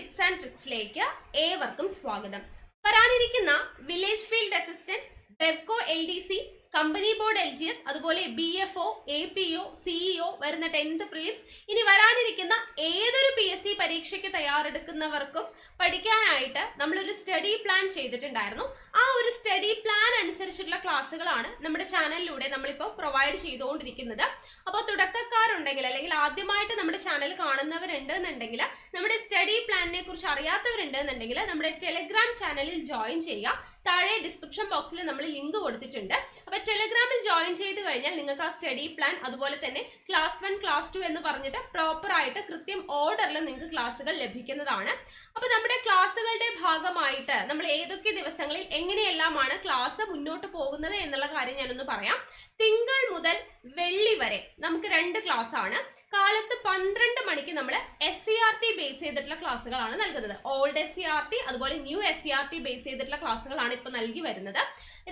Tips and ട്രിക്സിലേക്ക് ഏവർക്കും സ്വാഗതം. വരാനിരിക്കുന്ന village field assistant, Bevco LDC, company board LGS, അതുപോലെ BFO, APO, CEO വരുന്ന 10th പ്രിലിംസ്, ഇനി വരാനിരിക്കുന്ന ഏതൊരു PSC പരീക്ഷയ്ക്ക് തയ്യാറെടുക്കുന്നവർക്കും പഠിക്കാനായിട്ട് നമ്മളൊരു സ്റ്റഡി പ്ലാൻ ചെയ്തിട്ടുണ്ടായിരുന്നു. ആ ഒരു സ്റ്റഡി പ്ലാൻ അനുസരിച്ചിട്ടുള്ള ക്ലാസ്സുകളാണ് നമ്മുടെ ചാനലിലൂടെ നമ്മളിപ്പോൾ പ്രൊവൈഡ് ചെയ്തുകൊണ്ടിരിക്കുന്നത്. അപ്പോൾ തുടക്കക്കാരുണ്ടെങ്കിൽ അല്ലെങ്കിൽ ആദ്യമായിട്ട് നമ്മുടെ ചാനൽ കാണുന്നവരുണ്ട് എന്നുണ്ടെങ്കിൽ, നമ്മുടെ സ്റ്റഡി പ്ലാനിനെ കുറിച്ച് അറിയാത്തവരുണ്ട് എന്നുണ്ടെങ്കിൽ നമ്മുടെ ടെലിഗ്രാം ചാനലിൽ ജോയിൻ ചെയ്യുക. താഴെ ഡിസ്ക്രിപ്ഷൻ ബോക്സിൽ നമ്മൾ ലിങ്ക് കൊടുത്തിട്ടുണ്ട്. അപ്പോൾ ടെലിഗ്രാമിൽ ജോയിൻ ചെയ്ത് കഴിഞ്ഞാൽ നിങ്ങൾക്ക് ആ സ്റ്റഡി പ്ലാൻ, അതുപോലെ തന്നെ ക്ലാസ് 1, ക്ലാസ് 2 എന്ന് പറഞ്ഞിട്ട് പ്രോപ്പർ ആയിട്ട് കൃത്യം ഓർഡറിൽ നിങ്ങൾക്ക് ക്ലാസ്സുകൾ ലഭിക്കുന്നതാണ്. അപ്പോൾ നമ്മുടെ ക്ലാസ്സുകളുടെ ഭാഗമായിട്ട് നമ്മൾ ഏതൊക്കെ ദിവസങ്ങളിൽ എങ്ങനെയെല്ലാമാണ് ക്ലാസ് മുന്നോട്ട് പോകുന്നത് എന്നുള്ള കാര്യം ഞാനൊന്ന് പറയാം. തിങ്കൾ മുതൽ വെള്ളി വരെ നമുക്ക് 2 ക്ലാസ് ആണ്. കാലത്ത് 12 മണിക്ക് നമ്മൾ SCRT ബേസ് ചെയ്തിട്ടുള്ള ക്ലാസ്സുകളാണ് നൽകുന്നത്. ഓൾഡ് SCRT അതുപോലെ ന്യൂ SCRT ബേസ് ചെയ്തിട്ടുള്ള ക്ലാസ്സുകളാണ് ഇപ്പോൾ നൽകി വരുന്നത്.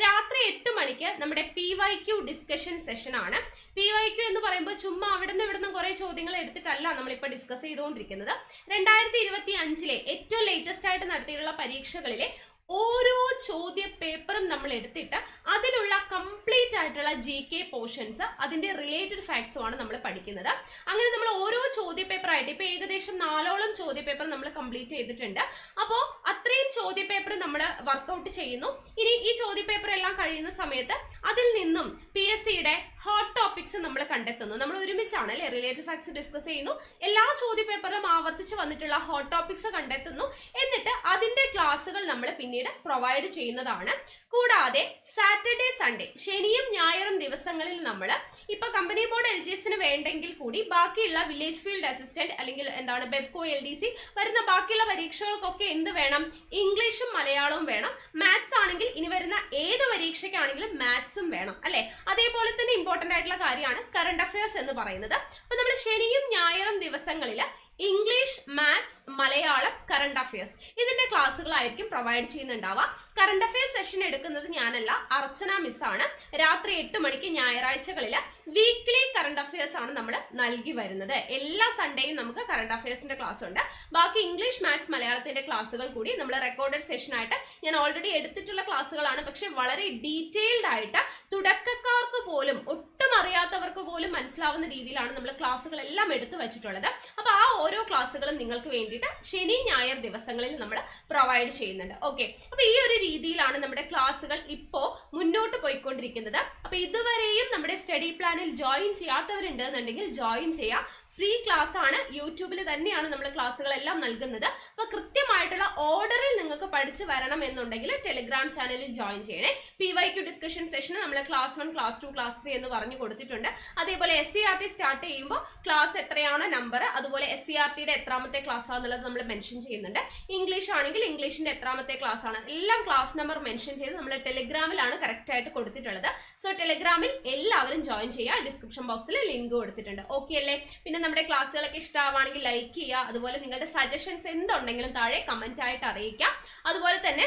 രാത്രി 8 മണിക്ക് നമ്മുടെ PYQ ഡിസ്കഷൻ സെഷൻ ആണ്. PYQ എന്ന് പറയുമ്പോൾ ചുമ്മാ ഇവിടുന്ന് കുറെ ചോദ്യങ്ങൾ എടുത്തിട്ടല്ല നമ്മളിപ്പോൾ ഡിസ്കസ് ചെയ്തുകൊണ്ടിരിക്കുന്നത്. 2025 ഏറ്റവും ലേറ്റസ്റ്റ് ആയിട്ട് നടത്തിയിട്ടുള്ള പരീക്ഷകളിലെ ഓരോ ചോദ്യ പേപ്പറും നമ്മൾ എടുത്തിട്ട് അതിലുള്ള കംപ്ലീറ്റ് ആയിട്ടുള്ള GK പോർഷൻസ്, അതിന്റെ റിലേറ്റഡ് ഫാക്ട്സും ആണ് നമ്മൾ പഠിക്കുന്നത്. അങ്ങനെ നമ്മൾ ഓരോ ചോദ്യ പേപ്പർ ആയിട്ട് ഇപ്പൊ ഏകദേശം 4ഓളം ചോദ്യ പേപ്പർ നമ്മൾ കംപ്ലീറ്റ് ചെയ്തിട്ടുണ്ട്. അപ്പോൾ അത്രയും ചോദ്യ പേപ്പർ നമ്മൾ വർക്ക്ഔട്ട് ചെയ്യുന്നു. ഇനി ഈ ചോദ്യ പേപ്പർ എല്ലാം കഴിയുന്ന സമയത്ത് അതിൽ നിന്നും PSCയുടെ ഹോട്ട് ടോപ്പിക്സ് നമ്മൾ കണ്ടെത്തുന്നു. നമ്മൾ ഒരുമിച്ചാണ് അല്ലെ റിലേറ്റഡ് ഫാക്ട്സ് ഡിസ്കസ് ചെയ്യുന്നു. എല്ലാ ചോദ്യ പേപ്പറിലും ആവർത്തിച്ച് വന്നിട്ടുള്ള ഹോട്ട് ടോപ്പിക്സ് കണ്ടെത്തുന്നു. എന്നിട്ട് അതിന്റെ ക്ലാസ്സുകൾ നമ്മൾ പിന്നീട് പ്രൊവൈഡ് ചെയ്യുന്നതാണ്. കൂടാതെ സാറ്റർഡേ, സൺഡേ, ശനിയും ഞായറും ദിവസങ്ങളിൽ നമ്മൾ ഇപ്പൊ കമ്പനി ബോർഡ് LGSന് വേണ്ടെങ്കിൽ കൂടി ബാക്കിയുള്ള വില്ലേജ് ഫീൽഡ് അസിസ്റ്റന്റ് അല്ലെങ്കിൽ ബെവ്കോ LDC വരുന്ന ബാക്കിയുള്ള പരീക്ഷകൾക്കൊക്കെ എന്ത് വേണം? ഇംഗ്ലീഷും മലയാളവും വേണം. മാത്സ് ആണെങ്കിൽ ഇനി വരുന്ന ഏത് പരീക്ഷയ്ക്കാണെങ്കിലും മാത്സും വേണം അല്ലെ. അതേപോലെ തന്നെ ഇമ്പോർട്ടന്റ് ആയിട്ടുള്ള കാര്യമാണ് കറണ്ട് അഫയേഴ്സ് എന്ന് പറയുന്നത്. അപ്പൊ നമ്മൾ ശനിയും ഞായറും ദിവസങ്ങളിൽ English, maths, Malayalam, current affairs ഇതിന്റെ ക്ലാസ്സുകളായിരിക്കും പ്രൊവൈഡ് ചെയ്യുന്നുണ്ടാവുക. കറണ്ട് അഫയേഴ്സ് സെഷൻ എടുക്കുന്നത് ഞാനല്ല, അർച്ചന മിസ് ആണ്. രാത്രി 8 മണിക്ക് ഞായറാഴ്ചകളിൽ വീക്ക്ലി കറണ്ട് അഫയേഴ്സ് ആണ് നമ്മൾ നൽകി വരുന്നത്. എല്ലാ സൺഡേയും നമുക്ക് കറണ്ട് അഫയേഴ്സിന്റെ ക്ലാസ് ഉണ്ട്. ബാക്കി ഇംഗ്ലീഷ്, മാത്സ്, മലയാളത്തിന്റെ ക്ലാസ്സുകൾ കൂടി നമ്മൾ റെക്കോർഡഡ് സെഷൻ ആയിട്ട് ഞാൻ ഓൾറെഡി എടുത്തിട്ടുള്ള ക്ലാസ്സുകളാണ്. പക്ഷെ വളരെ ഡീറ്റെയിൽഡ് ആയിട്ട് തുടക്കക്കാർക്ക് പോലും, ഒട്ടും അറിയാത്തവർക്ക് പോലും മനസ്സിലാവുന്ന രീതിയിലാണ് നമ്മൾ ക്ലാസ്സുകളെല്ലാം എടുത്തു വെച്ചിട്ടുള്ളത്. അപ്പൊ ആ ഓരോ ക്ലാസ്സുകളും നിങ്ങൾക്ക് വേണ്ടിയിട്ട് ശനി, ഞായർ ദിവസങ്ങളിൽ നമ്മൾ പ്രൊവൈഡ് ചെയ്യുന്നുണ്ട്. ഓക്കെ, അപ്പൊ ഈ ഒരു രീതിയിലാണ് നമ്മുടെ ക്ലാസ്സുകൾ ഇപ്പോ മുന്നോട്ട് പോയിക്കൊണ്ടിരിക്കുന്നത്. അപ്പൊ ഇതുവരെയും നമ്മുടെ സ്റ്റഡി പ്ലാനിൽ ജോയിൻ ചെയ്യാത്തവരുണ്ട് എന്നുണ്ടെങ്കിൽ ജോയിൻ ചെയ്യാം. ഫ്രീ ക്ലാസ് ആണ്. യൂട്യൂബിൽ തന്നെയാണ് നമ്മൾ ക്ലാസ്സുകളെല്ലാം നൽകുന്നത്. അപ്പൊ കൃത്യമായിട്ടുള്ള ഓർഡറിൽ നിങ്ങൾക്ക് പഠിച്ചു വരണം എന്നുണ്ടെങ്കിൽ ടെലിഗ്രാം ചാനലിൽ ജോയിൻ ചെയ്യണേ. PYQ ഡിസ്കഷൻ സെഷന് നമ്മൾ ക്ലാസ് 1, ക്ലാസ് 2, ക്ലാസ് 3 എന്ന് പറഞ്ഞു കൊടുത്തിട്ടുണ്ട്. അതേപോലെ SCRT സ്റ്റാർട്ട് ചെയ്യുമ്പോൾ ക്ലാസ് എത്രയാണ് നമ്പർ, അതുപോലെ SCRTയുടെ എത്രാമത്തെ ക്ലാസ് ആണെന്നുള്ളത് നമ്മൾ മെൻഷൻ ചെയ്യുന്നുണ്ട്. ഇംഗ്ലീഷ് ആണെങ്കിൽ ഇംഗ്ലീഷിന്റെ എത്രാമത്തെ ക്ലാസ് ആണ്, എല്ലാം ക്ലാസ് നമ്പർ മെൻഷൻ ചെയ്ത് നമ്മൾ ടെലിഗ്രാമിലാണ് കറക്റ്റ് ആയിട്ട് കൊടുത്തിട്ടുള്ളത്. സോ ടെലിഗ്രാമിൽ എല്ലാവരും ജോയിൻ ചെയ്യുക. ഡിസ്ക്രിപ്ഷൻ ബോക്സിൽ ലിങ്ക് കൊടുത്തിട്ടുണ്ട്. ഓക്കെ അല്ലേ? പിന്നെ നമ്മുടെ ക്ലാസ്സുകളൊക്കെ ഇഷ്ടമാണെങ്കിൽ ലൈക്ക് ചെയ്യുക. അതുപോലെ നിങ്ങളുടെ സജഷൻസ് എന്തുണ്ടെങ്കിലും താഴെ കമന്റ് ആയിട്ട് അറിയിക്കാം. അതുപോലെ തന്നെ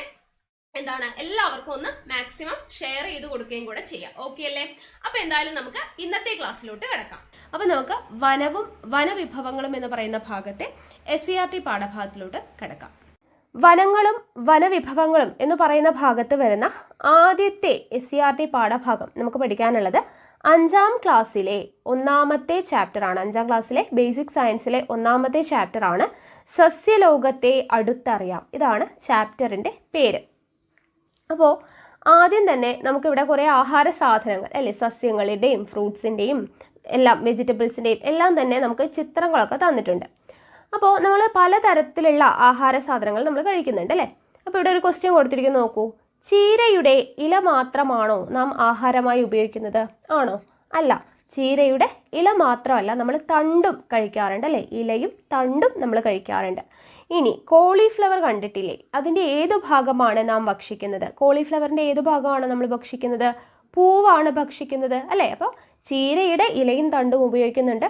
എല്ലാവർക്കും ഒന്ന് മാക്സിമം ഷെയർ ചെയ്ത് കൊടുക്കുകയും കൂടെ ചെയ്യാം. ഓക്കെ അല്ലേ? അപ്പൊ എന്തായാലും നമുക്ക് ഇന്നത്തെ ക്ലാസ്സിലോട്ട് കിടക്കാം. അപ്പൊ നമുക്ക് വനവിഭവങ്ങളും എന്ന് പറയുന്ന ഭാഗത്തെ SCRT പാഠഭാഗത്തിലോട്ട് കിടക്കാം. വനങ്ങളും വനവിഭവങ്ങളും എന്ന് പറയുന്ന ഭാഗത്ത് വരുന്ന ആദ്യത്തെ SCRT പാഠഭാഗം നമുക്ക് പഠിക്കാനുള്ളത് 5ാം ക്ലാസ്സിലെ 1ാമത്തെ ചാപ്റ്റർ ആണ്. 5ാം ക്ലാസ്സിലെ ബേസിക് സയൻസിലെ 1ാമത്തെ ചാപ്റ്റർ ആണ് സസ്യലോകത്തെ അടുത്തറിയാം. ഇതാണ് ചാപ്റ്ററിന്റെ പേര്. അപ്പോൾ ആദ്യം തന്നെ നമുക്കിവിടെ കുറേ ആഹാര സാധനങ്ങൾ അല്ലെ, സസ്യങ്ങളുടെയും ഫ്രൂട്ട്സിൻ്റെയും എല്ലാം, വെജിറ്റബിൾസിൻ്റെയും എല്ലാം തന്നെ നമുക്ക് ചിത്രങ്ങളൊക്കെ തന്നിട്ടുണ്ട്. അപ്പോൾ നമ്മൾ പലതരത്തിലുള്ള ആഹാര സാധനങ്ങൾ നമ്മൾ കഴിക്കുന്നുണ്ട് അല്ലേ. അപ്പോൾ ഇവിടെ ഒരു ക്വസ്റ്റ്യൻ കൊടുത്തിരിക്കുന്നു, നോക്കൂ. ചീരയുടെ ഇല മാത്രമാണോ നാം ആഹാരമായി ഉപയോഗിക്കുന്നത്? ആണോ? അല്ല. ചീരയുടെ ഇല മാത്രമല്ല, നമ്മൾ തണ്ടും കഴിക്കാറുണ്ട് അല്ലേ. ഇലയും തണ്ടും നമ്മൾ കഴിക്കാറുണ്ട്. ഇനി കോളിഫ്ലവർ കണ്ടിട്ടില്ലേ? അതിൻ്റെ ഏതു ഭാഗമാണ് നാം ഭക്ഷിക്കുന്നത്? കോളിഫ്ലവറിൻ്റെ ഏതു ഭാഗമാണ് നമ്മൾ ഭക്ഷിക്കുന്നത്? പൂവാണ് ഭക്ഷിക്കുന്നത് അല്ലേ. അപ്പോൾ ചീരയുടെ ഇലയും തണ്ടും ഉപയോഗിക്കുന്നുണ്ട്,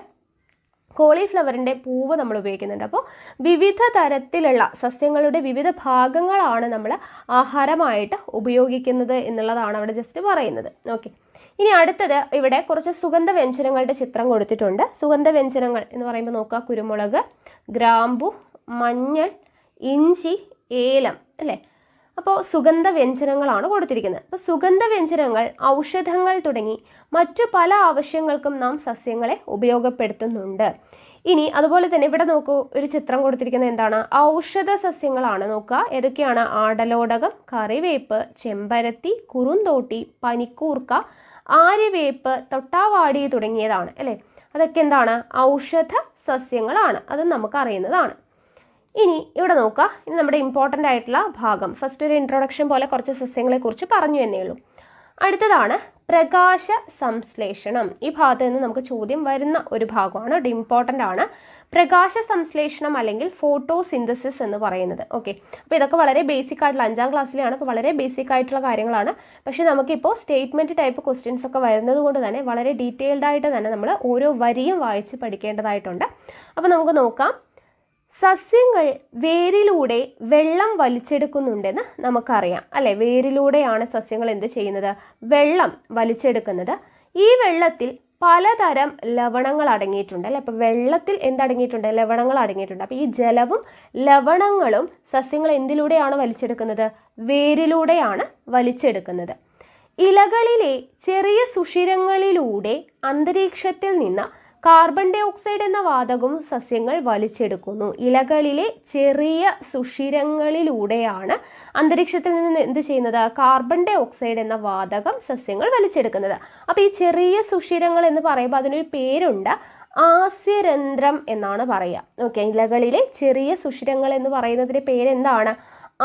കോളിഫ്ലവറിൻ്റെ പൂവ് നമ്മൾ ഉപയോഗിക്കുന്നുണ്ട്. അപ്പോൾ വിവിധ തരത്തിലുള്ള സസ്യങ്ങളുടെ വിവിധ ഭാഗങ്ങളാണ് നമ്മൾ ആഹാരമായിട്ട് ഉപയോഗിക്കുന്നത് എന്നുള്ളതാണ് അവിടെ ജസ്റ്റ് പറയുന്നത്. ഓക്കെ, ഇനി അടുത്തത് ഇവിടെ കുറച്ച് സുഗന്ധവ്യഞ്ജനങ്ങളുടെ ചിത്രം കൊടുത്തിട്ടുണ്ട്. സുഗന്ധവ്യഞ്ജനങ്ങൾ എന്ന് പറയുമ്പോൾ നോക്കുക, കുരുമുളക്, ഗ്രാമ്പു, മഞ്ഞൾ, ഇഞ്ചി, ഏലം അല്ലേ. അപ്പോൾ സുഗന്ധവ്യഞ്ജനങ്ങളാണ് കൊടുത്തിരിക്കുന്നത്. അപ്പോൾ സുഗന്ധവ്യഞ്ജനങ്ങൾ, ഔഷധങ്ങൾ തുടങ്ങി മറ്റു പല ആവശ്യങ്ങൾക്കും നാം സസ്യങ്ങളെ ഉപയോഗപ്പെടുത്തുന്നുണ്ട്. ഇനി അതുപോലെ തന്നെ ഇവിടെ നോക്കൂ, ഒരു ചിത്രം കൊടുത്തിരിക്കുന്നത് എന്താണ്? ഔഷധ സസ്യങ്ങളാണ്. നോക്കുക ഏതൊക്കെയാണ്? ആടലോടകം, കറിവേപ്പ്, ചെമ്പരത്തി, കുറുന്തോട്ടി, പനിക്കൂർക്ക, ആര്യവേപ്പ്, തൊട്ടാവാടി തുടങ്ങിയതാണ് അല്ലേ. അതൊക്കെ എന്താണ്? ഔഷധ സസ്യങ്ങളാണ്. അത് നമുക്ക് അറിയുന്നതാണ്. ഇനി ഇവിടെ നോക്കുക, ഇനി നമ്മുടെ ഇമ്പോർട്ടൻ്റ് ആയിട്ടുള്ള ഭാഗം. ഫസ്റ്റ് ഒരു ഇൻട്രൊഡക്ഷൻ പോലെ കുറച്ച് സസ്യങ്ങളെക്കുറിച്ച് പറഞ്ഞു എന്നേ ഉള്ളൂ. അടുത്തതാണ് പ്രകാശ സംശ്ലേഷണം. ഈ ഭാഗത്ത് നിന്ന് നമുക്ക് ചോദ്യം വരുന്ന ഒരു ഭാഗമാണ്, ഇത് ഇമ്പോർട്ടൻ്റ് ആണ്. പ്രകാശ സംശ്ലേഷണം അല്ലെങ്കിൽ ഫോട്ടോസിന്തസിസ് എന്ന് പറയുന്നത്. ഓക്കെ, അപ്പോൾ ഇതൊക്കെ വളരെ ബേസിക് ആയിട്ടുള്ള 5ാം ക്ലാസ്സിലെയാണ്, അപ്പോൾ വളരെ ബേസിക് ആയിട്ടുള്ള കാര്യങ്ങളാണ്. പക്ഷേ നമുക്കിപ്പോൾ സ്റ്റേറ്റ്മെൻറ്റ് ടൈപ്പ് ക്വസ്റ്റ്യൻസ് ഒക്കെ വരുന്നത് കൊണ്ട് തന്നെ വളരെ ഡീറ്റെയിൽഡ് ആയിട്ട് തന്നെ നമ്മൾ ഓരോ വരിയും വായിച്ച് പഠിക്കേണ്ടതായിട്ടുണ്ട്. അപ്പോൾ നമുക്ക് നോക്കാം. സസ്യങ്ങൾ വേരിലൂടെ വെള്ളം വലിച്ചെടുക്കുന്നുണ്ടെന്ന് നമുക്കറിയാം അല്ലേ. വേരിലൂടെയാണ് സസ്യങ്ങൾ എന്ത് ചെയ്യുന്നത്? വെള്ളം വലിച്ചെടുക്കുന്നത്. ഈ വെള്ളത്തിൽ പലതരം ലവണങ്ങൾ അടങ്ങിയിട്ടുണ്ട് അല്ലേ. അപ്പോൾ വെള്ളത്തിൽ എന്തടങ്ങിയിട്ടുണ്ട്? ലവണങ്ങൾ അടങ്ങിയിട്ടുണ്ട്. അപ്പോൾ ഈ ജലവും ലവണങ്ങളും സസ്യങ്ങൾ എന്തിലൂടെയാണ് വലിച്ചെടുക്കുന്നത്? വേരിലൂടെയാണ് വലിച്ചെടുക്കുന്നത്. ഇലകളിലെ ചെറിയ സുഷിരങ്ങളിലൂടെ അന്തരീക്ഷത്തിൽ നിന്ന് കാർബൺ ഡൈ ഓക്സൈഡ് എന്ന വാതകവും സസ്യങ്ങൾ വലിച്ചെടുക്കുന്നു. ഇലകളിലെ ചെറിയ സുഷിരങ്ങളിലൂടെയാണ് അന്തരീക്ഷത്തിൽ നിന്ന് എന്ത് ചെയ്യുന്നത്? കാർബൺ ഡൈ ഓക്സൈഡ് എന്ന വാതകം സസ്യങ്ങൾ വലിച്ചെടുക്കുന്നത്. അപ്പോൾ ഈ ചെറിയ സുഷിരങ്ങൾ എന്ന് പറയുമ്പോൾ അതിനൊരു പേരുണ്ട്, ആസ്യരന്ധ്രം എന്നാണ് പറയുക. ഓക്കെ, ഇലകളിലെ ചെറിയ സുഷിരങ്ങൾ എന്ന് പറയുന്നതിൻ്റെ പേരെന്താണ്?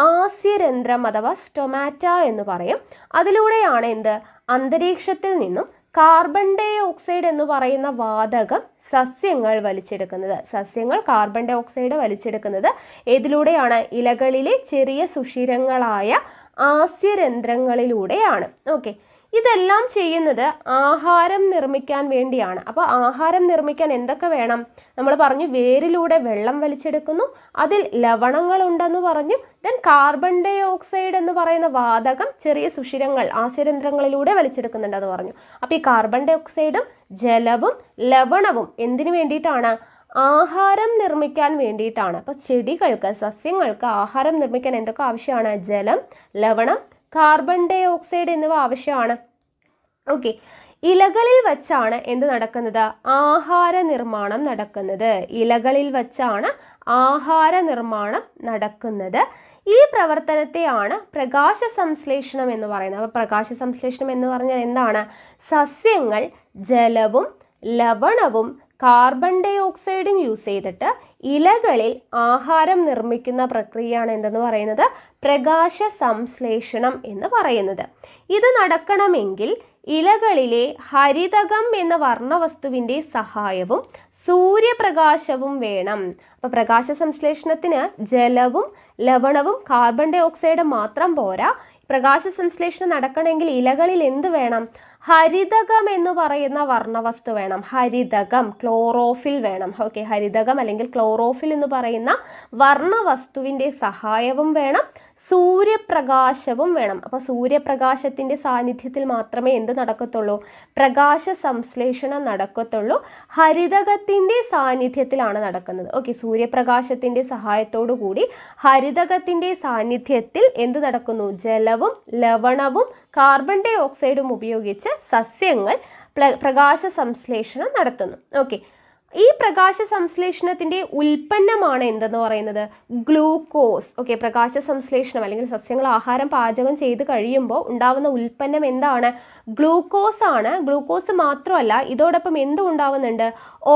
ആസ്യരന്ധ്രം അഥവാ സ്റ്റൊമാറ്റ എന്ന് പറയും. അതിലൂടെയാണ് എന്ത്? അന്തരീക്ഷത്തിൽ നിന്നും കാർബൺ ഡൈ ഓക്സൈഡ് എന്ന് പറയുന്ന വാതകം സസ്യങ്ങൾ വലിച്ചെടുക്കുന്നത്. സസ്യങ്ങൾ കാർബൺ ഡൈ ഓക്സൈഡ് വലിച്ചെടുക്കുന്നത് ഏതിലൂടെയാണ്? ഇലകളിലെ ചെറിയ സുഷിരങ്ങളായ ആസ്യരന്ധ്രങ്ങളിലൂടെയാണ്. ഓക്കെ, ഇതെല്ലാം ചെയ്യുന്നത് ആഹാരം നിർമ്മിക്കാൻ വേണ്ടിയാണ്. അപ്പോൾ ആഹാരം നിർമ്മിക്കാൻ എന്തൊക്കെ വേണം? നമ്മൾ പറഞ്ഞു വേരിലൂടെ വെള്ളം വലിച്ചെടുക്കുന്നു, അതിൽ ലവണങ്ങളുണ്ടെന്ന് പറഞ്ഞു. ദെൻ കാർബൺ ഡൈ ഓക്സൈഡ് എന്ന് പറയുന്ന വാതകം ചെറിയ സുഷിരങ്ങൾ ആസ്യരന്ധ്രങ്ങളിലൂടെ വലിച്ചെടുക്കുന്നുണ്ടെന്ന് പറഞ്ഞു. അപ്പോൾ ഈ കാർബൺ ഡൈ ഓക്സൈഡും ജലവും ലവണവും എന്തിനു വേണ്ടിയിട്ടാണ്? ആഹാരം നിർമ്മിക്കാൻ വേണ്ടിയിട്ടാണ്. അപ്പോൾ ചെടികൾക്ക്, സസ്യങ്ങൾക്ക് ആഹാരം നിർമ്മിക്കാൻ എന്തൊക്കെ ആവശ്യമാണ്? ജലം, ലവണം, കാർബൺ ഡൈ ഓക്സൈഡ് എന്നിവ ആവശ്യമാണ്. ഓക്കെ, ഇലകളിൽ വച്ചാണ് എന്ത് നടക്കുന്നത്? ആഹാര നിർമ്മാണം നടക്കുന്നത്. ഇലകളിൽ വച്ചാണ് ആഹാര നിർമ്മാണം നടക്കുന്നത്. ഈ പ്രവർത്തനത്തെയാണ് പ്രകാശ സംശ്ലേഷണം എന്ന് പറയുന്നത്. അപ്പോൾ പ്രകാശ സംശ്ലേഷണം എന്ന് പറഞ്ഞാൽ എന്താണ്? സസ്യങ്ങൾ ജലവും ലവണവും കാർബൺ ഡൈ ഓക്സൈഡും യൂസ് ചെയ്തിട്ട് ഇലകളിൽ ആഹാരം നിർമ്മിക്കുന്ന പ്രക്രിയയാണ് എന്തെന്ന് പറയുന്നത്? പ്രകാശ സംശ്ലേഷണം എന്ന് പറയുന്നത്. ഇത് നടക്കണമെങ്കിൽ ഇലകളിലെ ഹരിതകം എന്ന വർണ്ണവസ്തുവിൻ്റെ സഹായവും സൂര്യപ്രകാശവും വേണം. അപ്പോൾ പ്രകാശ സംശ്ലേഷണത്തിന് ജലവും ലവണവും കാർബൺ ഡൈ ഓക്സൈഡും മാത്രം പോരാ. പ്രകാശ സംശ്ലേഷണം നടക്കണമെങ്കിൽ ഇലകളിൽ എന്ത് വേണം? ഹരിതകം എന്ന് പറയുന്ന വർണ്ണവസ്തു വേണം. ഹരിതകം, ക്ലോറോഫിൽ വേണം. ഓക്കെ, ഹരിതകം അല്ലെങ്കിൽ ക്ലോറോഫിൽ എന്ന് പറയുന്ന വർണ്ണവസ്തുവിൻ്റെ സഹായവും വേണം, സൂര്യപ്രകാശവും വേണം. അപ്പോൾ സൂര്യപ്രകാശത്തിൻ്റെ സാന്നിധ്യത്തിൽ മാത്രമേ എന്ത് നടക്കത്തുള്ളൂ? പ്രകാശ സംശ്ലേഷണം നടക്കത്തുള്ളൂ. ഹരിതകത്തിൻ്റെ സാന്നിധ്യത്തിലാണ് നടക്കുന്നത്. ഓക്കെ, സൂര്യപ്രകാശത്തിൻ്റെ സഹായത്തോടു കൂടി ഹരിതകത്തിൻ്റെ സാന്നിധ്യത്തിൽ എന്ത് നടക്കുന്നു? ജലവും ലവണവും കാർബൺ ഡൈ ഓക്സൈഡും ഉപയോഗിച്ച് സസ്യങ്ങൾ പ്രകാശ സംശ്ലേഷണം നടത്തുന്നു. ഓക്കെ, ഈ പ്രകാശ സംശ്ലേഷണത്തിൻ്റെ ഉൽപ്പന്നമാണ് എന്തെന്ന് പറയുന്നത്? ഗ്ലൂക്കോസ്. ഓക്കെ, പ്രകാശ സംശ്ലേഷണം അല്ലെങ്കിൽ സസ്യങ്ങൾ ആഹാരം പാചകം ചെയ്ത് കഴിയുമ്പോൾ ഉണ്ടാവുന്ന ഉൽപ്പന്നം എന്താണ്? ഗ്ലൂക്കോസ് ആണ്. ഗ്ലൂക്കോസ് മാത്രമല്ല, ഇതോടൊപ്പം എന്തും ഉണ്ടാവുന്നുണ്ട്?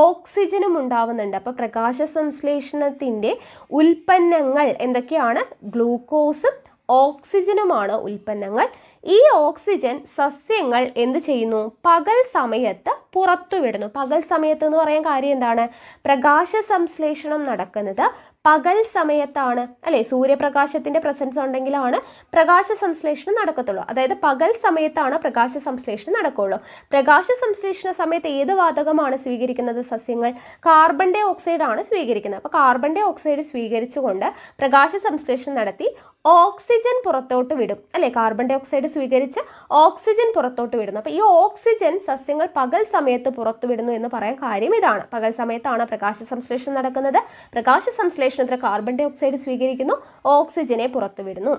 ഓക്സിജനും ഉണ്ടാവുന്നുണ്ട്. അപ്പോൾ പ്രകാശ സംശ്ലേഷണത്തിൻ്റെ ഉൽപ്പന്നങ്ങൾ എന്തൊക്കെയാണ്? ഗ്ലൂക്കോസും ഓക്സിജനുമാണ് ഉൽപ്പന്നങ്ങൾ. ഈ ഓക്സിജൻ സസ്യങ്ങൾ എന്ത് ചെയ്യുന്നു? പകൽ സമയത്ത് പുറത്തുവിടുന്നു. പകൽ സമയത്ത് എന്ന് പറയാൻ കാര്യം എന്താണ്? പ്രകാശ സംശ്ലേഷണം നടക്കുന്നത് പകൽ സമയത്താണ് അല്ലേ. സൂര്യപ്രകാശത്തിന്റെ പ്രസൻസ് ഉണ്ടെങ്കിലാണ് പ്രകാശ സംശ്ലേഷണം നടക്കത്തുള്ളൂ. അതായത് പകൽ സമയത്താണ് പ്രകാശ സംശ്ലേഷണം നടക്കുകയുള്ളൂ. പ്രകാശ സംശ്ലേഷണ സമയത്ത് ഏത് വാതകമാണ് സ്വീകരിക്കുന്നത്? സസ്യങ്ങൾ കാർബൺ ഡൈ ഓക്സൈഡ് ആണ് സ്വീകരിക്കുന്നത്. അപ്പോൾ കാർബൺ ഡൈ ഓക്സൈഡ് സ്വീകരിച്ചുകൊണ്ട് പ്രകാശ സംശ്ലേഷണം നടത്തി ഓക്സിജൻ പുറത്തോട്ട് വിടും അല്ലേ, കാർബൺ ഡൈ ഓക്സൈഡ് സ്വീകരിച്ച് ഓക്സിജൻ പുറത്തോട്ട് വിടുന്നു. അപ്പോൾ ഈ ഓക്സിജൻ സസ്യങ്ങൾ പകൽ സമയത്ത് പുറത്തു വിടുന്നു എന്ന് പറയാൻ കാര്യം ഇതാണ്. പകൽ സമയത്താണ് പ്രകാശ സംശ്ലേഷണം നടക്കുന്നത്. പ്രകാശ സംശ്ലേഷണത്തിൽ കാർബൺ ഡൈ ഓക്സൈഡ് സ്വീകരിക്കുന്നു, ഓക്സിജനെ പുറത്തു വിടുന്നു.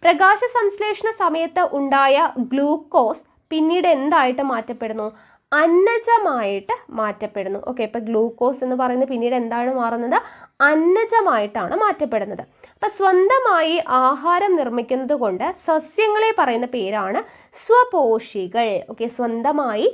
പ്രകാശ സംശ്ലേഷണ സമയത്ത് ഉണ്ടായ ഗ്ലൂക്കോസ് പിന്നീട് എന്തായിട്ട് മാറ്റപ്പെടുന്നു? അന്നജമായിട്ട് മാറ്റപ്പെടുന്നു. ഓക്കെ, ഇപ്പം ഗ്ലൂക്കോസ് എന്ന് പറയുന്നത് പിന്നീട് എന്താണ് മാറുന്നത്? അന്നജമായിട്ടാണ് മാറ്റപ്പെടുന്നത്. അപ്പം സ്വന്തമായി ആഹാരം നിർമ്മിക്കുന്നത് കൊണ്ട് സസ്യങ്ങളെ പറയുന്ന പേരാണ് സ്വപോഷികൾ. ഓക്കെ, സ്വന്തമായി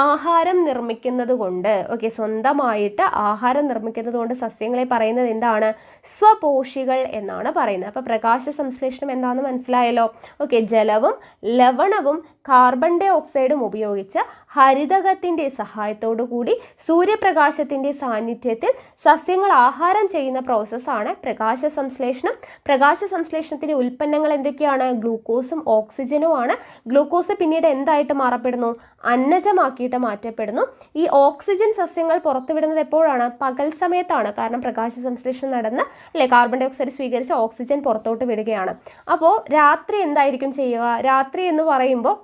ആഹാരം നിർമ്മിക്കുന്നത് കൊണ്ട്, ഓക്കെ, സ്വന്തമായിട്ട് ആഹാരം നിർമ്മിക്കുന്നത് കൊണ്ട് സസ്യങ്ങളെ പറയുന്നത് എന്താണ്? സ്വപോഷികൾ എന്നാണ് പറയുന്നത്. അപ്പോൾ പ്രകാശ സംശ്ലേഷണം എന്താണെന്ന് മനസ്സിലായല്ലോ. ഓക്കെ, ജലവും ലവണവും കാർബൺ ഡൈ ഓക്സൈഡും ഉപയോഗിച്ച് ഹരിതകത്തിൻ്റെ സഹായത്തോടു കൂടി സൂര്യപ്രകാശത്തിൻ്റെ സാന്നിധ്യത്തിൽ സസ്യങ്ങൾ ആഹാരം ചെയ്യുന്ന പ്രോസസ്സാണ് പ്രകാശ സംശ്ലേഷണം. പ്രകാശ സംശ്ലേഷണത്തിൻ്റെ ഉൽപ്പന്നങ്ങൾ എന്തൊക്കെയാണ്? ഗ്ലൂക്കോസും ഓക്സിജനുമാണ്. ഗ്ലൂക്കോസ് പിന്നീട് എന്തായിട്ട് മാറപ്പെടുന്നു? അന്നജമാക്കിയിട്ട് മാറ്റപ്പെടുന്നു. ഈ ഓക്സിജൻ സസ്യങ്ങൾ പുറത്തുവിടുന്നത് എപ്പോഴാണ്? പകൽ സമയത്താണ്. കാരണം പ്രകാശ സംശ്ലേഷണം നടന്ന് അല്ലെ കാർബൺ ഡൈ ഓക്സൈഡ് സ്വീകരിച്ച് ഓക്സിജൻ പുറത്തോട്ട് വിടുകയാണ്. അപ്പോൾ രാത്രി എന്തായിരിക്കും ചെയ്യുക? രാത്രി എന്ന് പറയുമ്പോൾ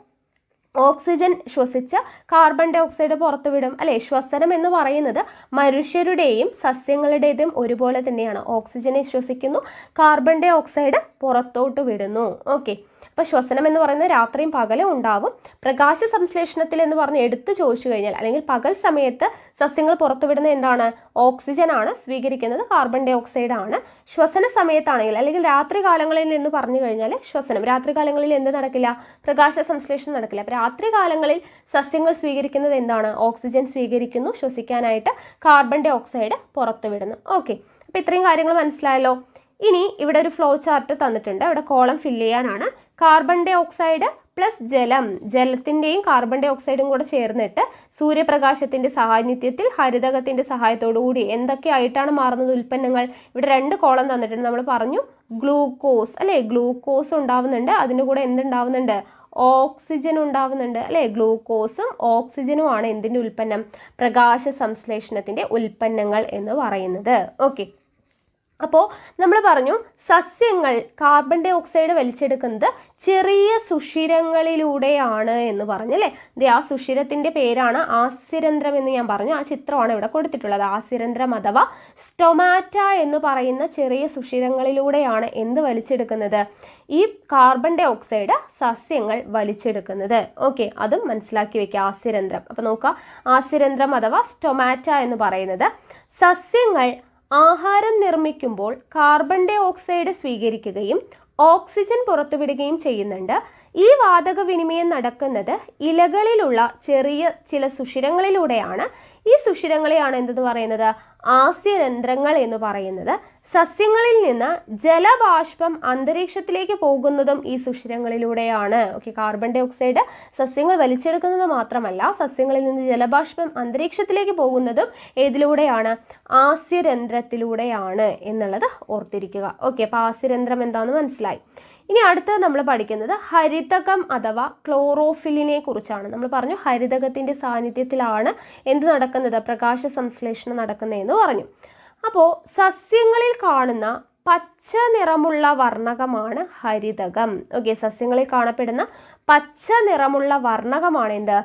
ഓക്സിജൻ ശ്വസിച്ച് കാർബൺ ഡൈ ഓക്സൈഡ് പുറത്തുവിടും അല്ലെ. ശ്വസനം എന്ന് പറയുന്നത് മനുഷ്യരുടെയും സസ്യങ്ങളുടേതും ഒരുപോലെ തന്നെയാണ്. ഓക്സിജനെ ശ്വസിക്കുന്നു, കാർബൺ ഡൈ ഓക്സൈഡ് പുറത്തോട്ട് വിടുന്നു. ഓക്കെ, അപ്പോൾ ശ്വസനം എന്ന് പറയുന്നത് രാത്രിയും പകലും ഉണ്ടാവും. പ്രകാശ സംശ്ലേഷണത്തിൽ എന്ന് പറഞ്ഞ് എടുത്തു ചോദിച്ചു കഴിഞ്ഞാൽ അല്ലെങ്കിൽ പകൽ സമയത്ത് സസ്യങ്ങൾ പുറത്തുവിടുന്ന എന്താണ്? ഓക്സിജൻ ആണ് സ്വീകരിക്കുന്നത്, കാർബൺ ഡൈ ഓക്സൈഡ് ആണ്. ശ്വസന സമയത്താണെങ്കിൽ അല്ലെങ്കിൽ രാത്രി കാലങ്ങളിൽ എന്ന് പറഞ്ഞു കഴിഞ്ഞാൽ ശ്വസനം, രാത്രി കാലങ്ങളിൽ എന്ത് നടക്കില്ല? പ്രകാശ സംശ്ലേഷണം നടക്കില്ല. അപ്പോൾ രാത്രി കാലങ്ങളിൽ സസ്യങ്ങൾ സ്വീകരിക്കുന്നത് എന്താണ്? ഓക്സിജൻ സ്വീകരിക്കുന്നു, ശ്വസിക്കാനായിട്ട് കാർബൺ ഡൈ ഓക്സൈഡ് പുറത്തുവിടുന്നു. ഓക്കെ, അപ്പോൾ ഇത്രയും കാര്യങ്ങൾ മനസ്സിലായല്ലോ. ഇനി ഇവിടെ ഒരു ഫ്ലോ ചാർട്ട് തന്നിട്ടുണ്ട്. ഇവിടെ കോളം ഫില്ല് ചെയ്യാനാണ്. കാർബൺ ഡൈ ഓക്സൈഡ് പ്ലസ് ജലം, ജലത്തിൻ്റെയും കാർബൺ ഡൈ ഓക്സൈഡും കൂടെ ചേർന്നിട്ട് സൂര്യപ്രകാശത്തിൻ്റെ സാന്നിധ്യത്തിൽ ഹരിതകത്തിൻ്റെ സഹായത്തോടു കൂടി എന്തൊക്കെയായിട്ടാണ് മാറുന്നത് ഉൽപ്പന്നങ്ങൾ? ഇവിടെ 2 കോളം തന്നിട്ടുണ്ട്. നമ്മൾ പറഞ്ഞു ഗ്ലൂക്കോസ് അല്ലേ, ഗ്ലൂക്കോസ് ഉണ്ടാവുന്നുണ്ട്, അതിൻ്റെ കൂടെ എന്തുണ്ടാവുന്നുണ്ട്? ഓക്സിജൻ ഉണ്ടാവുന്നുണ്ട് അല്ലേ. ഗ്ലൂക്കോസും ഓക്സിജനുമാണ് എന്തിൻ്റെ ഉൽപ്പന്നം? പ്രകാശ സംശ്ലേഷണത്തിൻ്റെ ഉൽപ്പന്നങ്ങൾ എന്ന് പറയുന്നത്. ഓക്കെ, അപ്പോൾ നമ്മൾ പറഞ്ഞു സസ്യങ്ങൾ കാർബൺ ഡൈ ഓക്സൈഡ് വലിച്ചെടുക്കുന്നത് ചെറിയ സുഷിരങ്ങളിലൂടെയാണ് എന്ന് പറഞ്ഞു അല്ലേ. ആ സുഷിരത്തിൻ്റെ പേരാണ് ആസ്യരന്ധ്രം എന്ന് ഞാൻ പറഞ്ഞു. ആ ചിത്രമാണ് ഇവിടെ കൊടുത്തിട്ടുള്ളത്. ആസ്യരന്ധ്രം അഥവാ സ്റ്റൊമാറ്റ എന്ന് പറയുന്ന ചെറിയ സുഷിരങ്ങളിലൂടെയാണ് എന്ത് വലിച്ചെടുക്കുന്നത്? ഈ കാർബൺ ഡൈ ഓക്സൈഡ് സസ്യങ്ങൾ വലിച്ചെടുക്കുന്നത്. ഓക്കെ, അതും മനസ്സിലാക്കി വെക്കുക, ആസ്യരന്ധ്രം. അപ്പോൾ നോക്കുക, ആസ്യരന്ധ്രം അഥവാ സ്റ്റൊമാറ്റ എന്ന് പറയുന്നത് സസ്യങ്ങൾ ആഹാരം നിർമ്മിക്കുമ്പോൾ കാർബൺ ഡൈ ഓക്സൈഡ് സ്വീകരിക്കുകയും ഓക്സിജൻ പുറത്തുവിടുകയും ചെയ്യുന്നുണ്ട്. ഈ വാതക വിനിമയം നടക്കുന്നത് ഇലകളിലുള്ള ചെറിയ ചില സുഷിരങ്ങളിലൂടെയാണ്. ഈ സുഷിരങ്ങളെയാണ് എന്തെന്ന് പറയുന്നത്? ആസ്യരന്ധ്രങ്ങൾ എന്ന് പറയുന്നത്. സസ്യങ്ങളിൽ നിന്ന് ജലബാഷ്പം അന്തരീക്ഷത്തിലേക്ക് പോകുന്നതും ഈ സുഷിരങ്ങളിലൂടെയാണ്. ഓക്കെ, കാർബൺ ഡൈ ഓക്സൈഡ് സസ്യങ്ങൾ വലിച്ചെടുക്കുന്നത് മാത്രമല്ല, സസ്യങ്ങളിൽ നിന്ന് ജലബാഷ്പം അന്തരീക്ഷത്തിലേക്ക് പോകുന്നതും ഏതിലൂടെയാണ്? ആസ്യരന്ധ്രത്തിലൂടെയാണ് എന്നുള്ളത് ഓർത്തിരിക്കുക. ഓക്കെ, അപ്പോൾ ആസ്യരന്ധ്രം എന്താണെന്ന് മനസ്സിലായി. ഇനി അടുത്തത് നമ്മൾ പഠിക്കുന്നത് ഹരിതകം അഥവാ ക്ലോറോഫിലിനെ കുറിച്ചാണ്. നമ്മൾ പറഞ്ഞു ഹരിതകത്തിൻ്റെ സാന്നിധ്യത്തിലാണ് എന്ത് നടക്കുന്നത്? പ്രകാശ സംശ്ലേഷണം നടക്കുന്നതെന്ന് പറഞ്ഞു. അപ്പോൾ സസ്യങ്ങളിൽ കാണുന്ന പച്ച നിറമുള്ള വർണ്ണകമാണ് ഹരിതകം. ഓക്കെ, സസ്യങ്ങളിൽ കാണപ്പെടുന്ന പച്ച നിറമുള്ള വർണ്ണകമാണ് എന്ത്?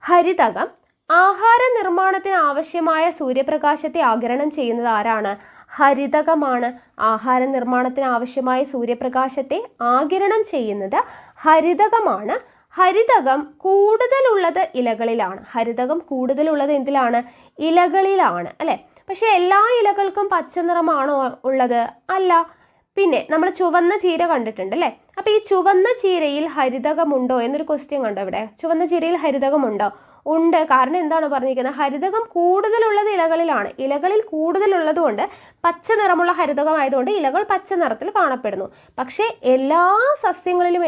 ഹരിതകം. ആഹാര നിർമ്മാണത്തിന് ആവശ്യമായ സൂര്യപ്രകാശത്തെ ആഗിരണം ചെയ്യുന്നത് ആരാണ്? ഹരിതകമാണ്. ആഹാര നിർമ്മാണത്തിന് ആവശ്യമായ സൂര്യപ്രകാശത്തെ ആഗിരണം ചെയ്യുന്നത് ഹരിതകമാണ്. ഹരിതകം കൂടുതലുള്ളത് ഇലകളിലാണ്. ഹരിതകം കൂടുതലുള്ളത് എന്തിലാണ്? ഇലകളിലാണ് അല്ലേ. പക്ഷെ എല്ലാ ഇലകൾക്കും പച്ച നിറമാണോ ഉള്ളത്? അല്ല. പിന്നെ നമ്മൾ ചുവന്ന ചീര കണ്ടിട്ടുണ്ട് അല്ലേ. അപ്പോൾ ഈ ചുവന്ന ചീരയിൽ ഹരിതകമുണ്ടോ എന്നൊരു ക്വസ്റ്റ്യൻ കണ്ടോ ഇവിടെ? ചുവന്ന ചീരയിൽ ഹരിതകമുണ്ടോ? ഉണ്ട്. കാരണം എന്താണ് പറഞ്ഞിരിക്കുന്നത്? ഹരിതകം കൂടുതലുള്ളത് ഇലകളിലാണ്. ഇലകളിൽ കൂടുതലുള്ളത് കൊണ്ട് പച്ച നിറമുള്ള ഹരിതകമായതുകൊണ്ട് ഇലകൾ പച്ച നിറത്തിൽ കാണപ്പെടുന്നു. പക്ഷേ എല്ലാ സസ്യങ്ങളിലും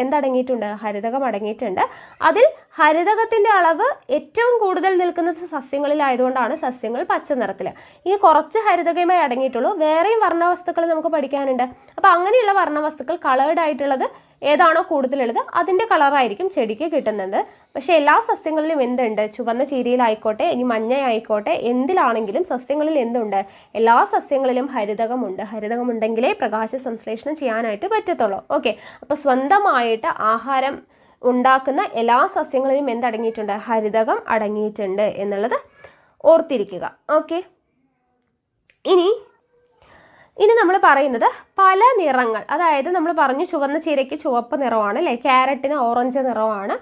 എന്തടങ്ങിയിട്ടുണ്ട്? ഹരിതകം അടങ്ങിയിട്ടുണ്ട്. അതിൽ ഹരിതകത്തിൻ്റെ അളവ് ഏറ്റവും കൂടുതൽ നിൽക്കുന്ന സസ്യങ്ങളിലായതുകൊണ്ടാണ് സസ്യങ്ങൾ പച്ച നിറത്തിൽ. ഇനി കുറച്ച് ഹരിതകമേ അടങ്ങിയിട്ടുള്ളൂ. വേറെയും വർണ്ണവസ്തുക്കൾ നമുക്ക് പഠിക്കാനുണ്ട്. അപ്പോൾ അങ്ങനെയുള്ള വർണ്ണവസ്തുക്കൾ കളേർഡ് ആയിട്ടുള്ളത് ഏതാണോ കൂടുതലുള്ളത് അതിൻ്റെ കളറായിരിക്കും ചെടിക്ക് കിട്ടുന്നത്. പക്ഷേ എല്ലാ സസ്യങ്ങളിലും എന്തുണ്ട്? ചുവന്ന ചീരയിലായിക്കോട്ടെ, ഇനി മഞ്ഞ ആയിക്കോട്ടെ, എന്തിലാണെങ്കിലും സസ്യങ്ങളിൽ എന്തുണ്ട്? എല്ലാ സസ്യങ്ങളിലും ഹരിതകമുണ്ട്. ഹരിതകമുണ്ടെങ്കിലേ പ്രകാശ സംശ്ലേഷണം ചെയ്യാനായിട്ട് പറ്റത്തുള്ളൂ. ഓക്കെ, അപ്പോൾ സ്വന്തമായിട്ട് ആഹാരം ഉണ്ടാക്കുന്ന എല്ലാ സസ്യങ്ങളിലും എന്തടങ്ങിയിട്ടുണ്ട്? ഹരിതകം അടങ്ങിയിട്ടുണ്ട് എന്നുള്ളത് ഓർത്തിരിക്കുക. ഓക്കെ, ഇനി നമ്മൾ പറയുന്നത് പല നിറങ്ങൾ, അതായത് നമ്മൾ പറഞ്ഞു ചുവന്ന ചീരയ്ക്ക് ചുവപ്പ് നിറമാണ് അല്ലേ, ക്യാരറ്റിന് ഓറഞ്ച് നിറമാണ്,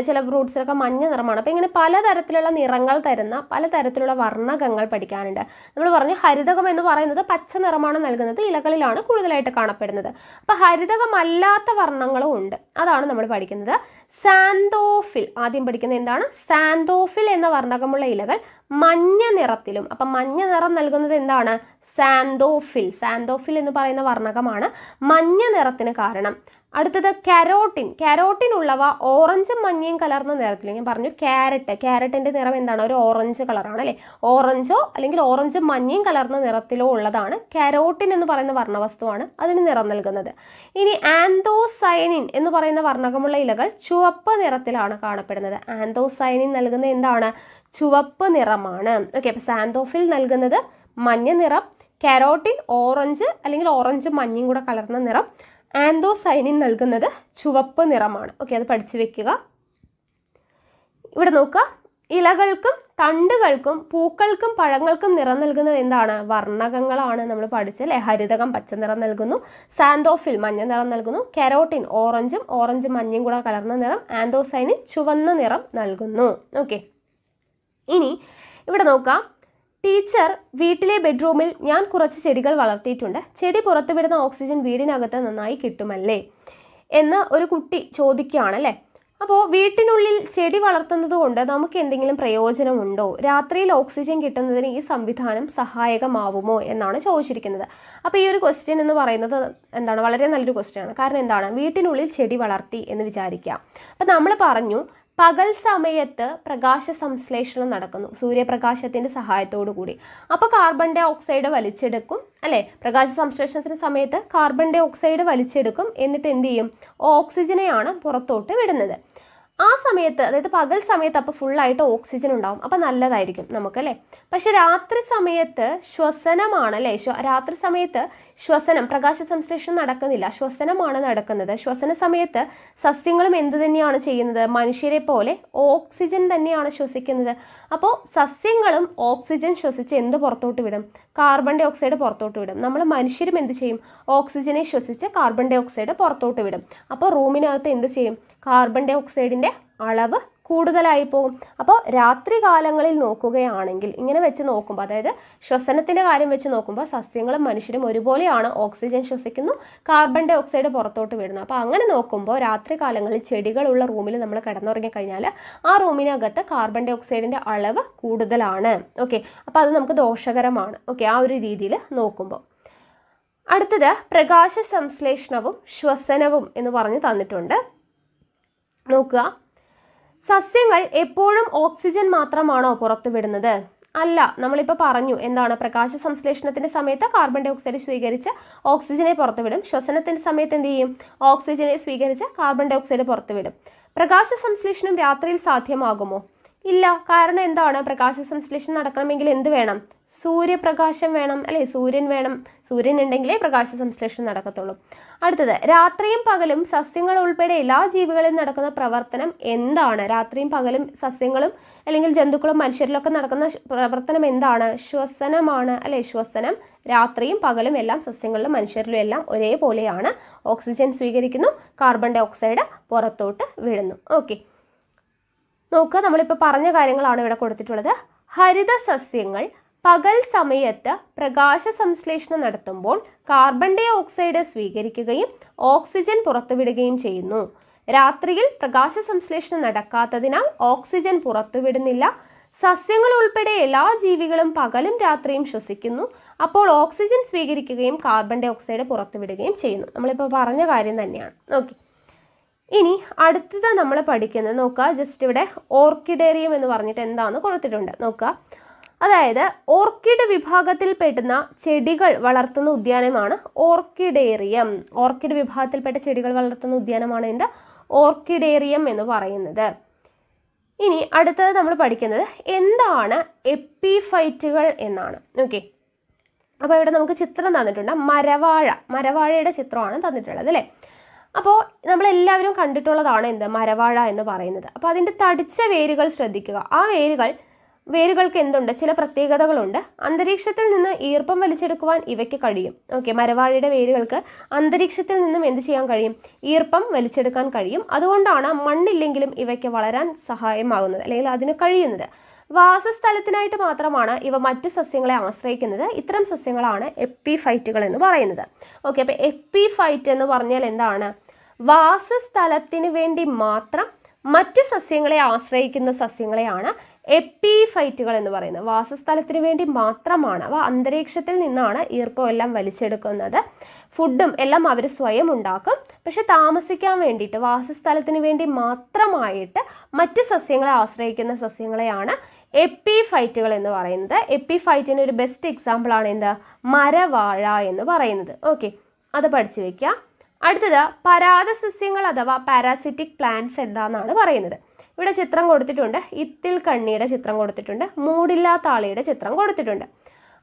ചില ഫ്രൂട്ട്സിനൊക്കെ മഞ്ഞ നിറമാണ്. അപ്പോൾ ഇങ്ങനെ പലതരത്തിലുള്ള നിറങ്ങൾ തരുന്ന പലതരത്തിലുള്ള വർണ്ണകങ്ങൾ പഠിക്കാനുണ്ട്. നമ്മൾ പറഞ്ഞു ഹരിതകം എന്ന് പറയുന്നത് പച്ച നിറമാണ് നൽകുന്നത്, ഇലകളിലാണ് കൂടുതലായിട്ട് കാണപ്പെടുന്നത്. അപ്പോൾ ഹരിതകമല്ലാത്ത വർണ്ണങ്ങളും ഉണ്ട്, അതാണ് നമ്മൾ പഠിക്കുന്നത്. സാന്തോഫിൽ, ആദ്യം പഠിക്കുന്നത് എന്താണ്? സാന്തോഫിൽ എന്ന വർണ്ണകമുള്ള ഇലകൾ മഞ്ഞ നിറത്തിലും, അപ്പം മഞ്ഞ നിറം നൽകുന്നത് എന്താണ്? സാന്തോഫിൽ എന്ന് പറയുന്ന വർണ്ണകമാണ് മഞ്ഞ നിറത്തിന് കാരണം. അടുത്തത് കാരോട്ടിൻ ഉള്ളവ ഓറഞ്ചും മഞ്ഞയും കലർന്ന നിറത്തിൽ. ഞാൻ പറഞ്ഞു ക്യാരറ്റിന്റെ നിറം എന്താണ്? ഒരു ഓറഞ്ച് കളറാണ് അല്ലേ, ഓറഞ്ചോ അല്ലെങ്കിൽ ഓറഞ്ചും മഞ്ഞയും കലർന്ന നിറത്തിലോ ഉള്ളതാണ് കാരോട്ടിൻ എന്ന് പറയുന്ന വർണ്ണവസ്തുവാണ് അതിന് നിറം നൽകുന്നത്. ഇനി ആന്തോസയനിൻ എന്ന് പറയുന്ന വർണ്ണകമുള്ള ഇലകൾ ചുവപ്പ് നിറത്തിലാണ് കാണപ്പെടുന്നത്. ആന്തോസയനിൻ നൽകുന്നത് എന്താണ്? ചുവപ്പ് നിറമാണ്. ഓക്കെ, അപ്പോൾ സാന്തോഫിൽ നൽകുന്നത് മഞ്ഞ നിറം, കാരോട്ടിൻ ഓറഞ്ച് അല്ലെങ്കിൽ ഓറഞ്ചും മഞ്ഞയും കൂടെ കലർന്ന നിറം, ആന്തോസൈനിൻ നൽകുന്നത് ചുവപ്പ് നിറമാണ്. ഓക്കെ, അത് പഠിച്ചു വെക്കുക. ഇവിടെ നോക്കുക, ഇലകൾക്കും തണ്ടുകൾക്കും പൂക്കൾക്കും പഴങ്ങൾക്കും നിറം നൽകുന്നത് എന്താണ്? വർണ്ണകങ്ങളാണ്. നമ്മൾ പഠിച്ചല്ലേ, ഹരിതകം പച്ച നിറം നൽകുന്നു, സാന്തോഫിൽ മഞ്ഞ നിറം നൽകുന്നു, കാരോട്ടിൻ ഓറഞ്ചും മഞ്ഞയും കൂടെ കലർന്ന നിറം, ആന്തോസൈനിൻ ചുവന്ന നിറം നൽകുന്നു. ഓക്കെ, ഇനി ഇവിടെ നോക്കാം, ടീച്ചർ വീട്ടിലെ ബെഡ്റൂമിൽ ഞാൻ കുറച്ച് ചെടികൾ വളർത്തിയിട്ടുണ്ട്, ചെടി പുറത്തുവിടുന്ന ഓക്സിജൻ വീടിനകത്ത് നന്നായി കിട്ടുമല്ലേ എന്ന് ഒരു കുട്ടി ചോദിക്കുകയാണല്ലേ. അപ്പോൾ വീട്ടിനുള്ളിൽ ചെടി വളർത്തുന്നത് കൊണ്ട് നമുക്ക് എന്തെങ്കിലും പ്രയോജനമുണ്ടോ? രാത്രിയിൽ ഓക്സിജൻ കിട്ടുന്നതിന് ഈ സംവിധാനം സഹായകമാവുമോ എന്നാണ് ചോദിച്ചിരിക്കുന്നത്. അപ്പോൾ ഈ ഒരു ക്വസ്റ്റ്യൻ എന്ന് പറയുന്നത് എന്താണ്? വളരെ നല്ലൊരു ക്വസ്റ്റ്യൻ ആണ്. കാരണം എന്താണ്? വീട്ടിനുള്ളിൽ ചെടി വളർത്തി എന്ന് വിചാരിക്കാം. അപ്പം നമ്മൾ പറഞ്ഞു പകൽ സമയത്ത് പ്രകാശ സംശ്ലേഷണം നടക്കുന്നു സൂര്യപ്രകാശത്തിൻ്റെ സഹായത്തോടു കൂടി. അപ്പോൾ കാർബൺ ഡൈ ഓക്സൈഡ് വലിച്ചെടുക്കും അല്ലേ, പ്രകാശ സംശ്ലേഷണത്തിന് സമയത്ത് കാർബൺ ഡൈ ഓക്സൈഡ് വലിച്ചെടുക്കും, എന്നിട്ട് എന്ത് ചെയ്യും? ഓക്സിജനെയാണ് പുറത്തോട്ട് വിടുന്നത്. ആ സമയത്ത്, അതായത് പകൽ സമയത്ത് അപ്പോൾ ഫുള്ളായിട്ട് ഓക്സിജൻ ഉണ്ടാവും, അപ്പോൾ നല്ലതായിരിക്കും നമുക്കല്ലേ. പക്ഷെ രാത്രി സമയത്ത് ശ്വസനമാണല്ലേ, രാത്രി സമയത്ത് ശ്വസനം, പ്രകാശ സംശ്ലേഷണം നടക്കുന്നില്ല, ശ്വസനമാണ് നടക്കുന്നത്. ശ്വസന സമയത്ത് സസ്യങ്ങളും എന്ത് തന്നെയാണ് ചെയ്യുന്നത്? മനുഷ്യരെ പോലെ ഓക്സിജൻ തന്നെയാണ് ശ്വസിക്കുന്നത്. അപ്പോൾ സസ്യങ്ങളും ഓക്സിജൻ ശ്വസിച്ച് എന്ത് പുറത്തോട്ട് വിടും? കാർബൺ ഡൈ ഓക്സൈഡ് പുറത്തോട്ട് വിടും. നമ്മൾ മനുഷ്യരും എന്ത് ചെയ്യും? ഓക്സിജനെ ശ്വസിച്ച് കാർബൺ ഡൈ ഓക്സൈഡ് പുറത്തോട്ട് വിടും. അപ്പോൾ റൂമിനകത്ത് എന്ത് ചെയ്യും? കാർബൺ ഡൈ ഓക്സൈഡിൻ്റെ അളവ് കൂടുതലായി പോകും. അപ്പോൾ രാത്രി കാലങ്ങളിൽ നോക്കുകയാണെങ്കിൽ ഇങ്ങനെ വെച്ച് നോക്കുമ്പോൾ, അതായത് ശ്വസനത്തിൻ്റെ കാര്യം വെച്ച് നോക്കുമ്പോൾ സസ്യങ്ങളും മനുഷ്യരും ഒരുപോലെയാണ്, ഓക്സിജൻ ശ്വസിക്കുന്നു, കാർബൺ ഡൈ ഓക്സൈഡ് പുറത്തോട്ട് വിടുന്നു. അപ്പോൾ അങ്ങനെ നോക്കുമ്പോൾ രാത്രി കാലങ്ങളിൽ ചെടികളുള്ള റൂമിൽ നമ്മൾ കിടന്നുറങ്ങിക്കഴിഞ്ഞാൽ ആ റൂമിനകത്ത് കാർബൺ ഡൈ ഓക്സൈഡിൻ്റെ അളവ് കൂടുതലാണ്. ഓക്കെ, അപ്പോൾ അത് നമുക്ക് ദോഷകരമാണ്. ഓക്കെ, ആ ഒരു രീതിയിൽ നോക്കുമ്പോൾ. അടുത്തത് പ്രകാശ സംശ്ലേഷണവും ശ്വസനവും എന്ന് പറഞ്ഞ് തന്നിട്ടുണ്ട്. നോക്കുക, സസ്യങ്ങൾ എപ്പോഴും ഓക്സിജൻ മാത്രമാണോ പുറത്തുവിടുന്നത്? അല്ല. നമ്മളിപ്പോൾ പറഞ്ഞു എന്താണ്? പ്രകാശ സംശ്ലേഷണത്തിൻ്റെ സമയത്ത് കാർബൺ ഡൈ ഓക്സൈഡ് സ്വീകരിച്ച് ഓക്സിജനെ പുറത്തുവിടും, ശ്വസനത്തിൻ്റെ സമയത്ത് എന്ത് ചെയ്യും? ഓക്സിജനെ സ്വീകരിച്ച് കാർബൺ ഡൈ ഓക്സൈഡ് പുറത്തുവിടും. പ്രകാശ സംശ്ലേഷണം രാത്രിയിൽ സാധ്യമാകുമോ? ഇല്ല. കാരണം എന്താണ്? പ്രകാശ സംശ്ലേഷണം നടക്കണമെങ്കിൽ എന്ത് വേണം? സൂര്യപ്രകാശം വേണം അല്ലേ, സൂര്യൻ വേണം. സൂര്യൻ ഉണ്ടെങ്കിലേ പ്രകാശ സംശ്ലേഷണം നടക്കത്തുള്ളൂ. അടുത്തത്, രാത്രിയും പകലും സസ്യങ്ങൾ ഉൾപ്പെടെ എല്ലാ ജീവികളിലും നടക്കുന്ന പ്രവർത്തനം എന്താണ്? രാത്രിയും പകലും സസ്യങ്ങളും അല്ലെങ്കിൽ ജന്തുക്കളും മനുഷ്യരിലൊക്കെ നടക്കുന്ന പ്രവർത്തനം എന്താണ്? ശ്വസനമാണ് അല്ലേ. ശ്വസനം രാത്രിയും പകലും എല്ലാം സസ്യങ്ങളിലും മനുഷ്യരിലും എല്ലാം ഒരേപോലെയാണ്. ഓക്സിജൻ സ്വീകരിക്കുന്നു, കാർബൺ ഡൈ ഓക്സൈഡ് പുറത്തോട്ട് വിടുന്നു. ഓക്കെ, നോക്കുക, നമ്മളിപ്പോൾ പറഞ്ഞ കാര്യങ്ങളാണ് ഇവിടെ കൊടുത്തിട്ടുള്ളത്. ഹരിത സസ്യങ്ങൾ പകൽ സമയത്ത് പ്രകാശ സംശ്ലേഷണം നടത്തുമ്പോൾ കാർബൺ ഡൈ ഓക്സൈഡ് സ്വീകരിക്കുകയും ഓക്സിജൻ പുറത്തുവിടുകയും ചെയ്യുന്നു. രാത്രിയിൽ പ്രകാശ സംശ്ലേഷണം നടക്കാത്തതിനാൽ ഓക്സിജൻ പുറത്തുവിടുന്നില്ല. സസ്യങ്ങൾ ഉൾപ്പെടെ എല്ലാ ജീവികളും പകലും രാത്രിയും ശ്വസിക്കുന്നു. അപ്പോൾ ഓക്സിജൻ സ്വീകരിക്കുകയും കാർബൺ ഡൈ ഓക്സൈഡ് പുറത്തുവിടുകയും ചെയ്യുന്നു. നമ്മളിപ്പോൾ പറഞ്ഞ കാര്യം തന്നെയാണ്. ഓക്കെ, ഇനി അടുത്തത് നമ്മൾ പഠിക്കുന്നത് നോക്കുക. ജസ്റ്റ് ഇവിടെ ഓർക്കിഡേറിയം എന്ന് പറഞ്ഞിട്ട് എന്താണെന്ന് കൊടുത്തിട്ടുണ്ട്. നോക്കുക, അതായത് ഓർക്കിഡ് വിഭാഗത്തിൽപ്പെടുന്ന ചെടികൾ വളർത്തുന്ന ഉദ്യാനമാണ് ഓർക്കിഡേറിയം. ഓർക്കിഡ് വിഭാഗത്തിൽപ്പെട്ട ചെടികൾ വളർത്തുന്ന ഉദ്യാനമാണ് എന്ത്? ഓർക്കിഡേറിയം എന്ന് പറയുന്നത്. ഇനി അടുത്തത് നമ്മൾ പഠിക്കുന്നത് എന്താണ് എപ്പിഫൈറ്റുകൾ എന്നാണ്. ഓക്കെ, അപ്പോൾ ഇവിടെ നമുക്ക് ചിത്രം തന്നിട്ടുണ്ട്. മരവാഴയുടെ ചിത്രമാണ് തന്നിട്ടുള്ളത് അല്ലേ. അപ്പോൾ നമ്മളെല്ലാവരും കണ്ടിട്ടുള്ളതാണ് എന്ത്? മരവാഴ എന്ന് പറയുന്നത്. അപ്പോൾ അതിൻ്റെ തടിച്ച വേരുകൾ ശ്രദ്ധിക്കുക. ആ വേരുകൾക്ക് എന്തുണ്ട്? ചില പ്രത്യേകതകളുണ്ട്. അന്തരീക്ഷത്തിൽ നിന്ന് ഈർപ്പം വലിച്ചെടുക്കുവാൻ ഇവയ്ക്ക് കഴിയും. ഓക്കെ, മരവാഴയുടെ വേരുകൾക്ക് അന്തരീക്ഷത്തിൽ നിന്നും എന്ത് ചെയ്യാൻ കഴിയും? ഈർപ്പം വലിച്ചെടുക്കാൻ കഴിയും. അതുകൊണ്ടാണ് മണ്ണില്ലെങ്കിലും ഇവയ്ക്ക് വളരാൻ സഹായമാകുന്നത്, അല്ലെങ്കിൽ അതിന് കഴിയുന്നത്. വാസസ്ഥലത്തിനായിട്ട് മാത്രമാണ് ഇവ മറ്റ് സസ്യങ്ങളെ ആശ്രയിക്കുന്നത്. ഇത്തരം സസ്യങ്ങളാണ് എപ്പിഫൈറ്റുകൾ എന്ന് പറയുന്നത്. ഓക്കെ, അപ്പോൾ എപ്പിഫൈറ്റ് എന്ന് പറഞ്ഞാൽ എന്താണ്? വാസസ്ഥലത്തിന് വേണ്ടി മാത്രം മറ്റ് സസ്യങ്ങളെ ആശ്രയിക്കുന്ന സസ്യങ്ങളെയാണ് എപ്പിഫൈറ്റുകൾ എന്ന് പറയുന്നത്. വാസസ്ഥലത്തിന് വേണ്ടി മാത്രമാണ്, അവ അന്തരീക്ഷത്തിൽ നിന്നാണ് ഈർപ്പം എല്ലാം വലിച്ചെടുക്കുന്നത്. ഫുഡും എല്ലാം അവർ സ്വയം ഉണ്ടാക്കും. പക്ഷെ താമസിക്കാൻ വേണ്ടിയിട്ട് വാസസ്ഥലത്തിന് വേണ്ടി മാത്രമായിട്ട് മറ്റ് സസ്യങ്ങളെ ആശ്രയിക്കുന്ന സസ്യങ്ങളെയാണ് എപ്പിഫൈറ്റുകൾ എന്ന് പറയുന്നത്. എപ്പിഫൈറ്റിന് ഒരു ബെസ്റ്റ് എക്സാമ്പിൾ ആണ് എന്ത്? മരവാഴ എന്ന് പറയുന്നത്. ഓക്കെ, അത് പഠിച്ചു വെക്കുക. അടുത്തത് പരാത സസ്യങ്ങൾ അഥവാ പാരാസിറ്റിക് പ്ലാന്റ്സ് എന്താണെന്നാണ് പറയുന്നത്. ഇവിടെ ചിത്രം കൊടുത്തിട്ടുണ്ട്. ഇത്തിൽ കണ്ണിയുടെ ചിത്രം കൊടുത്തിട്ടുണ്ട്. മൂടില്ലാത്താളിയുടെ ചിത്രം കൊടുത്തിട്ടുണ്ട്.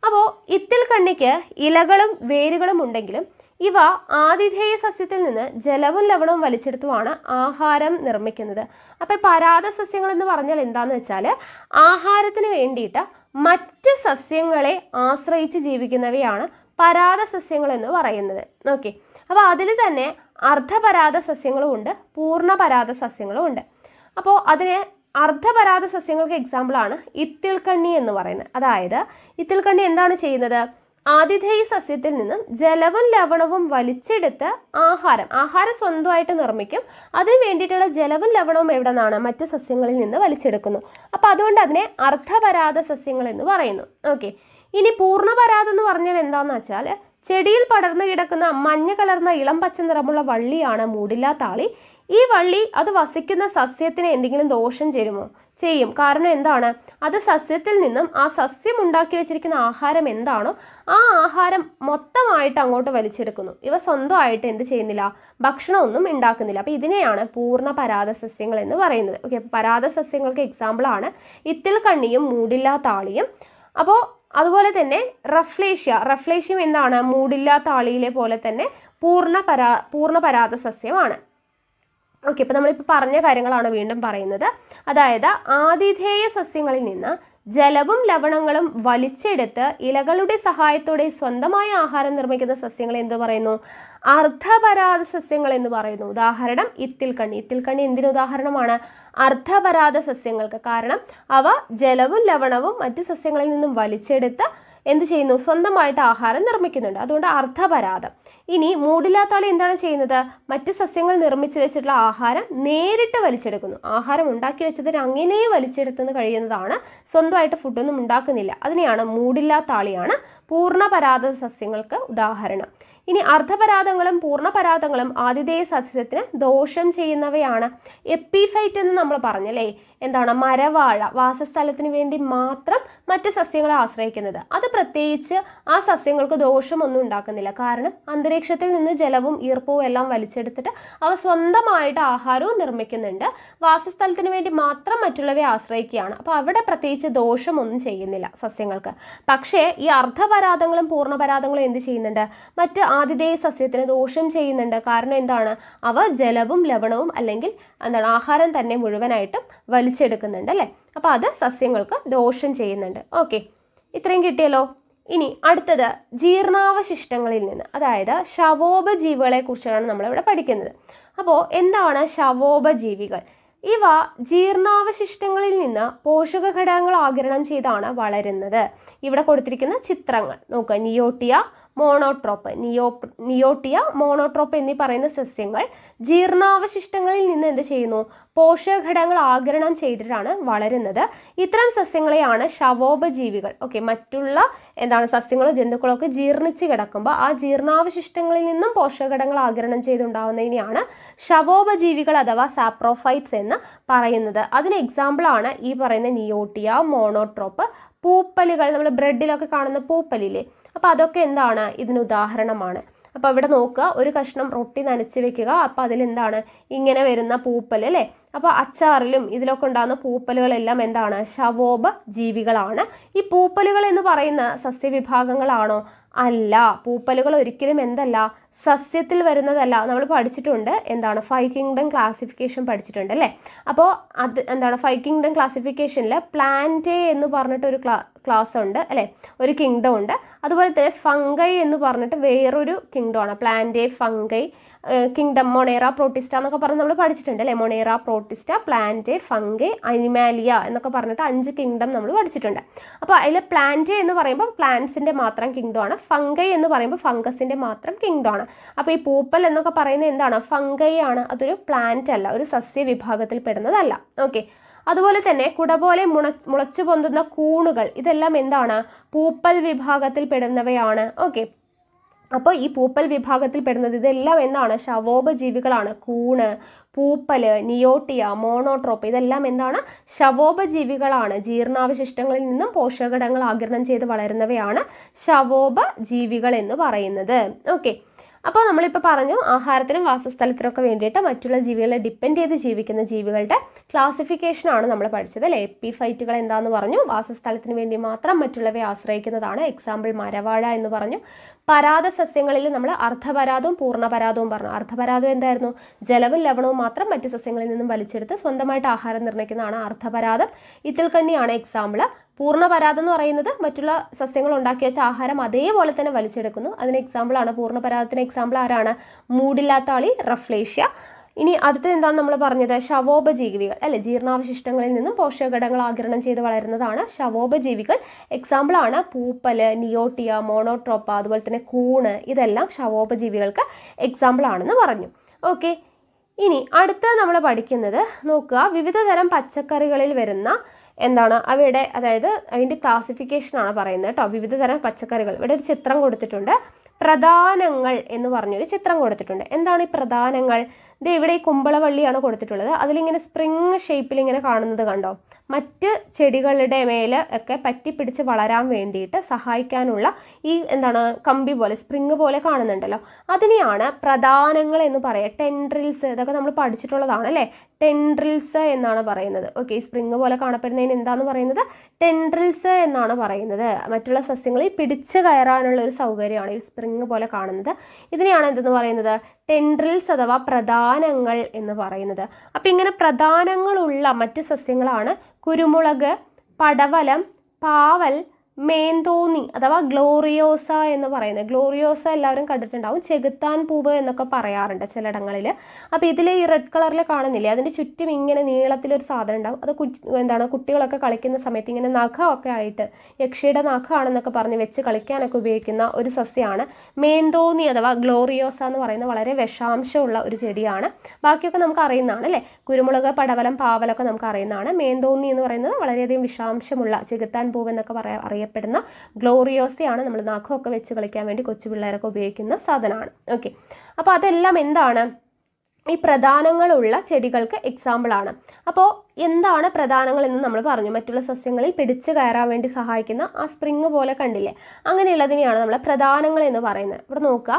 അപ്പോൾ ഇത്തിൽ കണ്ണിക്ക് ഇലകളും വേരുകളും ഉണ്ടെങ്കിലും ഇവ ആതിഥേയ സസ്യത്തിൽ നിന്ന് ജലവും ലവണവും വലിച്ചെടുത്തുമാണ് ആഹാരം നിർമ്മിക്കുന്നത്. അപ്പോൾ പരാത സസ്യങ്ങൾ എന്ന് പറഞ്ഞാൽ എന്താണെന്ന് വെച്ചാൽ ആഹാരത്തിന് വേണ്ടിയിട്ട് മറ്റ് സസ്യങ്ങളെ ആശ്രയിച്ച് ജീവിക്കുന്നവയാണ് പരാത സസ്യങ്ങൾ എന്ന് പറയുന്നത്. ഓക്കെ, അപ്പോൾ അതിൽ തന്നെ അർദ്ധപരാത സസ്യങ്ങളും ഉണ്ട്, പൂർണ്ണപരാത സസ്യങ്ങളും ഉണ്ട്. അപ്പോൾ അതിന് അർദ്ധപരാത സസ്യങ്ങൾക്ക് എക്സാമ്പിളാണ് ഇത്തിൽക്കണ്ണി എന്ന് പറയുന്നത്. അതായത് ഇത്തിൽക്കണ്ണി എന്താണ് ചെയ്യുന്നത്? ആതിഥേയ സസ്യത്തിൽ നിന്നും ജലവും ലവണവും വലിച്ചെടുത്ത് ആഹാരം സ്വന്തമായിട്ട് നിർമ്മിക്കും. അതിന് വേണ്ടിയിട്ടുള്ള ജലവും ലവണവും എവിടെ നിന്നാണ്? മറ്റ് സസ്യങ്ങളിൽ നിന്ന് വലിച്ചെടുക്കുന്നു. അപ്പോൾ അതുകൊണ്ട് അതിനെ അർദ്ധപരാത സസ്യങ്ങൾ എന്ന് പറയുന്നു. ഓക്കെ, ഇനി പൂർണ്ണപരാതം എന്ന് പറഞ്ഞാൽ എന്താണെന്ന് വെച്ചാൽ ചെടിയിൽ പടർന്നു കിടക്കുന്ന മഞ്ഞ കലർന്ന ഇളം പച്ച നിറമുള്ള വള്ളിയാണ് മൂടില്ലാത്താളി. ഈ വള്ളി അത് വസിക്കുന്ന സസ്യത്തിന് എന്തെങ്കിലും ദോഷം ചെയ്യും. കാരണം എന്താണ്? അത് സസ്യത്തിൽ നിന്നും ആ സസ്യം ഉണ്ടാക്കി വെച്ചിരിക്കുന്ന ആഹാരം എന്താണോ ആ ആഹാരം മൊത്തമായിട്ട് അങ്ങോട്ട് വലിച്ചെടുക്കുന്നു. ഇവ സ്വന്തമായിട്ട് എന്ത് ചെയ്യുന്നില്ല? ഭക്ഷണമൊന്നും ഉണ്ടാക്കുന്നില്ല. അപ്പോൾ ഇതിനെയാണ് പൂർണ്ണ പരാത സസ്യങ്ങൾ എന്ന് പറയുന്നത്. ഓക്കെ, പരാത സസ്യങ്ങൾക്ക് എക്സാമ്പിളാണ് ഇത്തിൽ കണ്ണിയും മൂടില്ലാത്താളിയും. അപ്പോൾ അതുപോലെ തന്നെ റഫ്ലേഷ്യം എന്താണ്? മൂടില്ലാത്താളിയിലെ പോലെ തന്നെ പൂർണ്ണപരാത സസ്യമാണ്. ഓക്കെ, ഇപ്പോൾ നമ്മളിപ്പോൾ പറഞ്ഞ കാര്യങ്ങളാണ് വീണ്ടും പറയുന്നത്. അതായത് ആതിഥേയ സസ്യങ്ങളിൽ നിന്ന് ജലവും ലവണങ്ങളും വലിച്ചെടുത്ത് ഇലകളുടെ സഹായത്തോടെ സ്വന്തമായ ആഹാരം നിർമ്മിക്കുന്ന സസ്യങ്ങൾ എന്ത് പറയുന്നു? അർദ്ധപരാത സസ്യങ്ങൾ എന്ന് പറയുന്നു. ഉദാഹരണം ഇത്തിൽക്കണ്ണി. ഇത്തിൽക്കണ്ണി എന്തിന് ഉദാഹരണമാണ്? അർദ്ധപരാത സസ്യങ്ങൾക്ക്. കാരണം അവ ജലവും ലവണവും മറ്റ് സസ്യങ്ങളിൽ നിന്നും വലിച്ചെടുത്ത് എന്ത് ചെയ്യുന്നു? സ്വന്തമായിട്ട് ആഹാരം നിർമ്മിക്കുന്നുണ്ട്. അതുകൊണ്ട് അർദ്ധപരാതം. ഇനി മൂടില്ലാത്താളി എന്താണ് ചെയ്യുന്നത്? മറ്റ് സസ്യങ്ങൾ നിർമ്മിച്ചു വെച്ചിട്ടുള്ള ആഹാരം നേരിട്ട് വലിച്ചെടുക്കുന്നു. ആഹാരം ഉണ്ടാക്കി വെച്ചതിന് അങ്ങനെ വലിച്ചെടുത്തെന്ന് കഴിയുന്നതാണ്. സ്വന്തമായിട്ട് ഫുഡൊന്നും ഉണ്ടാക്കുന്നില്ല. അതിനെയാണ് മൂടില്ലാത്താളിയാണ് പൂർണ്ണപരാത സസ്യങ്ങൾക്ക് ഉദാഹരണം. ഇനി അർദ്ധപരാതങ്ങളും പൂർണ്ണപരാതങ്ങളും ആതിഥേയ സസ്യത്തിന് ദോഷം ചെയ്യുന്നവയാണ്. എപ്പിഫൈറ്റ് എന്ന് നമ്മൾ പറഞ്ഞല്ലേ, എന്താണ്? മരവാഴ വാസസ്ഥലത്തിന് വേണ്ടി മാത്രം മറ്റ് സസ്യങ്ങളെ ആശ്രയിക്കുന്നത്. അത് പ്രത്യേകിച്ച് ആ സസ്യങ്ങൾക്ക് ദോഷമൊന്നും ഉണ്ടാക്കുന്നില്ല. കാരണം അന്തരീക്ഷത്തിൽ നിന്ന് ജലവും ഈർപ്പവും എല്ലാം വലിച്ചെടുത്തിട്ട് അവ സ്വന്തമായിട്ട് ആഹാരവും നിർമ്മിക്കുന്നുണ്ട്. വാസസ്ഥലത്തിന് വേണ്ടി മാത്രം മറ്റുള്ളവയെ ആശ്രയിക്കുകയാണ്. അപ്പോൾ അവിടെ പ്രത്യേകിച്ച് ദോഷമൊന്നും ചെയ്യുന്നില്ല സസ്യങ്ങൾക്ക്. പക്ഷേ ഈ അർദ്ധപരാതങ്ങളും പൂർണ്ണപരാതങ്ങളും എന്ത് ചെയ്യുന്നുണ്ട്? മറ്റ് ആതിഥേയ സസ്യത്തിന് ദോഷം ചെയ്യുന്നുണ്ട്. കാരണം എന്താണ്? അവ ജലവും ലവണവും അല്ലെങ്കിൽ എന്താണ് ആഹാരം തന്നെ മുഴുവനായിട്ടും വലിച്ചെടുക്കുന്നുണ്ട് അല്ലേ. അപ്പോൾ അത് സസ്യങ്ങൾക്ക് ദോഷം ചെയ്യുന്നുണ്ട്. ഓക്കെ, ഇത്രയും കിട്ടിയല്ലോ. ഇനി അടുത്തത് ജീർണാവശിഷ്ടങ്ങളിൽ നിന്ന്, അതായത് ശവോപജീവികളെ കുറിച്ചാണ് നമ്മളിവിടെ പഠിക്കുന്നത്. അപ്പോൾ എന്താണ് ശവോപജീവികൾ? ഇവ ജീർണാവശിഷ്ടങ്ങളിൽ നിന്ന് പോഷക ഘടകങ്ങൾ ആഗിരണം ചെയ്താണ് വളരുന്നത്. ഇവിടെ കൊടുത്തിരിക്കുന്ന ചിത്രങ്ങൾ നോക്കുക. നിയോട്ടിയ മോണോട്രോപ്പ് എന്നീ പറയുന്ന സസ്യങ്ങൾ ജീർണാവശിഷ്ടങ്ങളിൽ നിന്ന് എന്ത് ചെയ്യുന്നു? പോഷകഘടകങ്ങൾ ആഗിരണം ചെയ്തിട്ടാണ് വളരുന്നത്. ഇത്തരം സസ്യങ്ങളെയാണ് ശവോപജീവികൾ. ഓക്കെ, മറ്റുള്ള എന്താണ് സസ്യങ്ങളോ ജന്തുക്കളോ ഒക്കെ ജീർണിച്ച് കിടക്കുമ്പോൾ ആ ജീർണാവശിഷ്ടങ്ങളിൽ നിന്നും പോഷകഘടകങ്ങൾ ആഗിരണം ചെയ്തുണ്ടാവുന്നതിനെയാണ് ശവോപജീവികൾ അഥവാ സാപ്രോഫൈറ്റ്സ് എന്ന് പറയുന്നത്. അതിന് എക്സാമ്പിളാണ് ഈ പറയുന്ന നിയോട്ടിയ, മോണോട്രോപ്പ്, പൂപ്പലുകൾ നമ്മൾ ബ്രെഡിലൊക്കെ കാണുന്ന പൂപ്പലില്ലേ, അപ്പോൾ അതൊക്കെ എന്താണ് ഇതിന് ഉദാഹരണമാണ്. അപ്പോൾ ഇവിടെ നോക്കുക, ഒരു കഷ്ണം റൊട്ടി നനച്ച് വെക്കുക, അപ്പോൾ അതിലെന്താണ് ഇങ്ങനെ വരുന്ന പൂപ്പൽ അല്ലേ. അപ്പോൾ അച്ചാറിലും ഇതിലൊക്കെ ഉണ്ടാകുന്ന പൂപ്പലുകളെല്ലാം എന്താണ് ശവോപ ജീവികളാണ്. ഈ പൂപ്പലുകൾ എന്ന് പറയുന്ന സസ്യവിഭാഗങ്ങളാണോ? അല്ല, പൂപ്പലുകൾ ഒരിക്കലും എന്തല്ല, സസ്യത്തിൽ വരുന്നതല്ല. നമ്മൾ പഠിച്ചിട്ടുണ്ട് എന്താണ് 5 കിങ്ഡം ക്ലാസിഫിക്കേഷൻ പഠിച്ചിട്ടുണ്ട് അല്ലേ. അപ്പോൾ അത് എന്താണ് 5 കിങ്ഡം ക്ലാസിഫിക്കേഷനിൽ പ്ലാന്റേ എന്ന് പറഞ്ഞിട്ടൊരു ക്ലാസ് ഉണ്ട് അല്ലേ, ഒരു കിങ്ഡം ഉണ്ട്. അതുപോലെ തന്നെ ഫംഗൈ എന്ന് പറഞ്ഞിട്ട് വേറൊരു കിങ്ഡം ആണ്. Plantae, fungi, kingdom, Monera, protista എന്നൊക്കെ പറഞ്ഞ് നമ്മൾ പഠിച്ചിട്ടുണ്ട് അല്ലേ. Monera, protista, Plantae, fungi, Animalia എന്നൊക്കെ പറഞ്ഞിട്ട് 5 കിങ്ഡം നമ്മൾ പഠിച്ചിട്ടുണ്ട്. അപ്പോൾ അതിൽ പ്ലാന്റേ എന്ന് പറയുമ്പോൾ പ്ലാന്റ്സിൻ്റെ മാത്രം കിങ്ഡം ആണ്. ഫംഗൈ എന്ന് പറയുമ്പോൾ ഫംഗസിൻ്റെ മാത്രം കിങ്ഡം ആണ്. അപ്പോൾ ഈ പൂപ്പൽ എന്നൊക്കെ പറയുന്നത് എന്താണ്, ഫംഗൈ ആണ്, അതൊരു പ്ലാന്റ് അല്ല, ഒരു സസ്യവിഭാഗത്തിൽ പെടുന്നതല്ല. ഓക്കെ. അതുപോലെ തന്നെ കുട പോലെ മുളച്ചു പൊന്തുന്ന കൂണുകൾ, ഇതെല്ലാം എന്താണ്, പൂപ്പൽ വിഭാഗത്തിൽ പെടുന്നവയാണ്. ഓക്കെ. അപ്പോൾ ഈ പൂപ്പൽ വിഭാഗത്തിൽ പെടുന്നത് ഇതെല്ലാം എന്താണ്, ശവോപജീവികളാണ്. കൂണ്, പൂപ്പല്, നിയോട്ടിയ, മോണോട്രോപ്പ് ഇതെല്ലാം എന്താണ്, ശവോപജീവികളാണ്. ജീർണാവശിഷ്ടങ്ങളിൽ നിന്നും പോഷകഘടകങ്ങൾ ആഗിരണം ചെയ്ത് വളരുന്നവയാണ് ശവോപജീവികൾ എന്ന് പറയുന്നത്. ഓക്കെ. അപ്പോൾ നമ്മളിപ്പോൾ പറഞ്ഞു ആഹാരത്തിനും വാസസ്ഥലത്തിനൊക്കെ വേണ്ടിയിട്ട് മറ്റുള്ള ജീവികളെ ഡിപ്പെൻഡ് ചെയ്ത് ജീവിക്കുന്ന ജീവികളുടെ ക്ലാസിഫിക്കേഷനാണ് നമ്മൾ പഠിച്ചത് അല്ലേ. എപ്പിഫൈറ്റുകൾ എന്താണെന്ന് പറഞ്ഞു, വാസസ്ഥലത്തിന് വേണ്ടി മാത്രം മറ്റുള്ളവയെ ആശ്രയിക്കുന്നതാണ്. എക്സാമ്പിൾ മരവാഴ എന്ന് പറഞ്ഞു. പരാത സസ്യങ്ങളിൽ നമ്മൾ അർദ്ധപരാതവും പൂർണ്ണപരാതവും പറഞ്ഞു. അർദ്ധപരാതം എന്തായിരുന്നു, ജലവും ലവണവും മാത്രം മറ്റു സസ്യങ്ങളിൽ നിന്നും വലിച്ചെടുത്ത് സ്വന്തമായിട്ട് ആഹാരം നിർണ്ണയിക്കുന്നതാണ് അർദ്ധപരാതം. ഇത്തിൽക്കണ്ണിയാണ് എക്സാമ്പിൾ. പൂർണ്ണപരാതം എന്ന് പറയുന്നത് മറ്റുള്ള സസ്യങ്ങൾ ഉണ്ടാക്കി വെച്ച ആഹാരം അതേപോലെ തന്നെ വലിച്ചെടുക്കുന്നു. അതിന് എക്സാമ്പിളാണ്, പൂർണ്ണപരാതത്തിന് എക്സാമ്പിൾ ആരാണ്, മൂടില്ലാത്ത ആളി, റഫ്ലേഷ്യ. ഇനി അടുത്തത് എന്താണ് നമ്മൾ പറഞ്ഞത്, ശവോപജീവികൾ അല്ലെ, ജീർണാവശിഷ്ടങ്ങളിൽ നിന്നും പോഷകഘടകങ്ങൾ ആഗിരണം ചെയ്ത് വളരുന്നതാണ് ശവോപജീവികൾ. എക്സാമ്പിളാണ് പൂപ്പല്, നിയോട്ടിയ, മോണോട്രോപ്പ, അതുപോലെ തന്നെ കൂണ്, ഇതെല്ലാം ശവോപജീവികൾക്ക് എക്സാമ്പിൾ ആണെന്ന് പറഞ്ഞു. ഓക്കെ. ഇനി അടുത്ത നമ്മൾ പഠിക്കുന്നത് നോക്കുക, വിവിധ തരം പച്ചക്കറികളിൽ വരുന്ന എന്താണ് അവയുടെ, അതായത് അതിൻ്റെ ക്ലാസിഫിക്കേഷനാണ് പറയുന്നത് കേട്ടോ. വിവിധ തരം പച്ചക്കറികൾ, ഇവിടെ ഒരു ചിത്രം കൊടുത്തിട്ടുണ്ട്. പ്രധാനങ്ങൾ എന്ന് പറഞ്ഞൊരു ചിത്രം കൊടുത്തിട്ടുണ്ട്. എന്താണ് ഈ പ്രധാനങ്ങൾ? ഇത് ഇവിടെ ഈ കുമ്പളവള്ളിയാണ് കൊടുത്തിട്ടുള്ളത്. അതിലിങ്ങനെ സ്പ്രിങ് ഷേപ്പിൽ ഇങ്ങനെ കാണുന്നത് കണ്ടോ, മറ്റ് ചെടികളുടെ മേലെ ഒക്കെ പറ്റിപ്പിടിച്ച് വളരാൻ വേണ്ടിയിട്ട് സഹായിക്കാനുള്ള ഈ എന്താണ് കമ്പി പോലെ സ്പ്രിങ് പോലെ കാണുന്നുണ്ടല്ലോ, അതിനെയാണ് പ്രധാനങ്ങൾ എന്ന് പറയുക. ടെൻഡ്രിൽസ്, ഇതൊക്കെ നമ്മൾ പഠിച്ചിട്ടുള്ളതാണ് അല്ലേ. ടെൻഡ്രിൽസ് എന്നാണ് പറയുന്നത്. ഓക്കെ. സ്പ്രിങ് പോലെ കാണപ്പെടുന്നതിന് എന്താന്ന് പറയുന്നത്, ടെൻഡ്രിൽസ് എന്നാണ് പറയുന്നത്. മറ്റുള്ള സസ്യങ്ങളിൽ പിടിച്ചു കയറാനുള്ള ഒരു സൗകര്യമാണ് ഈ സ്പ്രിങ് പോലെ കാണുന്നത്. ഇതിനെയാണ് എന്തെന്ന് പറയുന്നത്, ടെൻഡ്രിൽസ് അഥവാ പ്രധാനങ്ങൾ എന്ന് പറയുന്നത്. അപ്പം ഇങ്ങനെ പ്രധാനങ്ങളുള്ള മറ്റ് സസ്യങ്ങളാണ് കുരുമുളക്, പടവലം, പാവൽ, മേന്തോന്നി അഥവാ ഗ്ലോറിയോസ എന്ന് പറയുന്നത്. ഗ്ലോറിയോസ എല്ലാവരും കണ്ടിട്ടുണ്ടാവും, ചെകുത്താൻ പൂവ് എന്നൊക്കെ പറയാറുണ്ട് ചിലയിടങ്ങളിൽ. അപ്പോൾ ഇതിൽ ഈ റെഡ് കളറിൽ കാണുന്നില്ലേ, അതിൻ്റെ ചുറ്റും ഇങ്ങനെ നീളത്തിലൊരു സാധനം ഉണ്ടാവും. അത് എന്താണ് കുട്ടികളൊക്കെ കളിക്കുന്ന സമയത്ത് ഇങ്ങനെ നഖമൊക്കെ ആയിട്ട്, യക്ഷിയുടെ നഖമാണെന്നൊക്കെ പറഞ്ഞ് വെച്ച് കളിക്കാനൊക്കെ ഉപയോഗിക്കുന്ന ഒരു സസ്യമാണ് മേന്തോന്നി അഥവാ ഗ്ലോറിയോസ എന്ന് പറയുന്നത്. വളരെ വിഷാംശമുള്ള ഒരു ചെടിയാണ്. ബാക്കിയൊക്കെ നമുക്ക് അറിയുന്നതാണ് അല്ലേ. കുരുമുളക്, പടവലം, പാവലൊക്കെ നമുക്ക് അറിയുന്നതാണ്. മേന്തോന്നി എന്ന് പറയുന്നത് വളരെയധികം വിഷാംശമുള്ള ചെകുത്താൻ പൂവ് എന്നൊക്കെ അറിയപ്പെടുന്ന ഗ്ലോറിയോസയാണ്. നമ്മൾ നഖമൊക്കെ വെച്ച് കളിക്കാൻ വേണ്ടി കൊച്ചു പിള്ളേരൊക്കെ ഉപയോഗിക്കുന്ന സാധനമാണ്. ഓക്കെ. അപ്പോൾ അതെല്ലാം എന്താണ്, ഈ പ്രധാനങ്ങളുള്ള ചെടികൾക്ക് എക്സാമ്പിളാണ്. അപ്പോൾ എന്താണ് പ്രധാനങ്ങൾ എന്ന് നമ്മൾ പറഞ്ഞു, മറ്റുള്ള സസ്യങ്ങളിൽ പിടിച്ചു കയറാൻ വേണ്ടി സഹായിക്കുന്ന ആ സ്പ്രിങ് പോലെ കണ്ടില്ലേ, അങ്ങനെയുള്ളതിനെയാണ് നമ്മൾ പ്രധാനങ്ങൾ എന്ന് പറയുന്നത്. ഇവിടെ നോക്കുക,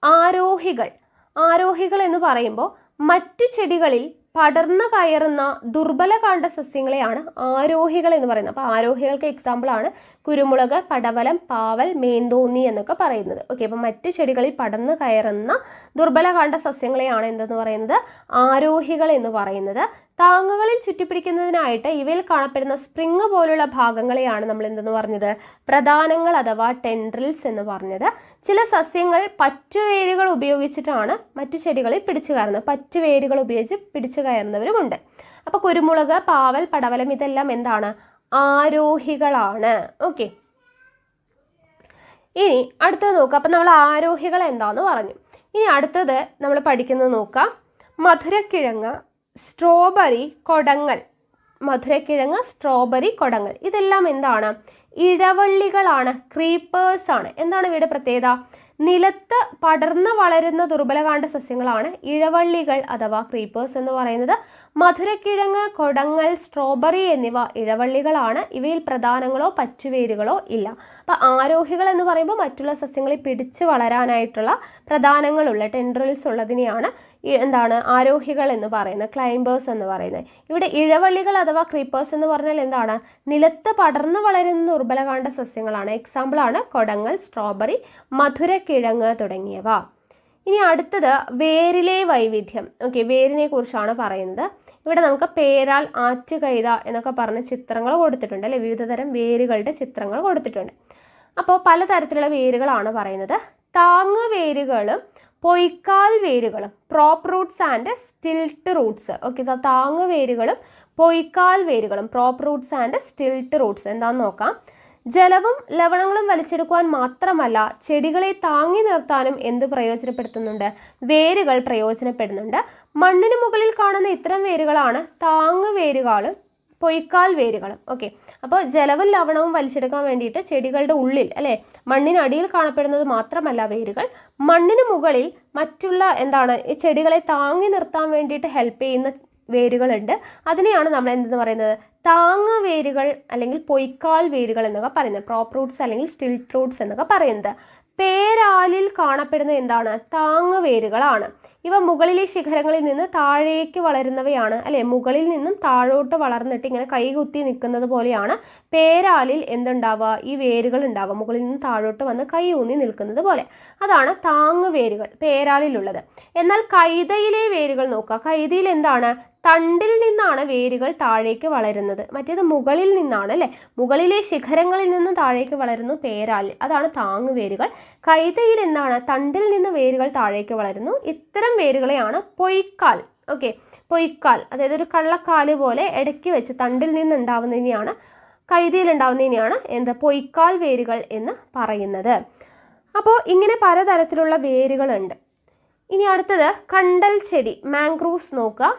ആരോഹികൾ. ആരോഹികൾ എന്ന് പറയുമ്പോൾ മറ്റു ചെടികളിൽ പടർന്നു കയറുന്ന ദുർബലകാണ്ഡ സസ്യങ്ങളെയാണ് ആരോഹികൾ എന്ന് പറയുന്നത്. അപ്പോൾ ആരോഹികൾക്ക് എക്സാമ്പിളാണ് കുരുമുളക്, പടവലം, പാവൽ, മേന്തോന്നി എന്നൊക്കെ പറയുന്നത്. ഓക്കെ. അപ്പോൾ മറ്റു ചെടികളിൽ പടർന്നു കയറുന്ന ദുർബലകാണ്ഡ സസ്യങ്ങളെയാണ് എന്തെന്ന് പറയുന്നത്, ആരോഹികൾ എന്ന് പറയുന്നത്. താങ്ങുകളിൽ ചുറ്റിപ്പിടിക്കുന്നതിനായിട്ട് ഇവയിൽ കാണപ്പെടുന്ന സ്പ്രിങ് പോലുള്ള ഭാഗങ്ങളെയാണ് നമ്മൾ എന്തെന്ന് പറഞ്ഞത്, പ്രധാനങ്ങൾ അഥവാ ടെൻഡ്രിൽസ് എന്ന് പറഞ്ഞത്. ചില സസ്യങ്ങൾ പറ്റുവേരുകൾ ഉപയോഗിച്ചിട്ടാണ് മറ്റു ചെടികളിൽ പിടിച്ചു കയറുന്നത്. പറ്റുവേരുകൾ ഉപയോഗിച്ച് പിടിച്ചു കയറുന്നവരുമുണ്ട്. അപ്പോൾ കുരുമുളക്, പാവൽ, പടവലം ഇതെല്ലാം എന്താണ്, ആരോഹികളാണ്. ഓക്കെ. ഇനി അടുത്തത് നോക്കാം. അപ്പം നമ്മൾ ആരോഹികൾ എന്താന്ന് പറഞ്ഞു. ഇനി അടുത്തത് നമ്മൾ പഠിക്കുന്നത് നോക്കാം, മധുരക്കിഴങ്ങ്, സ്ട്രോബെറി, കൊടങ്ങൾ. മധുരക്കിഴങ്ങ്, സ്ട്രോബെറി, കൊടങ്ങൾ ഇതെല്ലാം എന്താണ്, ഇഴവള്ളികളാണ്, ക്രീപ്പേഴ്സ് ആണ്. എന്താണ് ഇവയുടെ പ്രത്യേകത, നിലത്ത് പടർന്ന് വളരുന്ന ദുർബലകാണ്ഡ സസ്യങ്ങളാണ് ഇഴവള്ളികൾ അഥവാ ക്രീപ്പേഴ്സ് എന്ന് പറയുന്നത്. മധുരക്കിഴങ്ങ്, കൊടങ്ങൽ, സ്ട്രോബെറി എന്നിവ ഇഴവള്ളികളാണ്. ഇവയിൽ പ്രധാനങ്ങളോ പച്ചുവേരുകളോ ഇല്ല. അപ്പോൾ ആരോഹികൾ എന്ന് പറയുമ്പോൾ മറ്റുള്ള സസ്യങ്ങളിൽ പിടിച്ചു വളരാനായിട്ടുള്ള പ്രധാനങ്ങളുള്ള ടെൻഡ്രിൽസ് ഉള്ളതിനെയാണ് എന്താണ് ആരോഹികൾ എന്ന് പറയുന്നത്, ക്ലൈംബേഴ്സ് എന്ന് പറയുന്നത്. ഇവിടെ ഇഴവള്ളികൾ അഥവാ ക്രീപ്പേഴ്സ് എന്ന് പറഞ്ഞാൽ എന്താണ്, നിലത്ത് പടർന്നു വളരുന്ന ദുർബലകാണ്ഡ സസ്യങ്ങളാണ്. എക്സാമ്പിളാണ് കൊടങ്ങൽ, സ്ട്രോബെറി, മധുരക്കിഴങ്ങ് തുടങ്ങിയവ. ഇനി അടുത്തത് വേരിലെ വൈവിധ്യം. ഓക്കെ, വേരിനെ കുറിച്ചാണ് പറയുന്നത്. ഇവിടെ നമുക്ക് പേരാൽ, ആറ്റുകൈത എന്നൊക്കെ പറഞ്ഞ ചിത്രങ്ങൾ കൊടുത്തിട്ടുണ്ട് അല്ലെ, വിവിധതരം വേരുകളുടെ ചിത്രങ്ങൾ കൊടുത്തിട്ടുണ്ട്. അപ്പോൾ പലതരത്തിലുള്ള വേരുകളാണ് പറയുന്നത്. താങ്ങ് വേരുകളും പൊയ്ക്കാൽ വേരുകളും, prop roots and stilt roots. Okay, താങ്ങ് വേരുകളും പൊയ്ക്കാൽ വേരുകളും, prop roots and stilt roots എന്താണെന്ന് നോക്കാം. ജലവും ലവണങ്ങളും വലിച്ചെടുക്കുവാൻ മാത്രമല്ല ചെടികളെ താങ്ങി നിർത്താനും എന്ത് പ്രയോജനപ്പെടുത്തുന്നുണ്ട്, വേരുകൾ പ്രയോജനപ്പെടുന്നുണ്ട്. മണ്ണിന് മുകളിൽ കാണുന്ന ഇത്തരം വേരുകളാണ് താങ്ങ് വേരുകളും പൊയ്ക്കാൽ വേരുകളും. ഓക്കെ, അപ്പോൾ ജലവും ലവണവും വലിച്ചെടുക്കാൻ വേണ്ടിയിട്ട് ചെടികളുടെ ഉള്ളിൽ അല്ലേ, മണ്ണിനടിയിൽ കാണപ്പെടുന്നത് മാത്രമല്ല വേരുകൾ, മണ്ണിന് മുകളിൽ മറ്റുള്ള എന്താണ് ഈ ചെടികളെ താങ്ങി നിർത്താൻ വേണ്ടിയിട്ട് ഹെൽപ്പ് ചെയ്യുന്ന വേരുകളുണ്ട്. അതിനെയാണ് നമ്മൾ എന്തെന്ന് പറയുന്നത്, താങ്ങ് വേരുകൾ അല്ലെങ്കിൽ പൊയ്ക്കാൽ വേരുകൾ എന്നൊക്കെ പറയുന്നത്, പ്രോപ്പ് റൂട്ട്സ് അല്ലെങ്കിൽ സ്റ്റിൽറ്റ് റൂട്ട്സ് എന്നൊക്കെ പറയുന്നത്. പേരാലിൽ കാണപ്പെടുന്ന എന്താണ്, താങ്ങ് വേരുകളാണ്. ഇവ മുകളിലെ ശിഖരങ്ങളിൽ നിന്ന് താഴേക്ക് വളരുന്നവയാണ് അല്ലെ, മുകളിൽ നിന്നും താഴോട്ട് വളർന്നിട്ട് ഇങ്ങനെ കൈകുത്തി നിൽക്കുന്നത് പോലെയാണ് പേരാലിൽ എന്തുണ്ടാവുക, ഈ വേരുകൾ ഉണ്ടാവുക, മുകളിൽ നിന്ന് താഴോട്ട് വന്ന് കൈ ഊന്നി നിൽക്കുന്നത് പോലെ. അതാണ് താങ്ങ് വേരുകൾ പേരാലിലുള്ളത്. എന്നാൽ കൈതയിലെ വേരുകൾ നോക്കുക, കൈതയിൽ എന്താണ്, തണ്ടിൽ നിന്നാണ് വേരുകൾ താഴേക്ക് വളരുന്നത്, മറ്റേത് മുകളിൽ നിന്നാണ് അല്ലേ, മുകളിലെ ശിഖരങ്ങളിൽ നിന്ന് താഴേക്ക് വളരുന്നു പേരാലിൽ, അതാണ് താങ്ങ് വേരുകൾ. കൈതയിൽ എന്താണ്, തണ്ടിൽ നിന്ന് വേരുകൾ താഴേക്ക് വളരുന്നു. ഇത്തരം വേരുകളെയാണ് പൊയ്ക്കാൽ. ഓക്കെ, പൊയ്ക്കാൽ അതായത് ഒരു കള്ളക്കാല് പോലെ ഇടയ്ക്ക് വെച്ച് തണ്ടിൽ നിന്ന് ഉണ്ടാവുന്നതിനെയാണ്, കൈതയിൽ ഉണ്ടാവുന്നതിനെയാണ് എന്ത്, പൊയ്ക്കാൽ വേരുകൾ എന്ന് പറയുന്നത്. അപ്പോൾ ഇങ്ങനെ പലതരത്തിലുള്ള വേരുകളുണ്ട്. ഇനി അടുത്തത് കണ്ടൽ ചെടി, മാംഗ്രൂവ്സ് നോക്കുക.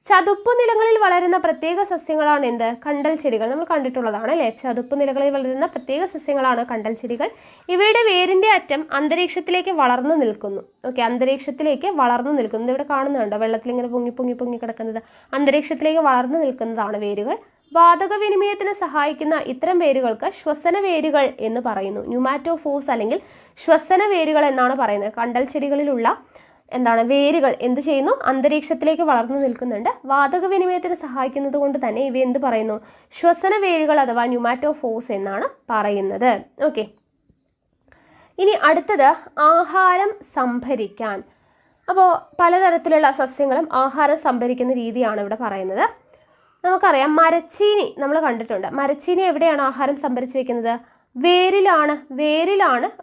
ചതുപ്പ് നിലങ്ങളിൽ വളരുന്ന പ്രത്യേക സസ്യങ്ങളാണ് എന്ത്, കണ്ടൽ ചെടികൾ. നമ്മൾ കണ്ടിട്ടുള്ളതാണ് അല്ലേ, ചതുപ്പ് നിലകളിൽ വളരുന്ന പ്രത്യേക സസ്യങ്ങളാണ് കണ്ടൽ ചെടികൾ. ഇവയുടെ വേരിൻ്റെ അറ്റം അന്തരീക്ഷത്തിലേക്ക് വളർന്നു നിൽക്കുന്നു. ഓക്കെ, അന്തരീക്ഷത്തിലേക്ക് വളർന്നു നിൽക്കുന്നത് ഇവിടെ കാണുന്നുണ്ടോ, വെള്ളത്തിൽ ഇങ്ങനെ പൊങ്ങി പൊങ്ങി പൊങ്ങി കിടക്കുന്നത്, അന്തരീക്ഷത്തിലേക്ക് വളർന്നു നിൽക്കുന്നതാണ് വേരുകൾ. വാതക വിനിമയത്തിന് സഹായിക്കുന്ന ഇത്തരം വേരുകൾക്ക് ശ്വസന വേരുകൾ എന്ന് പറയുന്നു. ന്യൂമാറ്റോഫോഴ്സ് അല്ലെങ്കിൽ ശ്വസന വേരുകൾ എന്നാണ് പറയുന്നത്. കണ്ടൽ ചെടികളിലുള്ള എന്താണ് വേരുകൾ എന്ത് ചെയ്യുന്നു, അന്തരീക്ഷത്തിലേക്ക് വളർന്നു നിൽക്കുന്നുണ്ട്. വാതക വിനിമയത്തിന് സഹായിക്കുന്നത് കൊണ്ട് തന്നെ ഇവ എന്ത് പറയുന്നു, ശ്വസന വേരുകൾ അഥവാ ന്യൂമാറ്റോഫോഴ്സ് എന്നാണ് പറയുന്നത്. ഓക്കെ, ഇനി അടുത്തത് ആഹാരം സംഭരിക്കാൻ. അപ്പോൾ പലതരത്തിലുള്ള സസ്യങ്ങളും ആഹാരം സംഭരിക്കുന്ന രീതിയാണ് ഇവിടെ പറയുന്നത്. നമുക്കറിയാം മരച്ചീനി നമ്മൾ കണ്ടിട്ടുണ്ട്. മരച്ചീനി എവിടെയാണ് ആഹാരം സംഭരിച്ചു വെക്കുന്നത്, വേരിലാണ്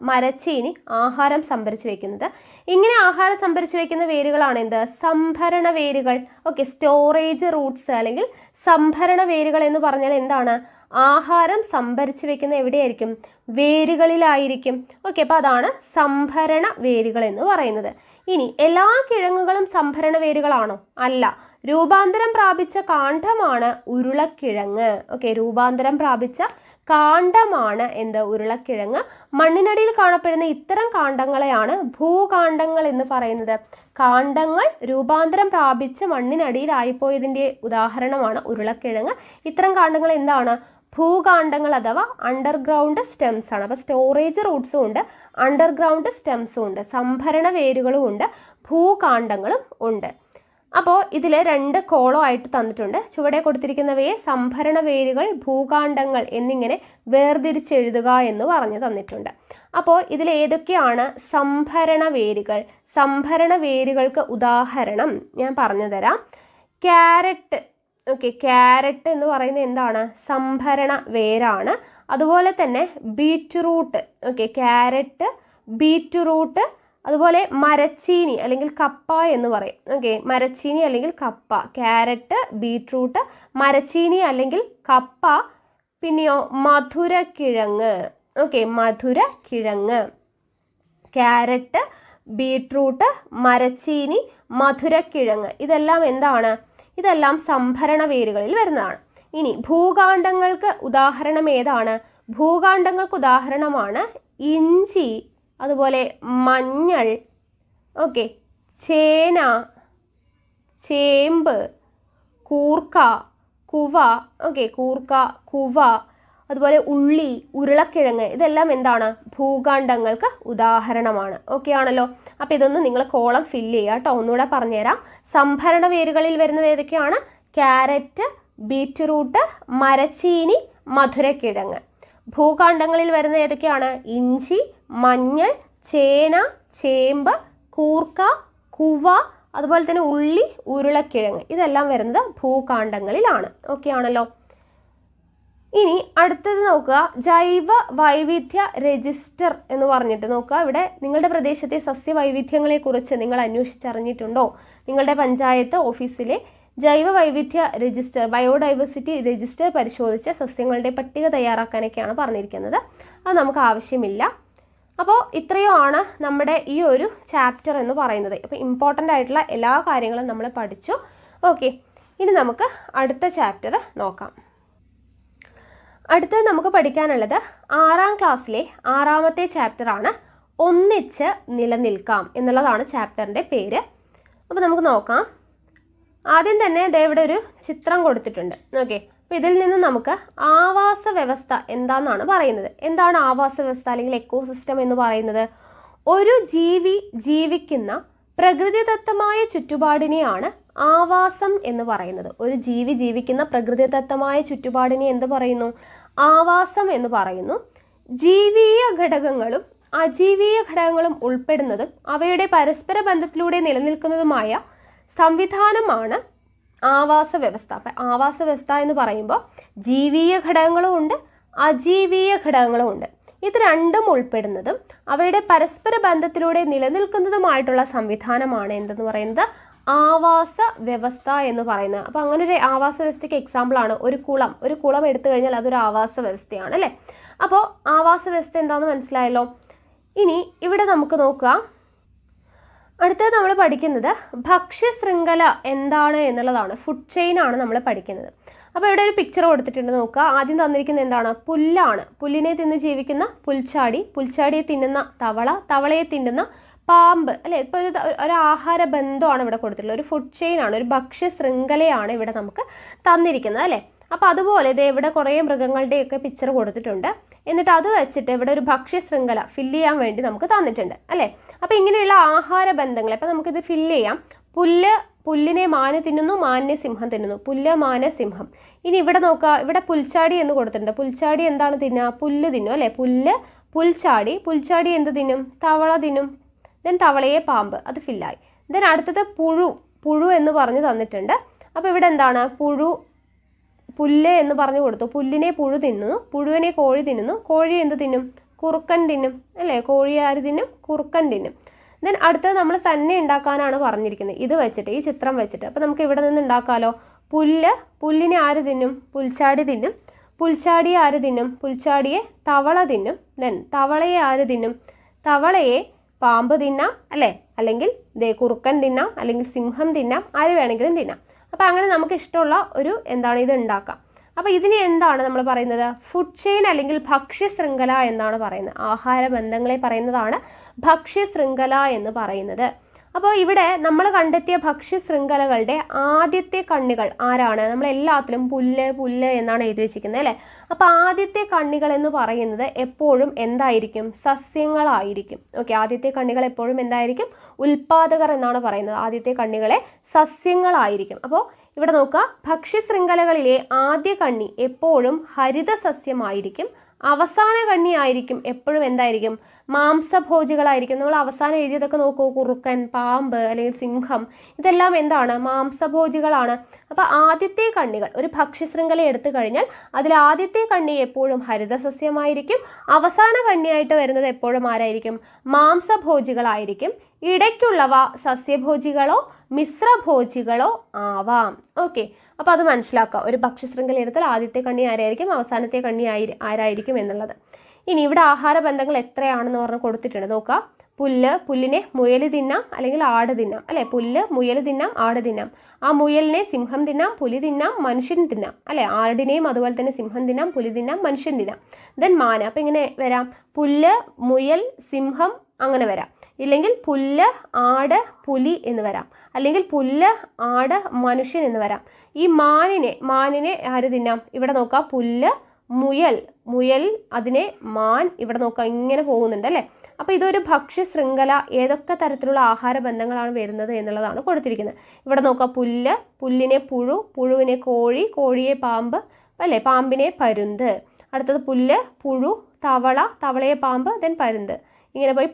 മരച്ചീനി ആഹാരം സംഭരിച്ചു വെക്കുന്നത്. ഇങ്ങനെ ആഹാരം സംഭരിച്ചു വെക്കുന്ന വേരുകളാണ് എന്ത്, സംഭരണ വേരുകൾ. ഓക്കെ, സ്റ്റോറേജ് റൂട്ട്സ് അല്ലെങ്കിൽ സംഭരണ വേരുകൾ എന്ന് പറഞ്ഞാൽ എന്താണ്, ആഹാരം സംഭരിച്ചു വെക്കുന്ന എവിടെയായിരിക്കും, വേരുകളിലായിരിക്കും. ഓക്കെ, അപ്പോൾ അതാണ് സംഭരണ വേരുകൾ എന്ന് പറയുന്നത്. ഇനി എല്ലാ കിഴങ്ങുകളും സംഭരണ വേരുകളാണോ, അല്ല. രൂപാന്തരം പ്രാപിച്ച കാണ്ഡമാണ് ഉരുളക്കിഴങ്ങ്. ഓക്കെ, രൂപാന്തരം പ്രാപിച്ച കാണ്ഡമാണ് എന്ത്, ഉരുളക്കിഴങ്ങ്. മണ്ണിനടിയിൽ കാണപ്പെടുന്ന ഇത്തരം കാണ്ഡങ്ങളെയാണ് ഭൂകാണ്ഡങ്ങൾ എന്ന് പറയുന്നത്. കാണ്ഡങ്ങൾ രൂപാന്തരം പ്രാപിച്ച് മണ്ണിനടിയിലായിപ്പോയതിൻ്റെ ഉദാഹരണമാണ് ഉരുളക്കിഴങ്ങ്. ഇത്തരം കാണ്ഡങ്ങൾ എന്താണ്, ഭൂകാണ്ഡങ്ങൾ അഥവാ അണ്ടർഗ്രൗണ്ട് സ്റ്റെംസ് ആണ്. അപ്പോൾ സ്റ്റോറേജ് റൂട്ട്സും ഉണ്ട്, അണ്ടർഗ്രൗണ്ട് സ്റ്റെംസും ഉണ്ട്, സംഭരണ വേരുകളും ഉണ്ട്, ഭൂകാണ്ഡങ്ങളും ഉണ്ട്. അപ്പോൾ ഇതിൽ 2 കോളം ആയിട്ട് തന്നിട്ടുണ്ട്. ചുവടെ കൊടുത്തിരിക്കുന്നവയെ സംഭരണ വേരുകൾ, ഭൂകാണ്ഡങ്ങൾ എന്നിങ്ങനെ വേർതിരിച്ചെഴുതുക എന്ന് പറഞ്ഞു തന്നിട്ടുണ്ട്. അപ്പോൾ ഇതിൽ ഏതൊക്കെയാണ് സംഭരണ വേരുകൾ, സംഭരണ വേരുകൾക്ക് ഉദാഹരണം ഞാൻ പറഞ്ഞു തരാം. ക്യാരറ്റ്. ഓക്കെ, ക്യാരറ്റ് എന്ന് പറയുന്നത് എന്താണ്, സംഭരണ വേരാണ്. അതുപോലെ തന്നെ ബീറ്റ്റൂട്ട്. ഓക്കെ, ക്യാരറ്റ്, ബീറ്റ്റൂട്ട്, അതുപോലെ മരച്ചീനി അല്ലെങ്കിൽ കപ്പ എന്ന് പറയും. ഓക്കെ, മരച്ചീനി അല്ലെങ്കിൽ കപ്പ, ക്യാരറ്റ്, ബീറ്റ്റൂട്ട്, മരച്ചീനി അല്ലെങ്കിൽ കപ്പ. പിന്നെയോ മധുരക്കിഴങ്ങ്. ഓക്കെ, മധുരക്കിഴങ്ങ്, ക്യാരറ്റ്, ബീറ്റ്റൂട്ട്, മരച്ചീനി, മധുരക്കിഴങ്ങ്, ഇതെല്ലാം എന്താണ്, ഇതെല്ലാം സംഭരണ വേരുകളിൽ വരുന്നതാണ്. ഇനി ഭൂകാണ്ഡങ്ങൾക്ക് ഉദാഹരണം ഏതാണ്, ഭൂകാണ്ഡങ്ങൾക്ക് ഉദാഹരണമാണ് ഇഞ്ചി, അതുപോലെ മഞ്ഞൾ, ഓക്കെ, ചേന, ചേമ്പ്, കൂർക്ക, കുവ, ഓക്കെ, കൂർക്ക, കുവ, അതുപോലെ ഉള്ളി, ഉരുളക്കിഴങ്ങ്, ഇതെല്ലാം എന്താണ്? ഭൂഖണ്ഡങ്ങൾക്ക് ഉദാഹരണമാണ്. ഓക്കെ ആണല്ലോ. അപ്പോൾ ഇതൊന്ന് നിങ്ങൾ കോളം ഫില്ല് ചെയ്യുക കേട്ടോ. ഒന്നുകൂടെ പറഞ്ഞുതരാം. സംഭരണ വേരുകളിൽ വരുന്നത് ഏതൊക്കെയാണ്? ക്യാരറ്റ്, ബീറ്റ്റൂട്ട്, മരച്ചീനി, മധുരക്കിഴങ്ങ്. ഭൂഖണ്ഡങ്ങളിൽ വരുന്ന ഏതൊക്കെയാണ്? ഇഞ്ചി, മഞ്ഞൾ, ചേന, ചേമ്പ്, കൂർക്ക, കുവ, അതുപോലെ തന്നെ ഉള്ളി, ഉരുളക്കിഴങ്ങ്. ഇതെല്ലാം വരുന്നത് ഭൂഖണ്ഡങ്ങളിലാണ്. ഓക്കെ ആണല്ലോ. ഇനി അടുത്തത് നോക്കുക, ജൈവ വൈവിധ്യ രജിസ്റ്റർ എന്ന് പറഞ്ഞിട്ട് നോക്കുക. ഇവിടെ നിങ്ങളുടെ പ്രദേശത്തെ സസ്യവൈവിധ്യങ്ങളെക്കുറിച്ച് നിങ്ങൾ അന്വേഷിച്ചറിഞ്ഞിട്ടുണ്ടോ? നിങ്ങളുടെ പഞ്ചായത്ത് ഓഫീസിലെ ജൈവ വൈവിധ്യ രജിസ്റ്റർ, ബയോഡൈവേഴ്സിറ്റി രജിസ്റ്റർ പരിശോധിച്ച് സസ്യങ്ങളുടെ പട്ടിക തയ്യാറാക്കാനൊക്കെയാണ് പറഞ്ഞിരിക്കുന്നത്. അത് നമുക്ക് ആവശ്യമില്ല. അപ്പോൾ ഇത്രയുമാണ് നമ്മുടെ ഈ ഒരു ചാപ്റ്റർ എന്ന് പറയുന്നത്. അപ്പോൾ ഇമ്പോർട്ടൻ്റ് ആയിട്ടുള്ള എല്ലാ കാര്യങ്ങളും നമ്മൾ പഠിച്ചു. ഓക്കെ, ഇനി നമുക്ക് അടുത്ത ചാപ്റ്റർ നോക്കാം. അടുത്തത് നമുക്ക് പഠിക്കാനുള്ളത് 6ാം ക്ലാസ്സിലെ 6ാമത്തെ ചാപ്റ്ററാണ്, ഒന്നിച്ച് നിലനിൽക്കാം എന്നുള്ളതാണ് ചാപ്റ്ററിൻ്റെ പേര്. അപ്പോൾ നമുക്ക് നോക്കാം. ആദ്യം തന്നെ ഇവിടെ ഒരു ചിത്രം കൊടുത്തിട്ടുണ്ട്. ഓക്കെ, അപ്പോൾ ഇതിൽ നിന്ന് നമുക്ക് ആവാസ വ്യവസ്ഥ എന്താണെന്നാണ് പറയുന്നത്. എന്താണ് ആവാസ വ്യവസ്ഥ അല്ലെങ്കിൽ എക്കോസിസ്റ്റം എന്ന് പറയുന്നത്? ഒരു ജീവി ജീവിക്കുന്ന പ്രകൃതിദത്തമായ ചുറ്റുപാടിനെയാണ് ആവാസം എന്ന് പറയുന്നത്. ഒരു ജീവി ജീവിക്കുന്ന പ്രകൃതിദത്തമായ ചുറ്റുപാടിനെ എന്ത് പറയുന്നു? ആവാസം എന്ന് പറയുന്നു. ജീവീയ ഘടകങ്ങളും അജീവീയ ഘടകങ്ങളും ഉൾപ്പെടുന്നതും അവയുടെ പരസ്പര ബന്ധത്തിലൂടെ നിലനിൽക്കുന്നതുമായ സംവിധാനമാണ് ആവാസ വ്യവസ്ഥ. അപ്പം ആവാസ വ്യവസ്ഥ എന്ന് പറയുമ്പോൾ ജീവീയ ഘടകങ്ങളും ഉണ്ട്, അജീവീയ ഘടകങ്ങളും ഉണ്ട്. ഇത് രണ്ടും ഉൾപ്പെടുന്നതും അവയുടെ പരസ്പര ബന്ധത്തിലൂടെ നിലനിൽക്കുന്നതുമായിട്ടുള്ള സംവിധാനമാണ് എന്തെന്ന് പറയുന്നത്? ആവാസ വ്യവസ്ഥ എന്ന് പറയുന്നത്. അപ്പോൾ അങ്ങനെ ഒരു ആവാസ വ്യവസ്ഥയ്ക്ക് എക്സാമ്പിളാണ് ഒരു കുളം എടുത്തു കഴിഞ്ഞാൽ അതൊരു ആവാസ വ്യവസ്ഥയാണ് അല്ലേ. അപ്പോൾ ആവാസ വ്യവസ്ഥ എന്താണെന്ന് മനസ്സിലായല്ലോ. ഇനി ഇവിടെ നമുക്ക് നോക്കുക, അടുത്തത് നമ്മൾ പഠിക്കുന്നത് ഭക്ഷ്യശൃംഖല എന്താണ് എന്നുള്ളതാണ്. ഫുഡ് ചെയിൻ ആണ് നമ്മൾ പഠിക്കുന്നത്. അപ്പോൾ ഇവിടെ ഒരു പിക്ചർ കൊടുത്തിട്ടുണ്ട് നോക്കുക. ആദ്യം തന്നിരിക്കുന്നത് എന്താണ്? പുല്ലാണ്. പുല്ലിനെ തിന്ന് ജീവിക്കുന്ന പുൽച്ചാടി, പുൽച്ചാടിയെ തിന്നുന്ന തവള, തവളയെ തിന്നുന്ന പാമ്പ് അല്ലേ. ഇപ്പോൾ ഒരു ആഹാര ബന്ധമാണ് ഇവിടെ കൊടുത്തിട്ടുള്ളത്. ഒരു ഫുഡ് ചെയിൻ ആണ്, ഒരു ഭക്ഷ്യശൃംഖലയാണ് ഇവിടെ നമുക്ക് തന്നിരിക്കുന്നത് അല്ലേ. അപ്പോൾ അതുപോലെ ഇത് ഇവിടെ കുറേ മൃഗങ്ങളുടെയൊക്കെ പിക്ചർ കൊടുത്തിട്ടുണ്ട്. എന്നിട്ട് അത് വെച്ചിട്ട് ഇവിടെ ഒരു ഭക്ഷ്യശൃംഖല ഫില്ല് ചെയ്യാൻ വേണ്ടി നമുക്ക് തന്നിട്ടുണ്ട് അല്ലേ. അപ്പോൾ ഇങ്ങനെയുള്ള ആഹാര ബന്ധങ്ങൾ അപ്പോൾ നമുക്കിത് ഫില്ല് ചെയ്യാം. പുല്ലിനെ മാന് തിന്നുന്നു, മാനിനെ സിംഹം തിന്നുന്നു. പുല്ല്, മാന്, സിംഹം. ഇനി ഇവിടെ നോക്കുക, ഇവിടെ പുൽച്ചാടി എന്ന് കൊടുത്തിട്ടുണ്ട്. പുൽച്ചാടി എന്താണ് തിന്നുക? പുല്ല് തിന്നും അല്ലേ. പുൽച്ചാടി, പുൽച്ചാടി എന്ത് തിന്നും? തവള തിന്നും. ദെൻ തവളയെ പാമ്പ്, അത് ഫില്ലായി. ദെൻ അടുത്തത് പുഴു എന്ന് പറഞ്ഞ് തന്നിട്ടുണ്ട്. അപ്പോൾ ഇവിടെ എന്താണ്? പുല്ല് എന്ന് പറഞ്ഞു കൊടുത്തു. പുല്ലിനെ പുഴു തിന്നുന്നു, പുഴുവിനെ കോഴി തിന്നുന്നു. കോഴി എന്ത് തിന്നും? കുറുക്കൻ തിന്നും അല്ലേ. കോഴി ആര് തിന്നും? കുറുക്കൻ തിന്നും. ദെൻ അടുത്തത് നമ്മൾ തന്നെ ഉണ്ടാക്കാനാണ് പറഞ്ഞിരിക്കുന്നത്. ഇത് വെച്ചിട്ട്, ഈ ചിത്രം വെച്ചിട്ട്. അപ്പോൾ നമുക്ക് ഇവിടെ നിന്ന് ഉണ്ടാക്കാമല്ലോ. പുല്ലിനെ ആര് തിന്നും? പുൽച്ചാടി തിന്നും. പുൽച്ചാടിയെ ആര് തിന്നും? പുൽച്ചാടിയെ തവള തിന്നും. ദെൻ തവളയെ ആര് തിന്നും? തവളയെ പാമ്പ് തിന്നാം അല്ലേ. അല്ലെങ്കിൽ കുറുക്കൻ തിന്നാം, അല്ലെങ്കിൽ സിംഹം തിന്നാം, ആര് വേണമെങ്കിലും തിന്നാം. അപ്പോൾ അങ്ങനെ നമുക്ക് ഇഷ്ടമുള്ള ഒരു ഇത് ഉണ്ടാക്കാം. അപ്പോൾ ഇതിന് എന്താണ് നമ്മൾ പറയുന്നത്? ഫുഡ് ചെയിൻ അല്ലെങ്കിൽ ഭക്ഷ്യശൃംഖല എന്നാണ് പറയുന്നത്. ആഹാര ബന്ധങ്ങളെ പറയുന്നതാണ് ഭക്ഷ്യശൃംഖല എന്ന് പറയുന്നത്. അപ്പോൾ ഇവിടെ നമ്മൾ കണ്ടെത്തിയ ഭക്ഷ്യശൃംഖലകളുടെ ആദ്യത്തെ കണ്ണികൾ ആരാണ്? നമ്മളെല്ലാത്തിലും പുല്ല് എന്നാണ് എഴുതി വെച്ചിരിക്കുന്നത് അല്ലേ. അപ്പോൾ ആദ്യത്തെ കണ്ണികൾ എന്ന് പറയുന്നത് എപ്പോഴും എന്തായിരിക്കും? സസ്യങ്ങളായിരിക്കും. ഓക്കെ, ആദ്യത്തെ കണ്ണികൾ എപ്പോഴും എന്തായിരിക്കും? ഉൽപാദകർ എന്നാണ് പറയുന്നത്. ആദ്യത്തെ കണ്ണികളെ സസ്യങ്ങളായിരിക്കും. അപ്പോൾ ഇവിടെ നോക്കുക, ഭക്ഷ്യശൃംഖലകളിലെ ആദ്യ കണ്ണി എപ്പോഴും ഹരിത സസ്യമായിരിക്കും. അവസാന കണ്ണി ആയിരിക്കും എപ്പോഴും എന്തായിരിക്കും? മാംസഭോജികളായിരിക്കും. നമ്മൾ അവസാനം എഴുതിയതൊക്കെ നോക്കൂ, കുറുക്കൻ, പാമ്പ് അല്ലെങ്കിൽ സിംഹം, ഇതെല്ലാം എന്താണ്? മാംസഭോജികളാണ്. അപ്പോൾ ആദ്യത്തെ കണ്ണികൾ ഒരു ഭക്ഷ്യശൃംഖല എടുത്തു കഴിഞ്ഞാൽ അതിൽ ആദ്യത്തെ കണ്ണി എപ്പോഴും ഹരിതസസ്യമായിരിക്കും. അവസാന കണ്ണിയായിട്ട് വരുന്നത് എപ്പോഴും ആരായിരിക്കും? മാംസഭോജികളായിരിക്കും. ഇടയ്ക്കുള്ളവ സസ്യഭോജികളോ മിശ്രഭോജികളോ ആവാം. ഓക്കെ, അപ്പോൾ അത് മനസ്സിലാക്കുക. ഒരു ഭക്ഷ്യശൃംഖല എടുത്താൽ ആദ്യത്തെ കണ്ണി ആരായിരിക്കും, അവസാനത്തെ കണ്ണി ആരായിരിക്കും എന്നുള്ളത്. ഇനി ഇവിടെ ആഹാര ബന്ധങ്ങൾ എത്രയാണെന്ന് പറഞ്ഞ് കൊടുത്തിട്ടുണ്ട് നോക്കുക. പുല്ലിനെ മുയൽ തിന്നാം അല്ലെങ്കിൽ ആട് തിന്നാം അല്ലേ. മുയൽ തിന്നാം, ആട് തിന്നാം. ആ മുയലിനെ സിംഹം തിന്നാം, പുലി തിന്നാം, മനുഷ്യൻ തിന്നാം അല്ലേ. ആടിനെയും അതുപോലെ തന്നെ സിംഹം തിന്നാം, പുലി തിന്നാം, മനുഷ്യൻ തിന്നാം. ദെൻ മാന്. അപ്പോൾ ഇങ്ങനെ വരാം: പുല്ല്, മുയൽ, സിംഹം, അങ്ങനെ വരാം. ഇല്ലെങ്കിൽ പുല്ല്, ആട്, പുലി എന്ന് വരാം. അല്ലെങ്കിൽ പുല്ല്, ആട്, മനുഷ്യൻ എന്ന് വരാം. ഈ മാനിനെ ആര് തിന്നാം? ഇവിടെ നോക്കാം, പുല്ല്, മുയൽ, അതിനെ മാൻ, ഇവിടെ നോക്കാം ഇങ്ങനെ പോകുന്നുണ്ട് അല്ലേ. അപ്പോൾ ഇതൊരു ഭക്ഷ്യ ശൃംഖല. ഏതൊക്കെ തരത്തിലുള്ള ആഹാര ബന്ധങ്ങളാണ് വരുന്നത് എന്നുള്ളതാണ് കൊടുത്തിരിക്കുന്നത്. ഇവിടെ നോക്കാം, പുല്ലിനെ പുഴു, പുഴുവിനെ കോഴി, കോഴിയെ പാമ്പ് അല്ലേ, പാമ്പിനെ പരുന്ത്. അടുത്തത് പുല്ല്, പുഴു, തവളയെ പാമ്പ്, ദെൻ പരുന്ത്. ഇങ്ങനെ പോയി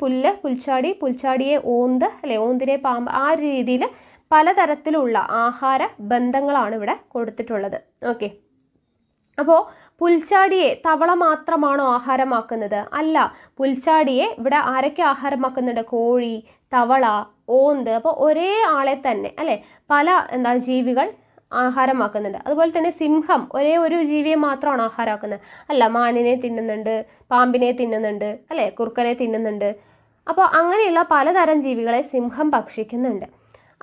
പുൽച്ചാടിയെ ഓന്ത് അല്ലേ, ഓന്തിനെ പാമ്പ്. ആ രീതിയിൽ പലതരത്തിലുള്ള ആഹാര ബന്ധങ്ങളാണ് ഇവിടെ കൊടുത്തിട്ടുള്ളത്. ഓക്കെ, അപ്പോൾ പുൽച്ചാടിയെ തവള മാത്രമാണോ ആഹാരമാക്കുന്നത്? അല്ല, പുൽച്ചാടിയെ ഇവിടെ ആരൊക്കെ ആഹാരമാക്കുന്നുണ്ട്? കോഴി, തവള, ഓന്ത്. അപ്പോൾ ഒരേ ആളെ തന്നെ അല്ലേ പല ജീവികൾ ആഹാരമാക്കുന്നുണ്ട്. അതുപോലെ തന്നെ സിംഹം ഒരേ ഒരു ജീവിയെ മാത്രമാണ് ആഹാരമാക്കുന്നത്? അല്ല, മാനിനെ തിന്നുന്നുണ്ട്, പാമ്പിനെ തിന്നുന്നുണ്ട് അല്ലേ, കുറുക്കനെ തിന്നുന്നുണ്ട്. അപ്പോൾ അങ്ങനെയുള്ള പലതരം ജീവികളെ സിംഹം ഭക്ഷിക്കുന്നുണ്ട്.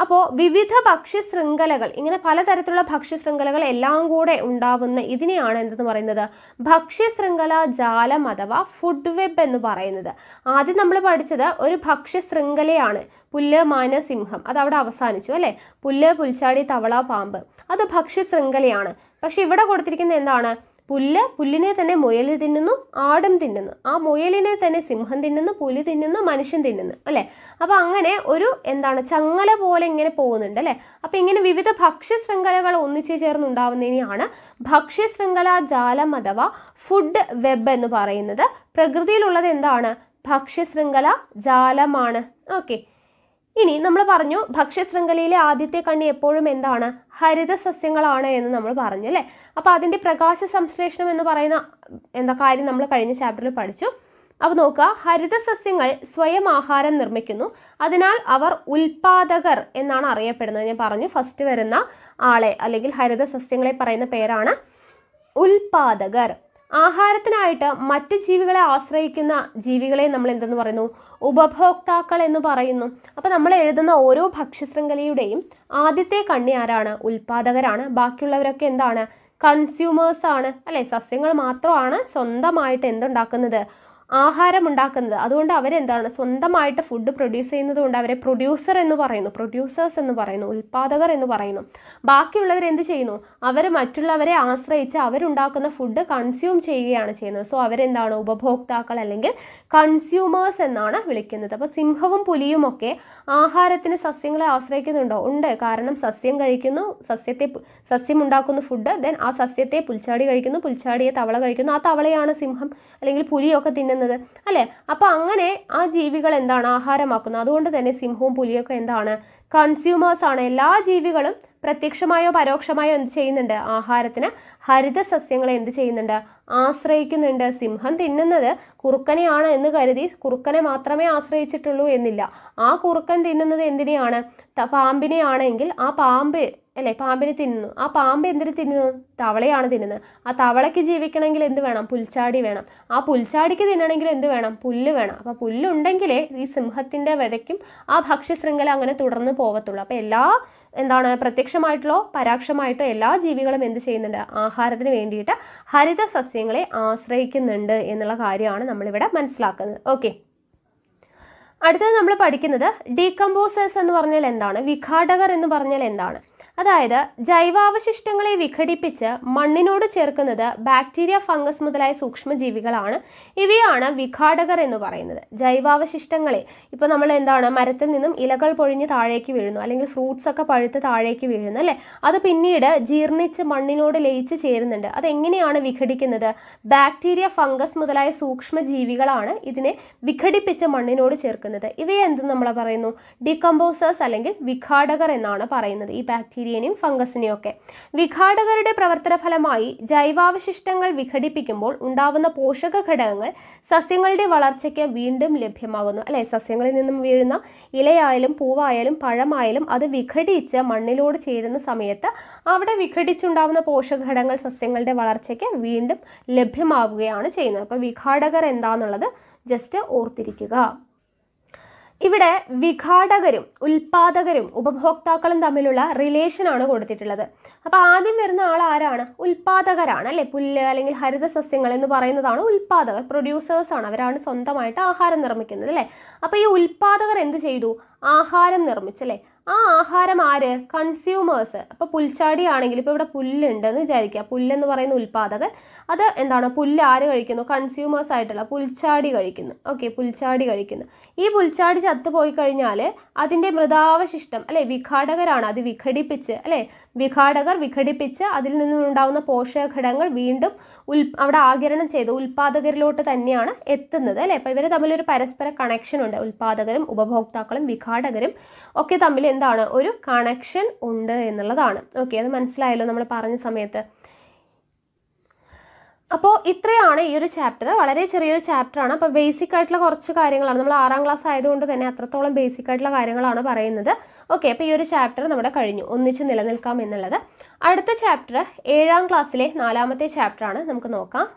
അപ്പോൾ വിവിധ ഭക്ഷ്യശൃംഖലകൾ, ഇങ്ങനെ പലതരത്തിലുള്ള ഭക്ഷ്യശൃംഖലകൾ എല്ലാം കൂടെ ഉണ്ടാവുന്ന ഇതിനെയാണ് എന്തെന്ന് പറയുന്നത്? ഭക്ഷ്യശൃംഖല ജാലം അഥവാ ഫുഡ് വെബ് എന്ന് പറയുന്നത്. ആദ്യം നമ്മൾ പഠിച്ചത് ഒരു ഭക്ഷ്യശൃംഖലയാണ്. പുല്ല്, മാന്, സിംഹം, അതവിടെ അവസാനിച്ചു അല്ലേ. പുല്ല്, പുൽച്ചാടി, തവള, പാമ്പ്, അത് ഭക്ഷ്യശൃംഖലയാണ്. പക്ഷെ ഇവിടെ കൊടുത്തിരിക്കുന്നത് എന്താണ്? പുല്ലിനെ തന്നെ മുയൽ തിന്നുന്നു, ആടും തിന്നുന്നു. ആ മുയലിനെ തന്നെ സിംഹം തിന്നുന്നു, പുലി തിന്നുന്നു, മനുഷ്യൻ തിന്നുന്നു അല്ലേ. അപ്പോൾ അങ്ങനെ ഒരു ചങ്ങല പോലെ ഇങ്ങനെ പോകുന്നുണ്ട് അല്ലേ. അപ്പോൾ ഇങ്ങനെ വിവിധ ഭക്ഷ്യശൃംഖലകൾ ഒന്നിച്ചു ചേർന്നുണ്ടാവുന്നതിനെയാണ് ഭക്ഷ്യശൃംഖല ജാലം അഥവാ ഫുഡ് വെബ് എന്ന് പറയുന്നത്. പ്രകൃതിയിലുള്ളത് എന്താണ്? ഭക്ഷ്യശൃംഖല ജാലമാണ്. ഓക്കെ, ഇനി നമ്മൾ പറഞ്ഞു ഭക്ഷ്യശൃംഖലയിലെ ആദ്യത്തെ കണ്ണി എപ്പോഴും എന്താണ്? ഹരിത സസ്യങ്ങളാണ് എന്ന് നമ്മൾ പറഞ്ഞു അല്ലേ. അപ്പോൾ അതിൻ്റെ പ്രകാശ സംശ്ലേഷണം എന്ന് പറയുന്ന കാര്യം നമ്മൾ കഴിഞ്ഞ ചാപ്റ്ററിൽ പഠിച്ചു. അപ്പോൾ നോക്കുക, ഹരിത സസ്യങ്ങൾ സ്വയം ആഹാരം നിർമ്മിക്കുന്നു, അതിനാൽ അവർ ഉൽപാദകർ എന്നാണ് അറിയപ്പെടുന്നത്. ഞാൻ പറഞ്ഞു, ഫസ്റ്റ് വരുന്ന ആളെ അല്ലെങ്കിൽ ഹരിത സസ്യങ്ങളെ പറയുന്ന പേരാണ് ഉൽപാദകർ. ആഹാരത്തിനായിട്ട് മറ്റു ജീവികളെ ആശ്രയിക്കുന്ന ജീവികളെ നമ്മൾ എന്തെന്ന് പറയുന്നു? ഉപഭോക്താക്കൾ എന്ന് പറയുന്നു. അപ്പോൾ നമ്മൾ എഴുതുന്ന ഓരോ ഭക്ഷ്യശൃംഖലയുടെയും ആദ്യത്തെ കണ്ണി ആരാണ്? ഉൽപാദകരാണ്. ബാക്കിയുള്ളവരൊക്കെ എന്താണ്? കൺസ്യൂമേഴ്സ് ആണ് അല്ലേ. സസ്യങ്ങൾ മാത്രമാണ് സ്വന്തമായിട്ട് എന്തുണ്ടാക്കുന്നത്? ആഹാരം ഉണ്ടാക്കുന്നത്. അതുകൊണ്ട് അവരെന്താണ്? സ്വന്തമായിട്ട് ഫുഡ് പ്രൊഡ്യൂസ് ചെയ്യുന്നത് കൊണ്ട് അവരെ പ്രൊഡ്യൂസർ എന്ന് പറയുന്നു, പ്രൊഡ്യൂസേഴ്സ് എന്ന് പറയുന്നു, ഉൽപാദകർ എന്ന് പറയുന്നു. ബാക്കിയുള്ളവർ എന്ത് ചെയ്യുന്നു? അവർ മറ്റുള്ളവരെ ആശ്രയിച്ച് അവരുണ്ടാക്കുന്ന ഫുഡ് കൺസ്യൂം ചെയ്യുകയാണ് ചെയ്യുന്നത്. സോ അവരെന്താണ്? ഉപഭോക്താക്കൾ അല്ലെങ്കിൽ കൺസ്യൂമേഴ്സ് എന്നാണ് വിളിക്കുന്നത്. അപ്പോൾ സിംഹവും പുലിയും ഒക്കെ ആഹാരത്തിന് സസ്യങ്ങളെ ആശ്രയിക്കുന്നുണ്ടോ? ഉണ്ട്. കാരണം സസ്യം കഴിക്കുന്നു, സസ്യം ഉണ്ടാക്കുന്ന ഫുഡ്, ദെൻ ആ സസ്യത്തെ പുൽച്ചാടി കഴിക്കുന്നു, പുൽച്ചാടിയെ തവള കഴിക്കുന്നു, ആ തവളയാണ് സിംഹം അല്ലെങ്കിൽ പുലിയൊക്കെ തിന്നുന്നത് അല്ലേ. അപ്പോൾ അങ്ങനെ ആ ജീവികൾ എന്താണ്? ആഹാരമാക്കുന്നത്. അതുകൊണ്ട് തന്നെ സിംഹവും പുലിയൊക്കെ എന്താണ്? കൺസ്യൂമേഴ്സ് ആണ്. എല്ലാ ജീവികളും പ്രത്യക്ഷമായോ പരോക്ഷമായോ എന്ത് ചെയ്യുന്നുണ്ട്? ആഹാരത്തിന് ഹരിത സസ്യങ്ങളെ എന്ത് ചെയ്യുന്നുണ്ട്? ആശ്രയിക്കുന്നുണ്ട്. സിംഹം തിന്നുന്നത് കുറുക്കനെയാണ് എന്ന് കരുതി കുറുക്കനെ മാത്രമേ ആശ്രയിച്ചിട്ടുള്ളൂ എന്നില്ല. ആ കുറുക്കൻ തിന്നുന്നത് എന്തിനെയാണ്? പാമ്പിനെ ആണെങ്കിൽ ആ പാമ്പ് അല്ലേ പാമ്പിനെ തിന്നുന്നു. ആ പാമ്പ് എന്തിനു തിന്നുന്നു? തവളയാണ് തിന്നുന്നത്. ആ തവളയ്ക്ക് ജീവിക്കണമെങ്കിൽ എന്ത് വേണം? പുൽച്ചാടി വേണം. ആ പുൽച്ചാടിക്ക് തിന്നണമെങ്കിൽ എന്ത് വേണം? പുല്ല് വേണം. അപ്പോൾ പുല്ലുണ്ടെങ്കിലേ ഈ സിംഹത്തിൻ്റെ വരയ്ക്കും ആ ഭക്ഷ്യശൃംഖല അങ്ങനെ തുടർന്ന് പോകത്തുള്ളൂ. അപ്പോൾ എല്ലാ പ്രത്യക്ഷമായിട്ടോ പരോക്ഷമായിട്ടോ എല്ലാ ജീവികളും എന്ത് ചെയ്യുന്നുണ്ട്? ആഹാരത്തിന് വേണ്ടിയിട്ട് ഹരിത സസ്യങ്ങളെ ആശ്രയിക്കുന്നുണ്ട് എന്നുള്ള കാര്യമാണ് നമ്മളിവിടെ മനസ്സിലാക്കുന്നത്. ഓക്കെ, അടുത്തത് നമ്മൾ പഠിക്കുന്നത് ഡീകമ്പോസേഴ്സ് എന്ന് പറഞ്ഞാൽ എന്താണ്? വിഘാടകർ എന്ന് പറഞ്ഞാൽ എന്താണ്? അതായത് ജൈവാവശിഷ്ടങ്ങളെ വിഘടിപ്പിച്ച് മണ്ണിനോട് ചേർക്കുന്നത് ബാക്ടീരിയ, ഫംഗസ് മുതലായ സൂക്ഷ്മജീവികളാണ്. ഇവയാണ് വിഘാടകർ എന്ന് പറയുന്നത്. ജൈവാവശിഷ്ടങ്ങളെ ഇപ്പോൾ നമ്മൾ മരത്തിൽ നിന്നും ഇലകൾ പൊഴിഞ്ഞ് താഴേക്ക് വീഴുന്നു, അല്ലെങ്കിൽ ഫ്രൂട്ട്സ് ഒക്കെ പഴുത്ത് താഴേക്ക് വീഴുന്നു അല്ലേ. അത് പിന്നീട് ജീർണിച്ച് മണ്ണിനോട് ലയിച്ച് ചേരുന്നുണ്ട്. അതെങ്ങനെയാണ് വിഘടിക്കുന്നത്? ബാക്ടീരിയ, ഫംഗസ് മുതലായ സൂക്ഷ്മജീവികളാണ് ഇതിനെ വിഘടിപ്പിച്ച് മണ്ണിനോട് ചേർക്കുന്നത്. ഇവയെ എന്തെന്ന് നമ്മൾ പറയുന്നു? ഡീകമ്പോസേഴ്സ് അല്ലെങ്കിൽ വിഘാടകർ എന്നാണ് പറയുന്നത്. ഈ ബാക്ടീരിയ ഫംഗസിനെയും ഒക്കെ. വിഘാടകരുടെ പ്രവർത്തന ഫലമായി ജൈവാവശിഷ്ടങ്ങൾ വിഘടിപ്പിക്കുമ്പോൾ ഉണ്ടാവുന്ന പോഷക ഘടകങ്ങൾ സസ്യങ്ങളുടെ വളർച്ചയ്ക്ക് വീണ്ടും ലഭ്യമാകുന്നു അല്ലെ. സസ്യങ്ങളിൽ നിന്നും വീഴുന്ന ഇലയായാലും പൂവായാലും പഴമായാലും അത് വിഘടിച്ച് മണ്ണിലോട് ചേരുന്ന സമയത്ത് അവിടെ വിഘടിച്ചുണ്ടാവുന്ന പോഷക ഘടകങ്ങൾ സസ്യങ്ങളുടെ വളർച്ചയ്ക്ക് വീണ്ടും ലഭ്യമാവുകയാണ് ചെയ്യുന്നത്. അപ്പോൾ വിഘാടകർ എന്താണെന്നുള്ളത് ജസ്റ്റ് ഓർത്തിരിക്കുക. ഇവിടെ വിഘാടകരും ഉൽപാദകരും ഉപഭോക്താക്കളും തമ്മിലുള്ള റിലേഷനാണ് കൊടുത്തിട്ടുള്ളത്. അപ്പോൾ ആദ്യം വരുന്ന ആൾ ആരാണ്? ഉൽപാദകരാണ് അല്ലേ. പുല്ല് അല്ലെങ്കിൽ ഹരിത സസ്യങ്ങൾ എന്ന് പറയുന്നതാണ് ഉൽപാദകർ, പ്രൊഡ്യൂസേഴ്സ് ആണ്. അവരാണ് സ്വന്തമായിട്ട് ആഹാരം നിർമ്മിക്കുന്നത് അല്ലേ. അപ്പോൾ ഈ ഉൽപാദകർ എന്ത് ചെയ്തു? ആഹാരം നിർമ്മിച്ചല്ലേ. ആ ആഹാരം ആര്? കൺസ്യൂമേഴ്സ്. അപ്പോൾ പുൽച്ചാടി ആണെങ്കിൽ ഇപ്പോൾ ഇവിടെ പുല്ലുണ്ടെന്ന് വിചാരിക്കുക. പുല്ലെന്ന് പറയുന്ന ഉൽപാദകൻ, അത് എന്താണ്? പുല്ല് ആര് കഴിക്കുന്നു? കൺസ്യൂമേഴ്സ് ആയിട്ടുള്ള പുൽച്ചാടി കഴിക്കുന്നു. ഓക്കെ, പുൽച്ചാടി കഴിക്കുന്നു. ഈ പുൽച്ചാടി ചത്തുപോയി കഴിഞ്ഞാൽ അതിൻ്റെ മൃതാവശിഷ്ടം അല്ലേ, വിഘാടകരാണ് അത് വിഘടിപ്പിച്ച് അല്ലേ, വിഘാടകർ വിഘടിപ്പിച്ച് അതിൽ നിന്നുണ്ടാവുന്ന പോഷകഘടകങ്ങൾ വീണ്ടും അവിടെ ആഗിരണം ചെയ്ത് ഉൽപാദകരിലോട്ട് തന്നെയാണ് എത്തുന്നത് അല്ലേ. അപ്പോൾ ഇവർ തമ്മിലൊരു പരസ്പര കണക്ഷൻ ഉണ്ട്. ഉൽപാദകരും ഉപഭോക്താക്കളും വിഘാടകരും ഒക്കെ തമ്മിൽ എന്താണ്? ഒരു കണക്ഷൻ ഉണ്ട് എന്നുള്ളതാണ്. ഓക്കെ, അത് മനസ്സിലായല്ലോ നമ്മൾ പറഞ്ഞ സമയത്ത്. അപ്പോൾ ഇത്രയാണ് ഈ ഒരു ചാപ്റ്റർ. വളരെ ചെറിയൊരു ചാപ്റ്ററാണ്. അപ്പോൾ ബേസിക് ആയിട്ടുള്ള കുറച്ച് കാര്യങ്ങളാണ്. നമ്മൾ 6ാം ക്ലാസ് ആയതുകൊണ്ട് തന്നെ അത്രത്തോളം ബേസിക് ആയിട്ടുള്ള കാര്യങ്ങളാണ് പറയുന്നത്. ഓക്കെ, അപ്പോൾ ഈ ഒരു ചാപ്റ്റർ നമ്മുടെ കഴിഞ്ഞു. ഒന്നിച്ച് നിലനിൽക്കാം എന്നുള്ളത്. അടുത്ത ചാപ്റ്റർ 7ാം ക്ലാസ്സിലെ 4ാമത്തെ ചാപ്റ്ററാണ്. നമുക്ക് നോക്കാം.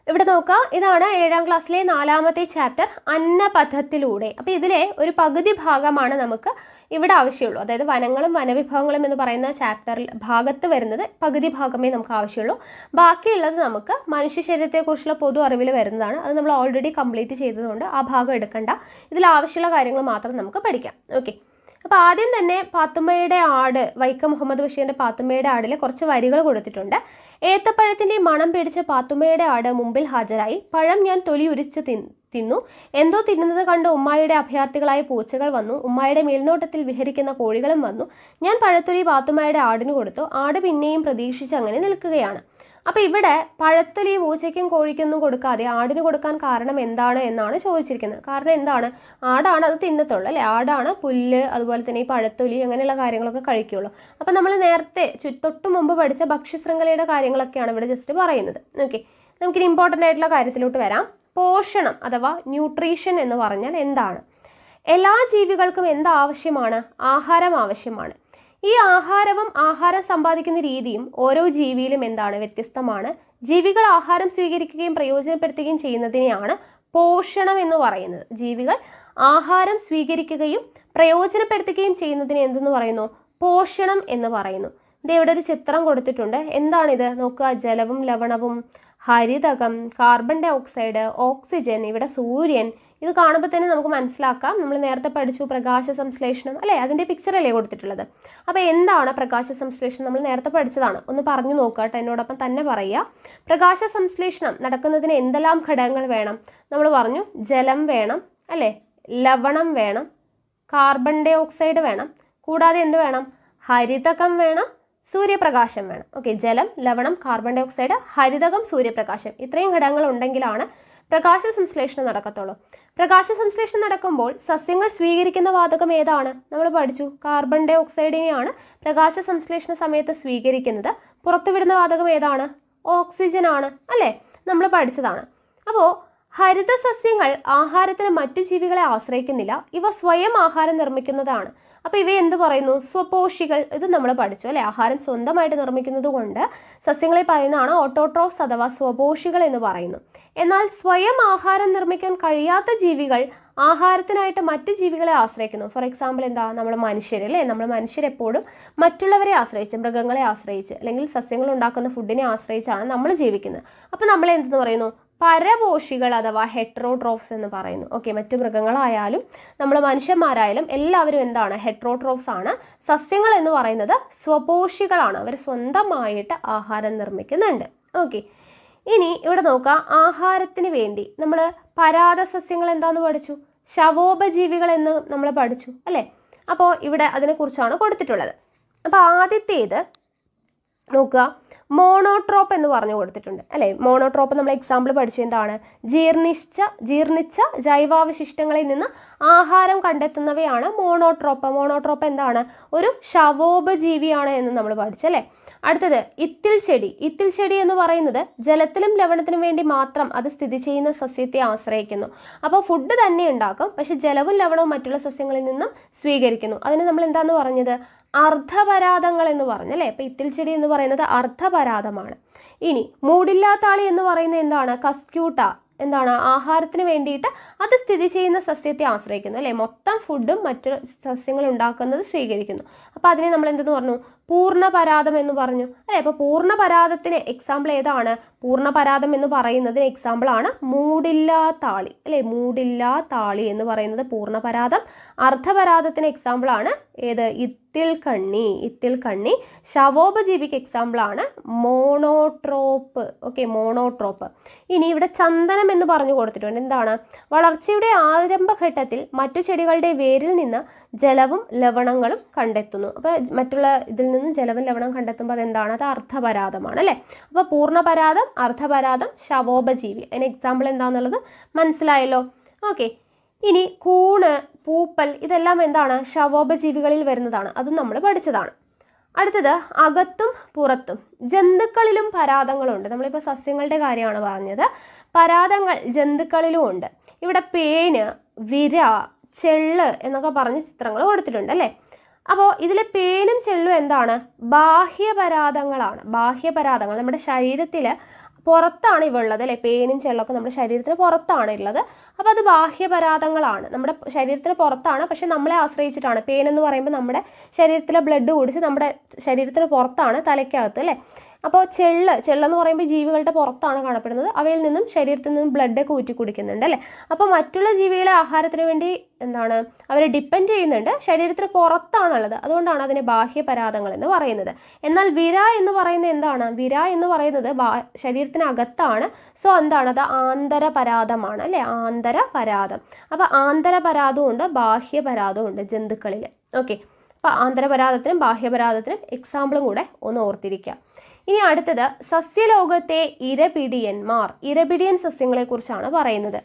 ഇവിടെ നോക്കാം, ഇതാണ് 7ാം ക്ലാസ്സിലെ 4ാമത്തെ ചാപ്റ്റർ, അന്നപഥത്തിലൂടെ. അപ്പോൾ ഇതിലെ ഒരു പകുതി ഭാഗമാണ് നമുക്ക് ഇവിടെ ആവശ്യമുള്ളൂ. അതായത് വനങ്ങളും വനവിഭവങ്ങളും എന്ന് പറയുന്ന ചാപ്റ്ററിൽ ഭാഗത്ത് വരുന്നത് പകുതി ഭാഗമേ നമുക്ക് ആവശ്യമുള്ളൂ. ബാക്കിയുള്ളത് നമുക്ക് മനുഷ്യ ശരീരത്തെക്കുറിച്ചുള്ള പൊതു അറിവിൽ വരുന്നതാണ്. അത് നമ്മൾ ഓൾറെഡി കംപ്ലീറ്റ് ചെയ്തതുകൊണ്ട് ആ ഭാഗം എടുക്കണ്ട. ഇതിൽ ആവശ്യമുള്ള കാര്യങ്ങൾ മാത്രം നമുക്ക് പഠിക്കാം. ഓക്കെ, അപ്പോൾ ആദ്യം തന്നെ പാത്തുമ്മയുടെ ആട്, വൈക്കം മുഹമ്മദ് ബഷീറിൻ്റെ പാത്തുമ്മയുടെ ആടിൽ കുറച്ച് വരികൾ കൊടുത്തിട്ടുണ്ട്. ഏത്തപ്പഴത്തിൻ്റെ മണം പിടിച്ച പാത്തുമ്മയുടെ ആട് മുമ്പിൽ ഹാജരായി. പഴം ഞാൻ തൊലി ഉരിച്ച് തിന്നു. എന്തോ തിന്നുന്നത് കണ്ട് ഉമ്മായുടെ അഭയാർത്ഥികളായ പൂച്ചകൾ വന്നു. ഉമ്മായുടെ മേൽനോട്ടത്തിൽ വിഹരിക്കുന്ന കോഴികളും വന്നു. ഞാൻ പഴത്തൊലി പാത്തുമ്മയുടെ ആടിന് കൊടുത്തു. ആട് പിന്നെയും പ്രതീക്ഷിച്ച് അങ്ങനെ നിൽക്കുകയാണ്. അപ്പോൾ ഇവിടെ പഴത്തൊലി പൂച്ചയ്ക്കും കോഴിക്കൊന്നും കൊടുക്കാതെ ആടിന് കൊടുക്കാൻ കാരണം എന്താണ് എന്നാണ് ചോദിച്ചിരിക്കുന്നത്. കാരണം എന്താണ്? ആടാണ് അത് തിന്നത്തുള്ളൂ അല്ലേ. ആടാണ് പുല്ല്, അതുപോലെ തന്നെ ഈ പഴത്തൊലി അങ്ങനെയുള്ള കാര്യങ്ങളൊക്കെ കഴിക്കുകയുള്ളൂ. അപ്പോൾ നമ്മൾ നേരത്തെ തൊട്ട് മുമ്പ് പഠിച്ച ഭക്ഷ്യശൃംഖലയുടെ കാര്യങ്ങളൊക്കെയാണ് ഇവിടെ ജസ്റ്റ് പറയുന്നത്. ഓക്കെ, നമുക്കിനി ഇമ്പോർട്ടൻ്റ് ആയിട്ടുള്ള കാര്യത്തിലോട്ട് വരാം. പോഷണം അഥവാ ന്യൂട്രീഷൻ എന്ന് പറഞ്ഞാൽ എന്താണ്? എല്ലാ ജീവികൾക്കും എന്താവശ്യമാണ്? ആഹാരം ആവശ്യമാണ്. ഈ ആഹാരം സമ്പാദിക്കുന്ന രീതിയും ഓരോ ജീവിയിലും എന്താണ്? വ്യത്യസ്തമാണ്. ജീവികൾ ആഹാരം സ്വീകരിക്കുകയും പ്രയോജനപ്പെടുത്തുകയും ചെയ്യുന്നതിനെയാണ് പോഷണം എന്ന് പറയുന്നത്. ജീവികൾ ആഹാരം സ്വീകരിക്കുകയും പ്രയോജനപ്പെടുത്തുകയും ചെയ്യുന്നതിനെ എന്തെന്ന് പറയുന്നു? പോഷണം എന്ന് പറയുന്നു. ഇത് ഇവിടെ ഒരു ചിത്രം കൊടുത്തിട്ടുണ്ട്. എന്താണിത്? നോക്കുക, ജലവും ലവണവും, ഹരിതകം, കാർബൺ ഡൈ ഓക്സൈഡ്, ഓക്സിജൻ, ഇവിടെ സൂര്യൻ. ഇത് കാണുമ്പോൾ തന്നെ നമുക്ക് മനസ്സിലാക്കാം, നമ്മൾ നേരത്തെ പഠിച്ചു പ്രകാശ സംശ്ലേഷണം അല്ലേ, അതിൻ്റെ പിക്ചറല്ലേ കൊടുത്തിട്ടുള്ളത്. അപ്പോൾ എന്താണ് പ്രകാശ സംശ്ലേഷണം? നമ്മൾ നേരത്തെ പഠിച്ചതാണ്. ഒന്ന് പറഞ്ഞു നോക്കുക കേട്ടോ, എന്നോടൊപ്പം തന്നെ പറയുക. പ്രകാശ സംശ്ലേഷണം നടക്കുന്നതിന് എന്തെല്ലാം ഘടകങ്ങൾ വേണം? നമ്മൾ പറഞ്ഞു ജലം വേണം അല്ലേ, ലവണം വേണം, കാർബൺ ഡൈ ഓക്സൈഡ് വേണം, കൂടാതെ എന്ത് വേണം? ഹരിതകം വേണം, സൂര്യപ്രകാശം വേണം. ഓക്കെ, ജലം, ലവണം, കാർബൺ ഡൈ ഓക്സൈഡ്, ഹരിതകം, സൂര്യപ്രകാശം. ഇത്രയും ഘടകങ്ങൾ ഉണ്ടെങ്കിലാണ് പ്രകാശ സംശ്ലേഷണം നടക്കത്തുള്ളൂ. പ്രകാശ സംശ്ലേഷണം നടക്കുമ്പോൾ സസ്യങ്ങൾ സ്വീകരിക്കുന്ന വാതകം ഏതാണ്? നമ്മൾ പഠിച്ചു, കാർബൺ ഡൈ ഓക്സൈഡിനെയാണ് പ്രകാശ സംശ്ലേഷണ സമയത്ത് സ്വീകരിക്കുന്നത്. പുറത്തുവിടുന്ന വാതകം ഏതാണ്? ഓക്സിജൻ ആണ് അല്ലേ, നമ്മൾ പഠിച്ചതാണ്. അപ്പോൾ ഹരിത സസ്യങ്ങൾ ആഹാരത്തിന് മറ്റു ജീവികളെ ആശ്രയിക്കുന്നില്ല. ഇവ സ്വയം ആഹാരം നിർമ്മിക്കുന്നതാണ്. അപ്പോൾ ഇവ എന്ത് പറയുന്നു? സ്വപോഷികൾ. ഇത് നമ്മൾ പഠിച്ചു അല്ലേ. ആഹാരം സ്വന്തമായിട്ട് നിർമ്മിക്കുന്നത് കൊണ്ട് സസ്യങ്ങളെ പറയുന്നതാണ് ഓട്ടോട്രോഫ്സ് അഥവാ സ്വപോഷികൾ എന്ന് പറയുന്നു. എന്നാൽ സ്വയം ആഹാരം നിർമ്മിക്കാൻ കഴിയാത്ത ജീവികൾ ആഹാരത്തിനായിട്ട് മറ്റു ജീവികളെ ആശ്രയിക്കുന്നു. ഫോർ എക്സാമ്പിൾ എന്താ? നമ്മൾ മനുഷ്യർ അല്ലേ. നമ്മൾ മനുഷ്യരെപ്പോഴും മറ്റുള്ളവരെ ആശ്രയിച്ച്, മൃഗങ്ങളെ ആശ്രയിച്ച് അല്ലെങ്കിൽ സസ്യങ്ങൾ ഉണ്ടാക്കുന്ന ഫുഡിനെ ആശ്രയിച്ചാണ് നമ്മൾ ജീവിക്കുന്നത്. അപ്പോൾ നമ്മൾ എന്തെന്ന് പറയുന്നു? പരപോഷികൾ അഥവാ ഹെട്രോട്രോഫ്സ് എന്ന് പറയുന്നു. ഓക്കെ, മറ്റു മൃഗങ്ങളായാലും നമ്മൾ മനുഷ്യന്മാരായാലും എല്ലാവരും എന്താണ്? ഹെട്രോട്രോഫ്സ് ആണ്. സസ്യങ്ങൾ എന്ന് പറയുന്നത് സ്വപോഷികളാണ്. അവർ സ്വന്തമായിട്ട് ആഹാരം നിർമ്മിക്കുന്നുണ്ട്. ഓക്കെ, ഇനി ഇവിടെ നോക്കാം. ആഹാരത്തിന് വേണ്ടി നമ്മൾ പരാത സസ്യങ്ങൾ എന്താണെന്ന് പഠിച്ചു, ശവോപജീവികൾ എന്ന് നമ്മൾ പഠിച്ചു അല്ലേ. അപ്പോൾ ഇവിടെ അതിനെക്കുറിച്ചാണ് കൊടുത്തിട്ടുള്ളത്. അപ്പോൾ ആദ്യത്തേത് നോക്കുക, മോണോട്രോപ്പ് എന്ന് പറഞ്ഞു കൊടുത്തിട്ടുണ്ട് അല്ലേ. മോണോട്രോപ്പ് നമ്മൾ എക്സാമ്പിൾ പഠിച്ചു. എന്താണ്? ജീർണിച്ച ജൈവാവശിഷ്ടങ്ങളിൽ നിന്ന് ആഹാരം കണ്ടെത്തുന്നവയാണ് മോണോട്രോപ്പ്. മോണോട്രോപ്പ് എന്താണ്? ഒരു ശവോപജീവിയാണ് എന്ന് നമ്മൾ പഠിച്ചല്ലേ. അടുത്തത് ഇത്തിൽ ചെടി എന്ന് പറയുന്നത് ജലത്തിലും ലവണത്തിനും വേണ്ടി മാത്രം അത് സ്ഥിതി ചെയ്യുന്ന സസ്യത്തെ ആശ്രയിക്കുന്നു. അപ്പോൾ ഫുഡ് തന്നെ ഉണ്ടാക്കും, പക്ഷെ ജലവും ലവണവും മറ്റുള്ള സസ്യങ്ങളിൽ നിന്നും സ്വീകരിക്കുന്നു. അതിന് നമ്മൾ എന്താന്ന് പറഞ്ഞത്? അർദ്ധപരാതങ്ങൾ എന്ന് പറഞ്ഞല്ലേ. അപ്പോൾ ഇത്തിൽ ചെടി എന്ന് പറയുന്നത് അർദ്ധപരാതമാണ്. ഇനി മൂടില്ലാത്താളി എന്ന് പറയുന്നത് എന്താണ്? കസ്ക്യൂട്ട എന്താണ് ആഹാരത്തിന് വേണ്ടിയിട്ട് അത് സ്ഥിതി ചെയ്യുന്ന സസ്യത്തെ ആശ്രയിക്കുന്നു അല്ലേ. മൊത്തം ഫുഡും മറ്റു സസ്യങ്ങൾ ഉണ്ടാക്കുന്നത് സ്വീകരിക്കുന്നു. അപ്പോൾ അതിനെ നമ്മൾ എന്തെന്ന് പറഞ്ഞു, പൂർണ്ണപരാതം എന്ന് പറഞ്ഞു അല്ലേ. അപ്പോൾ പൂർണ്ണപരാതത്തിന് എക്സാമ്പിൾ ഏതാണ്? പൂർണ്ണപരാതം എന്ന് പറയുന്നതിന് എക്സാമ്പിൾ ആണ് മൂടില്ലാ താളി അല്ലേ. മൂടില്ലാ താളി എന്ന് പറയുന്നത് പൂർണ്ണപരാതം. അർദ്ധപരാതത്തിന് എക്സാമ്പിൾ ആണ് ഏത്? ഇത്തിൽ കണ്ണി. ശവോപജീവിക്ക് എക്സാമ്പിൾ ആണ് മോണോട്രോപ്പ്. ഓക്കെ, മോണോട്രോപ്പ്. ഇനി ഇവിടെ ചന്ദനം എന്ന് പറഞ്ഞു കൊടുത്തിട്ടുണ്ട്. എന്താണ്? വളർച്ചയുടെ ആരംഭഘട്ടത്തിൽ മറ്റു ചെടികളുടെ വേരിൽ നിന്ന് ജലവും ലവണങ്ങളും കണ്ടെത്തുന്നു. അപ്പോൾ മറ്റുള്ള ഇതിൽ നിന്നും ജലവും ലവണം കണ്ടെത്തുമ്പോൾ അതെന്താണ്? അത് അർദ്ധപരാതമാണ് അല്ലേ. അപ്പോൾ പൂർണ്ണപരാതം, അർദ്ധപരാതം, ശവോപജീവി. അതിന് എക്സാമ്പിൾ എന്താണെന്നുള്ളത് മനസ്സിലായല്ലോ. ഓക്കെ, ഇനി കൂണ്, പൂപ്പൽ ഇതെല്ലാം എന്താണ്? ശവോപജീവികളിൽ വരുന്നതാണ്. അതും നമ്മൾ പഠിച്ചതാണ്. അടുത്തത് അകത്തും പുറത്തും ജന്തുക്കളിലും പരാതങ്ങളുണ്ട്. നമ്മളിപ്പോൾ സസ്യങ്ങളുടെ കാര്യമാണ് പറഞ്ഞത്. പരാതങ്ങൾ ജന്തുക്കളിലും ഉണ്ട്. ഇവിടെ പേന്, വിര, ചെള്ള് എന്നൊക്കെ പറഞ്ഞ് ചിത്രങ്ങൾ കൊടുത്തിട്ടുണ്ട് അല്ലേ. അപ്പോൾ ഇതിലെ പേനും ചെള്ളും എന്താണ്? ബാഹ്യപരാതങ്ങളാണ്. ബാഹ്യപരാതങ്ങൾ നമ്മുടെ ശരീരത്തിൽ പുറത്താണ് ഇവ ഉള്ളത് അല്ലേ. പേനും ചെള്ളൊക്കെ നമ്മുടെ ശരീരത്തിന് പുറത്താണ് ഉള്ളത്. അപ്പോൾ അത് ബാഹ്യപരാതങ്ങളാണ്, നമ്മുടെ ശരീരത്തിന് പുറത്താണ്, പക്ഷെ നമ്മളെ ആശ്രയിച്ചിട്ടാണ്. പേനെന്ന് പറയുമ്പോൾ നമ്മുടെ ശരീരത്തിലെ ബ്ലഡ് കുടിച്ച് നമ്മുടെ ശരീരത്തിന് പുറത്താണ്, തലയ്ക്കകത്ത് അല്ലേ. അപ്പോൾ ചെള്ളെന്ന് പറയുമ്പോൾ ജീവികളുടെ പുറത്താണ് കാണപ്പെടുന്നത്. അവയിൽ നിന്നും ശരീരത്തിൽ നിന്നും ബ്ലഡൊക്കെ ഊറ്റി കുടിക്കുന്നുണ്ട് അല്ലേ. അപ്പോൾ മറ്റുള്ള ജീവികളെ ആഹാരത്തിന് വേണ്ടി എന്താണ് അവർ ഡിപ്പെൻഡ് ചെയ്യുന്നുണ്ട്, ശരീരത്തിന് പുറത്താണുള്ളത്. അതുകൊണ്ടാണ് അതിനെ ബാഹ്യപരാതങ്ങൾ എന്ന് പറയുന്നത്. എന്നാൽ വിര എന്ന് പറയുന്നത് എന്താണ്? വിര എന്ന് പറയുന്നത് ശരീരത്തിനകത്താണ്. സോ എന്താണ്? അത് ആന്തരപരാതമാണ് അല്ലേ. ആന്തരപരാതം. അപ്പോൾ ആന്തരപരാതവും ഉണ്ട്, ബാഹ്യപരാതവും ഉണ്ട് ജന്തുക്കളിൽ. ഓക്കെ, അപ്പോൾ ആന്തരപരാതത്തിനും ബാഹ്യപരാതത്തിനും എക്സാമ്പിളും കൂടെ ഒന്ന് ഓർത്തിരിക്കാം. ഇനി അടുത്തത് സസ്യലോകത്തെ ഇരപിടിയന്മാർ. ഇരപിടിയൻ സസ്യങ്ങളെ കുറിച്ചാണ് പറയുന്നത്.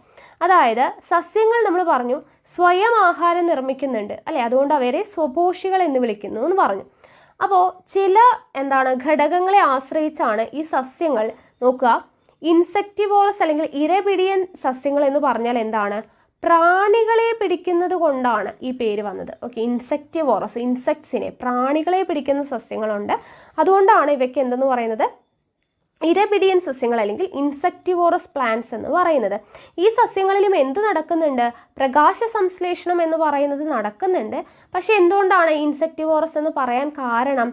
അതായത് സസ്യങ്ങൾ നമ്മൾ പറഞ്ഞു സ്വയം ആഹാരം നിർമ്മിക്കുന്നുണ്ട് അല്ലേ. അതുകൊണ്ട് അവരെ സ്വപോഷികൾ എന്ന് വിളിക്കുന്നു എന്ന് പറഞ്ഞു. അപ്പോൾ ചില ഘടകങ്ങളെ ആശ്രയിച്ചാണ് ഈ സസ്യങ്ങൾ നോക്കുക. ഇൻസെക്റ്റിവോറസ് അല്ലെങ്കിൽ ഇരപിടിയൻ സസ്യങ്ങൾ എന്ന് പറഞ്ഞാൽ എന്താണ്? പ്രാണികളെ പിടിക്കുന്നത് കൊണ്ടാണ് ഈ പേര് വന്നത്. ഓക്കെ, ഇൻസെക്റ്റിവോറസ്, ഇൻസെക്ട്സിനെ, പ്രാണികളെ പിടിക്കുന്ന സസ്യങ്ങളുണ്ട്. അതുകൊണ്ടാണ് ഇവയ്ക്ക് എന്തെന്ന് പറയുന്നത്? ഇരപിടിയൻ സസ്യങ്ങൾ അല്ലെങ്കിൽ ഇൻസെക്റ്റിവോറസ് പ്ലാന്റ്സ് എന്ന് പറയുന്നത്. ഈ സസ്യങ്ങളിലും എന്ത് നടക്കുന്നുണ്ട്? പ്രകാശ സംശ്ലേഷണം എന്ന് പറയുന്നത് നടക്കുന്നുണ്ട്. പക്ഷെ എന്തുകൊണ്ടാണ് ഇൻസെക്റ്റിവോറസ് എന്ന് പറയാൻ കാരണം?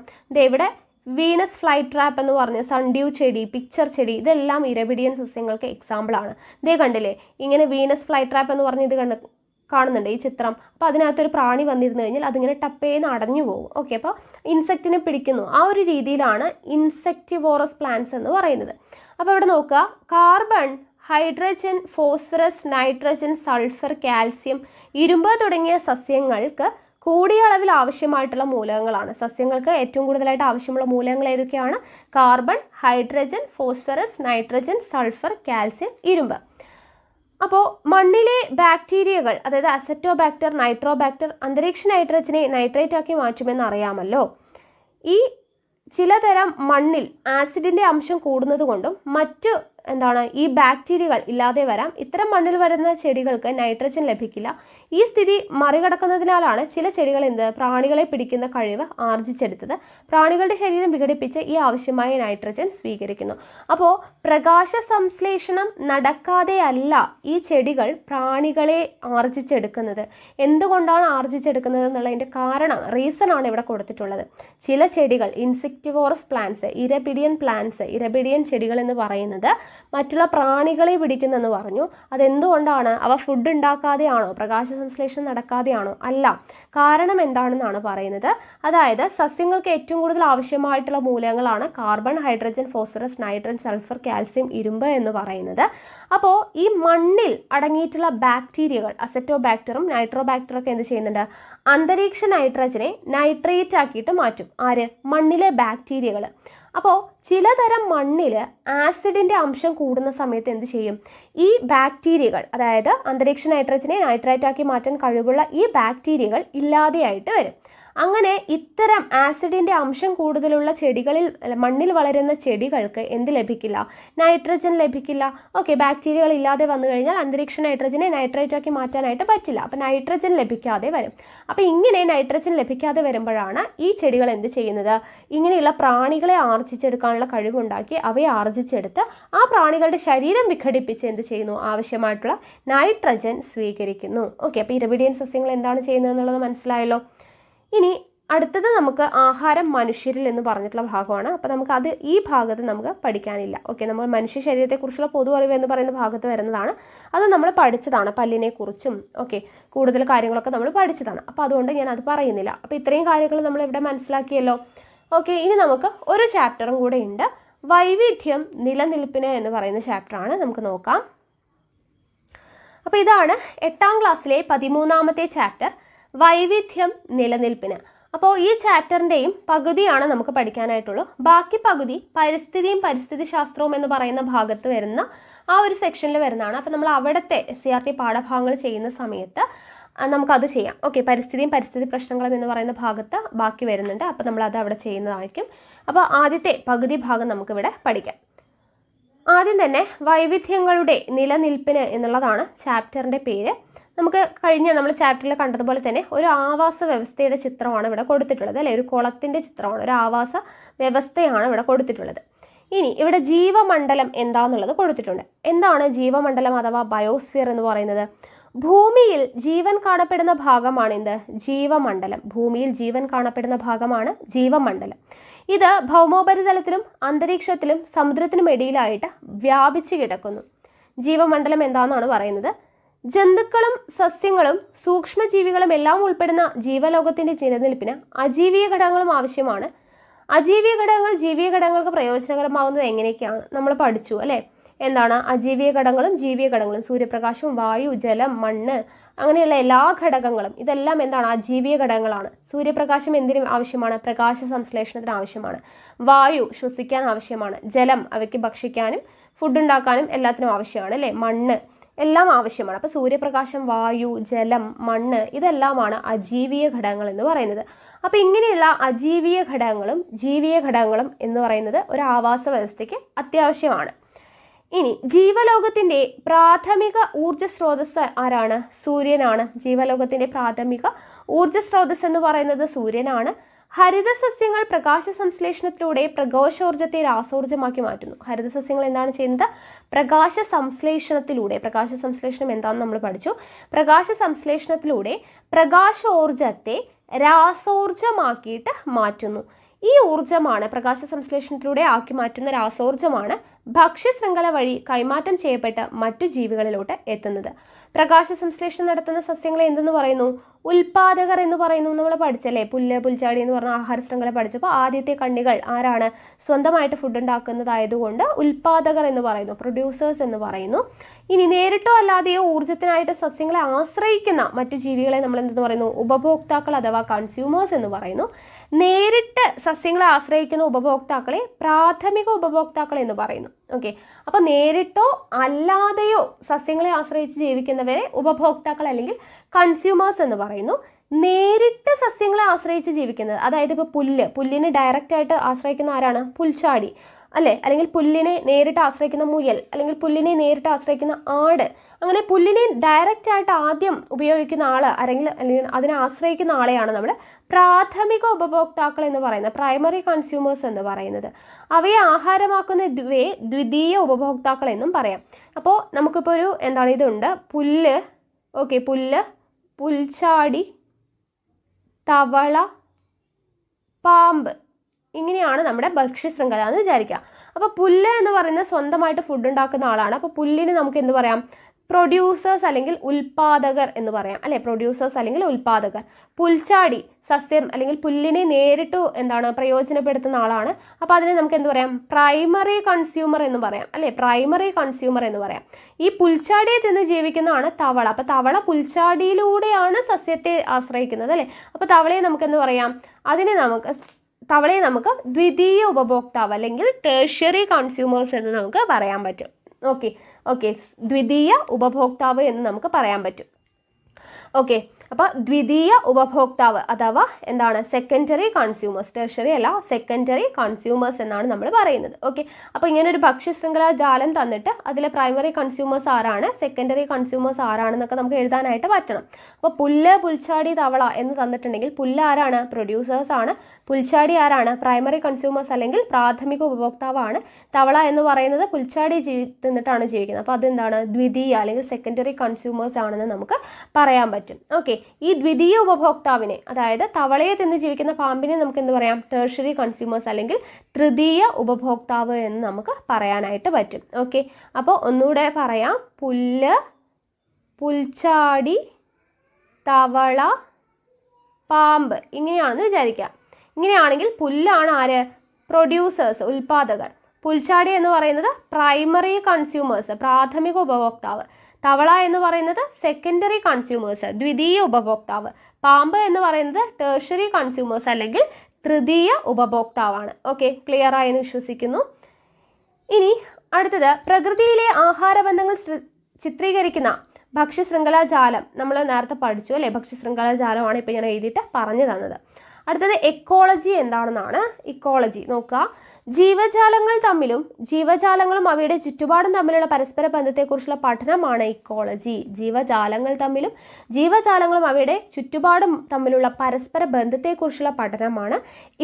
ഇവിടെ വീനസ് ഫ്ലൈ ട്രാപ്പ് എന്ന് പറഞ്ഞ സൺഡ്യൂ ചെടി, പിക്ചർ ചെടി, ഇതെല്ലാം ഇരപിടിയൻ സസ്യങ്ങൾക്ക് എക്സാമ്പിളാണ്. ഇതേ കണ്ടില്ലേ, ഇങ്ങനെ വീനസ് ഫ്ലൈ ട്രാപ്പ് എന്ന് പറഞ്ഞ് ഇത് കാണുന്നുണ്ട് ഈ ചിത്രം. അപ്പോൾ അതിനകത്തൊരു പ്രാണി വന്നിരുന്നു കഴിഞ്ഞാൽ അതിങ്ങനെ ടപ്പേന്ന് അടഞ്ഞു പോകും. ഓക്കെ, അപ്പോൾ ഇൻസെക്റ്റിനെ പിടിക്കുന്നു. ആ ഒരു രീതിയിലാണ് ഇൻസെക്റ്റിവോറസ് പ്ലാന്റ്സ് എന്ന് പറയുന്നത്. അപ്പോൾ ഇവിടെ നോക്കുക, carbon, hydrogen, phosphorus, nitrogen, sulphur, calcium, ഇരുമ്പ് തുടങ്ങിയ സസ്യങ്ങൾക്ക് കൂടിയ അളവിൽ ആവശ്യമായിട്ടുള്ള മൂലകങ്ങളാണ്. സസ്യങ്ങൾക്ക് ഏറ്റവും കൂടുതലായിട്ട് ആവശ്യമുള്ള മൂലകങ്ങൾ ഏതൊക്കെയാണ്? Carbon, hydrogen, phosphorus, nitrogen, sulphur, calcium, ഇരുമ്പ്. അപ്പോൾ മണ്ണിലെ ബാക്ടീരിയകൾ, അതായത് അസറ്റോബാക്ടർ, നൈട്രോബാക്ടർ അന്തരീക്ഷ നൈട്രജനെ നൈട്രേറ്റ് ആക്കി മാറ്റുമെന്ന് അറിയാമല്ലോ. ഈ ചിലതരം മണ്ണിൽ ആസിഡിൻ്റെ അംശം കൂടുന്നത് കൊണ്ടും മറ്റു ഈ ബാക്ടീരിയകൾ ഇല്ലാതെ വരാം. ഇത്തരം മണ്ണിൽ വരുന്ന ചെടികൾക്ക് നൈട്രജൻ ലഭിക്കില്ല. ഈ സ്ഥിതി മറികടക്കുന്നതിനാലാണ് ചില ചെടികൾ പ്രാണികളെ പിടിക്കുന്ന കഴിവ് ആർജിച്ചെടുത്തത്. പ്രാണികളുടെ ശരീരം വിഘടിപ്പിച്ച് ഈ ആവശ്യമായ നൈട്രജൻ സ്വീകരിക്കുന്നു. അപ്പോൾ പ്രകാശ സംശ്ലേഷണം നടക്കാതെയല്ല ഈ ചെടികൾ പ്രാണികളെ ആർജിച്ചെടുക്കുന്നത്. എന്തുകൊണ്ടാണ് ആർജിച്ചെടുക്കുന്നത് എന്നുള്ളതിൻ്റെ റീസൺ ആണ് ഇവിടെ കൊടുത്തിട്ടുള്ളത്. ചില ചെടികൾ, ഇൻസെക്റ്റിവോറസ് പ്ലാന്റ്സ്, ഇരപിടിയൻ പ്ലാന്റ്സ്, ഇരപിടിയൻ ചെടികൾ എന്ന് പറയുന്നത് മറ്റുള്ള പ്രാണികളെ പിടിക്കുന്നെന്ന് പറഞ്ഞു. അതെന്തുകൊണ്ടാണ്? അവ ഫുഡ് ഉണ്ടാക്കാതെയാണോ? പ്രകാശ സംശ്ലേഷണം നടക്കാതെയാണോ? അല്ല. കാരണം എന്താണെന്നാണ് പറയുന്നത്. അതായത് സസ്യങ്ങൾക്ക് ഏറ്റവും കൂടുതൽ ആവശ്യമായിട്ടുള്ള മൂലകങ്ങളാണ് carbon, hydrogen, phosphorus, nitrogen, sulphur, calcium, ഇരുമ്പ് എന്ന് പറയുന്നത്. അപ്പോൾ ഈ മണ്ണിൽ അടങ്ങിയിട്ടുള്ള ബാക്ടീരിയകൾ, അസറ്റോബാക്ടറും നൈട്രോബാക്ടറും ഒക്കെ എന്ത് ചെയ്യുന്നുണ്ട്? അന്തരീക്ഷ നൈട്രജനെ നൈട്രേറ്റ് ആക്കിയിട്ട് മാറ്റും. ആര്? മണ്ണിലെ ബാക്ടീരിയകൾ. അപ്പോൾ ചിലതരം മണ്ണിൽ ആസിഡിൻ്റെ അംശം കൂടുന്ന സമയത്ത് എന്ത് ചെയ്യും? ഈ ബാക്ടീരിയകൾ, അതായത് അന്തരീക്ഷ നൈട്രജനെ നൈട്രേറ്റ് ആക്കി മാറ്റാൻ കഴിവുള്ള ഈ ബാക്ടീരിയകൾ ഇല്ലാതെയായിട്ട് വരും. അങ്ങനെ ഇത്തരം ആസിഡിൻ്റെ അംശം കൂടുതലുള്ള ചെടികളിൽ മണ്ണിൽ വളരുന്ന ചെടികൾക്ക് എന്ത് ലഭിക്കില്ല? നൈട്രജൻ ലഭിക്കില്ല. ഓക്കെ, ബാക്ടീരിയകൾ ഇല്ലാതെ വന്നു കഴിഞ്ഞാൽ അന്തരീക്ഷ നൈട്രജനെ നൈട്രേറ്റ് ആക്കി മാറ്റാനായിട്ട് പറ്റില്ല. അപ്പോൾ നൈട്രജൻ ലഭിക്കാതെ വരും. അപ്പോൾ ഇങ്ങനെ നൈട്രജൻ ലഭിക്കാതെ വരുമ്പോഴാണ് ഈ ചെടികൾ എന്ത് ചെയ്യുന്നത്? ഇങ്ങനെയുള്ള പ്രാണികളെ ആർജിച്ചെടുക്കാനുള്ള കഴിവുണ്ടാക്കി അവയെ ആർജിച്ചെടുത്ത് ആ പ്രാണികളുടെ ശരീരം വിഘടിപ്പിച്ച് എന്ത് ചെയ്യുന്നു? ആവശ്യമായിട്ടുള്ള നൈട്രജൻ സ്വീകരിക്കുന്നു. ഓക്കെ, അപ്പോൾ ഇരപിടിയൻ സസ്യങ്ങൾ എന്താണ് ചെയ്യുന്നത് എന്നുള്ളത് മനസ്സിലായല്ലോ. ഇനി അടുത്തത് നമുക്ക് ആഹാരം മനുഷ്യരിൽ എന്ന് പറഞ്ഞിട്ടുള്ള ഭാഗമാണ്. അപ്പോൾ നമുക്ക് അത് ഈ ഭാഗത്ത് നമുക്ക് പഠിക്കാനില്ല. ഓക്കെ, നമ്മൾ മനുഷ്യ ശരീരത്തെക്കുറിച്ചുള്ള പൊതു അറിവ് എന്ന് പറയുന്ന ഭാഗത്ത് വരുന്നതാണ്. അത് നമ്മൾ പഠിച്ചതാണ്, പല്ലിനെക്കുറിച്ചും ഓക്കെ കൂടുതൽ കാര്യങ്ങളൊക്കെ നമ്മൾ പഠിച്ചതാണ്. അപ്പോൾ അതുകൊണ്ട് ഞാൻ അത് പറയുന്നില്ല. അപ്പോൾ ഇത്രയും കാര്യങ്ങൾ നമ്മൾ ഇവിടെ മനസ്സിലാക്കിയല്ലോ. ഓക്കെ, ഇനി നമുക്ക് ഒരു ചാപ്റ്ററും കൂടെ ഉണ്ട്, വൈവിധ്യം നിലനിൽപ്പിന് എന്ന് പറയുന്ന ചാപ്റ്ററാണ്. നമുക്ക് നോക്കാം. അപ്പോൾ ഇതാണ് 8ാം ക്ലാസ്സിലെ 13ാമത്തെ ചാപ്റ്റർ, വൈവിധ്യം നിലനിൽപ്പിന്. അപ്പോൾ ഈ ചാപ്റ്ററിൻ്റെയും പകുതിയാണ് നമുക്ക് പഠിക്കാനായിട്ടുള്ളൂ. ബാക്കി പകുതി പരിസ്ഥിതിയും പരിസ്ഥിതി ശാസ്ത്രവും എന്ന് പറയുന്ന ഭാഗത്ത് വരുന്ന ആ ഒരു സെക്ഷനിൽ വരുന്നതാണ്. അപ്പോൾ നമ്മൾ അവിടുത്തെ SCERT പാഠഭാഗങ്ങൾ ചെയ്യുന്ന സമയത്ത് നമുക്കത് ചെയ്യാം. ഓക്കെ, പരിസ്ഥിതിയും പരിസ്ഥിതി പ്രശ്നങ്ങളും എന്ന് പറയുന്ന ഭാഗത്ത് ബാക്കി വരുന്നുണ്ട്. അപ്പോൾ നമ്മളത് അവിടെ ചെയ്യുന്നതായിരിക്കും. അപ്പോൾ ആദ്യത്തെ പകുതി ഭാഗം നമുക്കിവിടെ പഠിക്കാം. ആദ്യം തന്നെ വൈവിധ്യങ്ങളുടെ നിലനിൽപ്പിന് എന്നുള്ളതാണ് ചാപ്റ്ററിൻ്റെ പേര്. നമുക്ക് നമ്മൾ ചാപ്റ്ററിൽ കണ്ടതുപോലെ തന്നെ ഒരു ആവാസ വ്യവസ്ഥയുടെ ചിത്രമാണ് ഇവിടെ കൊടുത്തിട്ടുള്ളത്, അല്ലേ? ഒരു കുളത്തിൻ്റെ ചിത്രമാണ്, ഒരു ആവാസ വ്യവസ്ഥയാണ് ഇവിടെ കൊടുത്തിട്ടുള്ളത്. ഇനി ഇവിടെ ജീവമണ്ഡലം എന്താണെന്നുള്ളത് കൊടുത്തിട്ടുണ്ട്. എന്താണ് ജീവമണ്ഡലം അഥവാ ബയോസ്ഫിയർ എന്ന് പറയുന്നത്? ഭൂമിയിൽ ജീവൻ കാണപ്പെടുന്ന ഭാഗമാണ് എന്ത്? ജീവമണ്ഡലം. ഭൂമിയിൽ ജീവൻ കാണപ്പെടുന്ന ഭാഗമാണ് ജീവമണ്ഡലം. ഇത് ഭൗമോപരിതലത്തിലും അന്തരീക്ഷത്തിലും സമുദ്രത്തിനും ഇടയിലായിട്ട് വ്യാപിച്ചു കിടക്കുന്നു. ജീവമണ്ഡലം എന്താണെന്നാണ് പറയുന്നത്. ജന്തുക്കളും സസ്യങ്ങളും സൂക്ഷ്മജീവികളും എല്ലാം ഉൾപ്പെടുന്ന ജീവലോകത്തിൻ്റെ നിലനിൽപ്പിന് അജീവീയ ഘടകങ്ങളും ആവശ്യമാണ്. അജീവീയ ഘടകങ്ങൾ ജീവീയ ഘടകങ്ങൾക്ക് പ്രയോജനകരമാകുന്നത് എങ്ങനെയൊക്കെയാണ് നമ്മൾ പഠിച്ചു, അല്ലേ? എന്താണ് അജീവീയ ഘടകങ്ങളും ജീവീയ ഘടകങ്ങളും? സൂര്യപ്രകാശം, വായു, ജലം, മണ്ണ്, അങ്ങനെയുള്ള എല്ലാ ഘടകങ്ങളും ഇതെല്ലാം എന്താണ്? അജീവീയ ഘടകങ്ങളാണ്. സൂര്യപ്രകാശം എന്തിനും ആവശ്യമാണ്? പ്രകാശ സംശ്ലേഷണത്തിന് ആവശ്യമാണ്. വായു ശ്വസിക്കാൻ ആവശ്യമാണ്. ജലം അവയ്ക്ക് ഭക്ഷിക്കാനും ഫുഡ് ഉണ്ടാക്കാനും എല്ലാത്തിനും ആവശ്യമാണ്, അല്ലേ? മണ്ണ് എല്ലാം ആവശ്യമാണ്. അപ്പോൾ സൂര്യപ്രകാശം, വായു, ജലം, മണ്ണ് ഇതെല്ലാമാണ് അജീവീയ ഘടകങ്ങൾ എന്ന് പറയുന്നത്. അപ്പോൾ ഇങ്ങനെയുള്ള അജീവീയ ഘടകങ്ങളും ജീവീയ ഘടകങ്ങളും എന്ന് പറയുന്നത് ഒരു ആവാസ വ്യവസ്ഥയ്ക്ക് അത്യാവശ്യമാണ്. ഇനി ജീവലോകത്തിൻ്റെ പ്രാഥമിക ഊർജ്ജ സ്രോതസ് ആരാണ്? സൂര്യനാണ്. ജീവലോകത്തിൻ്റെ പ്രാഥമിക ഊർജ്ജ സ്രോതസ് എന്ന് പറയുന്നത് സൂര്യനാണ്. ഹരിതസസ്യങ്ങൾ പ്രകാശ സംശ്ലേഷണത്തിലൂടെ പ്രകാശോർജ്ജത്തെ രാസോർജ്ജമാക്കി മാറ്റുന്നു. ഹരിതസസ്യങ്ങൾ എന്താണ് ചെയ്യുന്നത്? പ്രകാശ സംശ്ലേഷണത്തിലൂടെ, പ്രകാശ സംശ്ലേഷണം എന്താണെന്ന് നമ്മൾ പഠിച്ചു. പ്രകാശ സംശ്ലേഷണത്തിലൂടെ പ്രകാശോർജ്ജത്തെ രാസോർജ്ജമാക്കിയിട്ട് മാറ്റുന്നു. ഈ ഊർജ്ജമാണ്, പ്രകാശ സംശ്ലേഷണത്തിലൂടെ ആക്കി മാറ്റുന്ന രാസോർജ്ജമാണ് ഭക്ഷ്യശൃംഖല വഴി കൈമാറ്റം ചെയ്യപ്പെട്ട് മറ്റു ജീവികളിലോട്ട് എത്തുന്നത്. പ്രകാശ സംശ്ലേഷണം നടത്തുന്ന സസ്യങ്ങളെ എന്തെന്ന് പറയുന്നു? ഉൽപാദകർ എന്ന് പറയുന്നു. നമ്മൾ പഠിച്ചല്ലേ, പുല്ല്, പുൽച്ചാടി എന്ന് പറഞ്ഞ ആഹാര ശൃംഖല പഠിച്ചപ്പോൾ ആദ്യത്തെ കണ്ണികൾ ആരാണ്? സ്വന്തമായിട്ട് ഫുഡ് ഉണ്ടാക്കുന്നതായതുകൊണ്ട് ഉൽപാദകർ എന്ന് പറയുന്നു, പ്രൊഡ്യൂസേഴ്സ് എന്ന് പറയുന്നു. ഇനി നേരിട്ടോ അല്ലാതെയോ ഊർജ്ജത്തിനായിട്ട് സസ്യങ്ങളെ ആശ്രയിക്കുന്ന മറ്റു ജീവികളെ നമ്മൾ എന്തെന്ന് പറയുന്നു? ഉപഭോക്താക്കൾ അഥവാ കൺസ്യൂമേഴ്സ് എന്ന് പറയുന്നു. നേരിട്ട് സസ്യങ്ങളെ ആശ്രയിക്കുന്ന ഉപഭോക്താക്കളെ പ്രാഥമിക ഉപഭോക്താക്കൾ എന്ന് പറയുന്നു. ഓക്കെ, അപ്പോൾ നേരിട്ടോ അല്ലാതെയോ സസ്യങ്ങളെ ആശ്രയിച്ച് ജീവിക്കുന്നവരെ ഉപഭോക്താക്കൾ അല്ലെങ്കിൽ കൺസ്യൂമേഴ്സ് എന്ന് പറയുന്നു. നേരിട്ട് സസ്യങ്ങളെ ആശ്രയിച്ച് ജീവിക്കുന്നത്, അതായത് ഇപ്പോൾ പുല്ലിനെ ഡയറക്റ്റായിട്ട് ആശ്രയിക്കുന്ന ആരാണ്? പുൽച്ചാടി, അല്ലേ? അല്ലെങ്കിൽ പുല്ലിനെ നേരിട്ട് ആശ്രയിക്കുന്ന മുയൽ, അല്ലെങ്കിൽ പുല്ലിനെ നേരിട്ട് ആശ്രയിക്കുന്ന ആട്. അങ്ങനെ പുല്ലിനെ ഡയറക്റ്റായിട്ട് ആദ്യം ഉപയോഗിക്കുന്ന ആൾ അല്ലെങ്കിൽ അതിനെ ആശ്രയിക്കുന്ന ആളെയാണ് നമ്മൾ പ്രാഥമിക ഉപഭോക്താക്കൾ എന്ന് പറയുന്നത്, പ്രൈമറി കൺസ്യൂമേഴ്സ് എന്ന് പറയുന്നത്. അവയെ ആഹാരമാക്കുന്ന ദ്വിതീയ ഉപഭോക്താക്കൾ എന്നും പറയാം. അപ്പോൾ നമുക്കിപ്പോൾ ഒരു ഇതുണ്ട്, പുല്ല്, ഓക്കെ, പുല്ല്, പുൽച്ചാടി, തവള, പാമ്പ്, ഇങ്ങനെയാണ് നമ്മുടെ ഭക്ഷ്യശൃംഖല എന്ന് വിചാരിക്കുക. അപ്പോൾ പുല്ല് എന്ന് പറയുന്നത് സ്വന്തമായിട്ട് ഫുഡ് ഉണ്ടാക്കുന്ന ആളാണ്. അപ്പോൾ പുല്ലിന് നമുക്ക് എന്ത് പറയാം? പ്രൊഡ്യൂസേഴ്സ് അല്ലെങ്കിൽ ഉൽപാദകർ എന്ന് പറയാം, അല്ലെ? പ്രൊഡ്യൂസേഴ്സ് അല്ലെങ്കിൽ ഉൽപാദകർ. പുൽച്ചാടി സസ്യം അല്ലെങ്കിൽ പുല്ലിനെ നേരിട്ട് പ്രയോജനപ്പെടുത്തുന്ന ആളാണ്. അപ്പോൾ അതിനെ നമുക്ക് എന്ത് പറയാം? പ്രൈമറി കൺസ്യൂമർ എന്ന് പറയാം, അല്ലെ? പ്രൈമറി കൺസ്യൂമർ എന്ന് പറയാം. ഈ പുൽച്ചാടിയെ തിന്ന് ജീവിക്കുന്നതാണ് തവള. അപ്പോൾ തവള പുൽച്ചാടിയിലൂടെയാണ് സസ്യത്തെ ആശ്രയിക്കുന്നത്, അല്ലേ? അപ്പോൾ തവളയെ നമുക്ക് എന്ത് പറയാം? തവളയെ നമുക്ക് ദ്വിതീയ ഉപഭോക്താവ് അല്ലെങ്കിൽ ടേർഷ്യറി കൺസ്യൂമേഴ്സ് എന്ന് നമുക്ക് പറയാൻ പറ്റും. ഓക്കെ, ദ്വിതീയ ഉപഭോക്താവ് എന്ന് നമുക്ക് പറയാൻ പറ്റും. ഓക്കെ, അപ്പോൾ ദ്വിതീയ ഉപഭോക്താവ് അഥവാ എന്താണ് സെക്കൻഡറി കൺസ്യൂമേഴ്സ്, ടെർഷറി അല്ല സെക്കൻഡറി കൺസ്യൂമേഴ്സ് എന്നാണ് നമ്മൾ പറയുന്നത്. ഓക്കെ, അപ്പോൾ ഇങ്ങനെ ഒരു ഭക്ഷ്യശൃംഖല ജാലം തന്നിട്ട് അതിലെ പ്രൈമറി കൺസ്യൂമേഴ്സ് ആരാണ്, സെക്കൻഡറി കൺസ്യൂമേഴ്സ് ആരാണെന്നൊക്കെ നമുക്ക് എഴുതാനായിട്ട് പറ്റണം. അപ്പോൾ പുല്ല്, പുൽച്ചാടി, തവള എന്ന് തന്നിട്ടുണ്ടെങ്കിൽ പുല്ല് ആരാണ്, പ്രൊഡ്യൂസേഴ്സ് ആണ്. പുൽച്ചാടി ആരാണ്, പ്രൈമറി കൺസ്യൂമേഴ്സ് അല്ലെങ്കിൽ പ്രാഥമിക ഉപഭോക്താവാണ്. തവള എന്ന് പറയുന്നത് പുൽച്ചാടി തിന്നിട്ടാണ് ജീവിക്കുന്നത്. അപ്പോൾ അതെന്താണ്, ദ്വിതീയ അല്ലെങ്കിൽ സെക്കൻഡറി കൺസ്യൂമേഴ്സ് ആണെന്ന് നമുക്ക് പറയാൻ പറ്റും. ഓക്കെ, ഈ ദ്വിതീയ ഉപഭോക്താവിനെ, അതായത് തവളയെ തിന്ന് ജീവിക്കുന്ന പാമ്പിനെ നമുക്ക് എന്ത് പറയാം, ടെർഷറി കൺസ്യൂമേഴ്സ് അല്ലെങ്കിൽ തൃതീയ ഉപഭോക്താവ് എന്ന് നമുക്ക് പറയാനായിട്ട് പറ്റും. ഓക്കെ, അപ്പോൾ ഒന്നുകൂടെ പറയാം, പുല്ല്, പുൽച്ചാടി, തവള, പാമ്പ് ഇങ്ങനെയാണെന്ന് വിചാരിക്കാം. ഇങ്ങനെയാണെങ്കിൽ പുല്ലാണ് ആര്, പ്രൊഡ്യൂസേഴ്സ്, ഉൽപാദകർ. പുൽച്ചാടി എന്ന് പറയുന്നത് പ്രൈമറി കൺസ്യൂമേഴ്സ്, പ്രാഥമിക ഉപഭോക്താവ്. തവള എന്ന് പറയുന്നത് സെക്കൻഡറി കൺസ്യൂമേഴ്സ്, ദ്വിതീയ ഉപഭോക്താവ്. പാമ്പ് എന്ന് പറയുന്നത് ടെർഷറി കൺസ്യൂമേഴ്സ് അല്ലെങ്കിൽ തൃതീയ ഉപഭോക്താവാണ്. ഓക്കെ, ക്ലിയർ ആയെന്ന് വിശ്വസിക്കുന്നു. ഇനി അടുത്തത്, പ്രകൃതിയിലെ ആഹാരബന്ധങ്ങൾ ചിത്രീകരിക്കുന്ന ഭക്ഷ്യശൃംഖലാ ജാലം നമ്മൾ നേരത്തെ പഠിച്ചു അല്ലേ, ഭക്ഷ്യശൃംഖലാ ജാലമാണ് ഇപ്പോൾ ഞാൻ എഴുതിയിട്ട് പറഞ്ഞു തന്നത്. അടുത്തത് എക്കോളജി എന്താണെന്നാണ്. ഇക്കോളജി നോക്കുക, ജീവജാലങ്ങൾ തമ്മിലും ജീവജാലങ്ങളും അവയുടെ ചുറ്റുപാടും തമ്മിലുള്ള പരസ്പര ബന്ധത്തെക്കുറിച്ചുള്ള പഠനമാണ് ഇക്കോളജി. ജീവജാലങ്ങൾ തമ്മിലും ജീവജാലങ്ങളും അവയുടെ ചുറ്റുപാടും തമ്മിലുള്ള പരസ്പര ബന്ധത്തെക്കുറിച്ചുള്ള പഠനമാണ്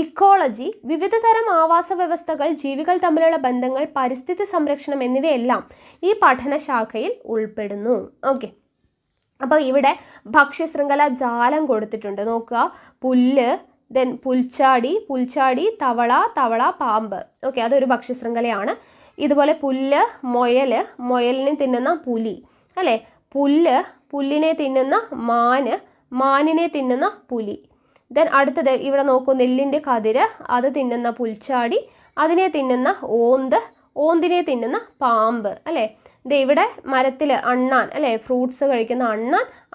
ഇക്കോളജി. വിവിധ തരം ആവാസ വ്യവസ്ഥകൾ, ജീവികൾ തമ്മിലുള്ള ബന്ധങ്ങൾ, പരിസ്ഥിതി സംരക്ഷണം എന്നിവയെല്ലാം ഈ പഠനശാഖയിൽ ഉൾപ്പെടുന്നു. ഓക്കെ, അപ്പോൾ ഇവിടെ ഭക്ഷ്യശൃംഖല ജാലം കൊടുത്തിട്ടുണ്ട്. നോക്കുക, പുല്ല്, ദെൻ പുൽച്ചാടി, തവള, പാമ്പ്. ഓക്കെ, അതൊരു ഭക്ഷ്യശൃംഖലയാണ്. ഇതുപോലെ പുല്ല്, മുയലിനെ തിന്നുന്ന പുലി അല്ലേ, പുല്ലിനെ തിന്നുന്ന മാനിനെ തിന്നുന്ന പുലി. ദെൻ അടുത്തത് ഇവിടെ നോക്കൂ, നെല്ലിൻ്റെ കതിര്, അത് തിന്നുന്ന പുൽച്ചാടി, അതിനെ തിന്നുന്ന ഓന്തിനെ തിന്നുന്ന പാമ്പ് അല്ലേ. ഇവിടെ മരത്തിൽ അണ്ണാൻ അല്ലേ, ഫ്രൂട്ട്സ് കഴിക്കുന്ന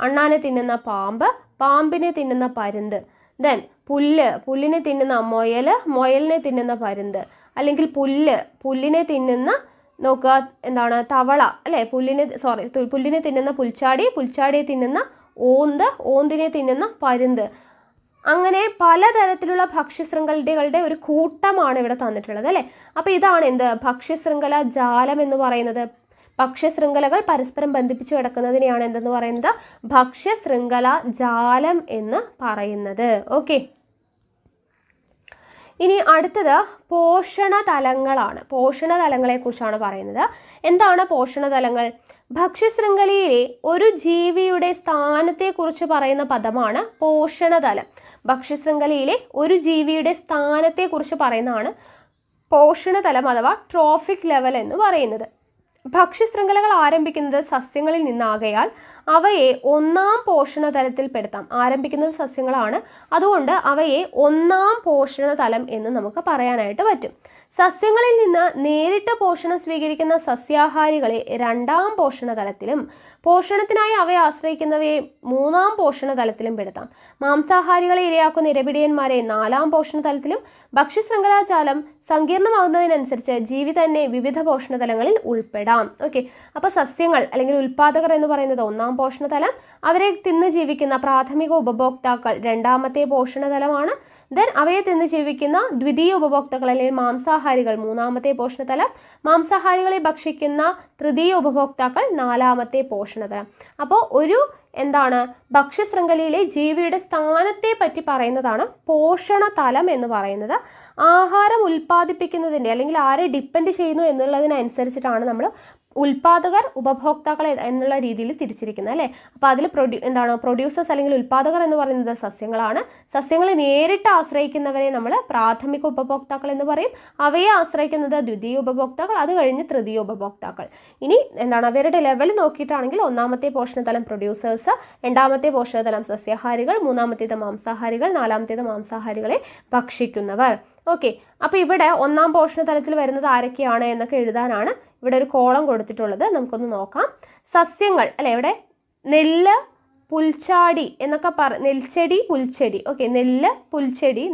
അണ്ണാനെ തിന്നുന്ന പാമ്പിനെ തിന്നുന്ന പരുന്ത്. ദെൻ പുല്ലിനെ തിന്നുന്ന മുയലിനെ തിന്നുന്ന പരുന്ത്, അല്ലെങ്കിൽ പുല്ലിനെ തിന്നുന്ന നോക്കുക എന്താണ്, തവള അല്ലേ, പുല്ലിനെ തിന്നുന്ന പുൽച്ചാടിയെ തിന്നുന്ന ഓന്തിനെ തിന്നുന്ന പരുന്ത്. അങ്ങനെ പലതരത്തിലുള്ള ഭക്ഷ്യശൃംഖലകളുടെ ഒരു കൂട്ടമാണ് ഇവിടെ തന്നിട്ടുള്ളത് അല്ലേ. അപ്പോൾ ഇതാണ് എന്ത്, ഭക്ഷ്യശൃംഖല ജാലം എന്ന് പറയുന്നത്. ഭക്ഷ്യശൃംഖലകൾ പരസ്പരം ബന്ധിപ്പിച്ചു കിടക്കുന്നതിനെയാണ് എന്തെന്ന് പറയുന്നത്, ഭക്ഷ്യശൃംഖല ജാലം എന്ന് പറയുന്നത്. ഓക്കെ, ഇനി അടുത്തത് പോഷണതലങ്ങളാണ്. പോഷണതലങ്ങളെക്കുറിച്ചാണ് പറയുന്നത്. എന്താണ് പോഷണതലങ്ങൾ? ഭക്ഷ്യശൃംഖലയിലെ ഒരു ജീവിയുടെ സ്ഥാനത്തെക്കുറിച്ച് പറയുന്ന പദമാണ് പോഷണതലം. ഭക്ഷ്യശൃംഖലയിലെ ഒരു ജീവിയുടെ സ്ഥാനത്തെക്കുറിച്ച് പറയുന്നതാണ് പോഷണതലം അഥവാ ട്രോഫിക് ലെവൽ എന്ന് പറയുന്നത്. ഭക്ഷ്യശൃംഖലകൾ ആരംഭിക്കുന്നത് സസ്യങ്ങളിൽ നിന്നാകയാൽ അവയെ ഒന്നാം പോഷണതലത്തിൽ പെടുത്താം. ആരംഭിക്കുന്നത് സസ്യങ്ങളാണ്, അതുകൊണ്ട് അവയെ ഒന്നാം പോഷണതലം എന്ന് നമുക്ക് പറയാനായിട്ട് പറ്റും. സസ്യങ്ങളിൽ നിന്ന് നേരിട്ട് പോഷണം സ്വീകരിക്കുന്ന സസ്യാഹാരികളെ രണ്ടാം പോഷണതലത്തിലും പോഷണത്തിനായി അവയെ ആശ്രയിക്കുന്നവയെ മൂന്നാം പോഷണതലത്തിലും പെടുത്താം. മാംസാഹാരികളെ ഇരയാക്കുന്ന ഇരപിടിയന്മാരെ നാലാം പോഷണതലത്തിലും. ഭക്ഷ്യശൃംഖലാജാലം സങ്കീർണമാകുന്നതിനനുസരിച്ച് ജീവി തന്നെ വിവിധ പോഷണതലങ്ങളിൽ ഉൾപ്പെടാം. ഓക്കെ, അപ്പോൾ സസ്യങ്ങൾ അല്ലെങ്കിൽ ഉൽപാദകർ എന്ന് പറയുന്നത് ഒന്നാം പോഷണതലം, അവരെ തിന്ന് ജീവിക്കുന്ന പ്രാഥമിക ഉപഭോക്താക്കൾ രണ്ടാമത്തെ പോഷണതലമാണ്. ദെൻ അവയെ തിന്ന് ജീവിക്കുന്ന ദ്വിതീയ ഉപഭോക്താക്കൾ അല്ലെങ്കിൽ മാംസാഹാരികൾ മൂന്നാമത്തെ പോഷണതലം, മാംസാഹാരികളെ ഭക്ഷിക്കുന്ന തൃതീയ ഉപഭോക്താക്കൾ നാലാമത്തെ പോഷണതലം. അപ്പോൾ ഒരു ഭക്ഷ്യശൃംഖലയിലെ ജീവിയുടെ സ്ഥാനത്തെ പറ്റി പറയുന്നതാണ് പോഷണതലം എന്ന് പറയുന്നത്. ആഹാരം ഉൽപ്പാദിപ്പിക്കുന്നതിൻ്റെ അല്ലെങ്കിൽ ആരെ ഡിപ്പെൻഡ് ചെയ്യുന്നു എന്നുള്ളതിനനുസരിച്ചിട്ടാണ് നമ്മൾ ഉൽപാദകർ ഉപഭോക്താക്കൾ എന്നുള്ള രീതിയിൽ തിരിച്ചിരിക്കുന്നത് അല്ലേ. അപ്പോൾ അതിൽ പ്രൊഡ്യൂസേഴ്സ് അല്ലെങ്കിൽ ഉൽപാദകർ എന്ന് പറയുന്നത് സസ്യങ്ങളാണ്. സസ്യങ്ങളെ നേരിട്ട് ആശ്രയിക്കുന്നവരെ നമ്മൾ പ്രാഥമിക ഉപഭോക്താക്കൾ എന്ന് പറയും. അവയെ ആശ്രയിക്കുന്നത് ദ്വിതീയ ഉപഭോക്താക്കൾ, അത് കഴിഞ്ഞ് തൃതീയ ഉപഭോക്താക്കൾ. ഇനി അവരുടെ ലെവൽ നോക്കിയിട്ടാണെങ്കിൽ ഒന്നാമത്തെ പോഷണതലം പ്രൊഡ്യൂസേഴ്സ്, രണ്ടാമത്തെ പോഷണതലം സസ്യാഹാരികൾ, മൂന്നാമത്തേത് മാംസാഹാരികൾ, നാലാമത്തേത് മാംസാഹാരികളെ ഭക്ഷിക്കുന്നവർ. ഓക്കെ, അപ്പോൾ ഇവിടെ ഒന്നാം പോഷണതലത്തിൽ വരുന്നത് ആരൊക്കെയാണ് എന്നൊക്കെ എഴുതാനാണ് ഇവിടെ ഒരു കോളം കൊടുത്തിട്ടുള്ളത്. നമുക്കൊന്ന് നോക്കാം. സസ്യങ്ങൾ അല്ലെ, ഇവിടെ നെല്ല്, പുൽച്ചാടി എന്നൊക്കെ നെൽച്ചെടി, പുൽച്ചെടി. ഓക്കെ, നെൽച്ചെടി,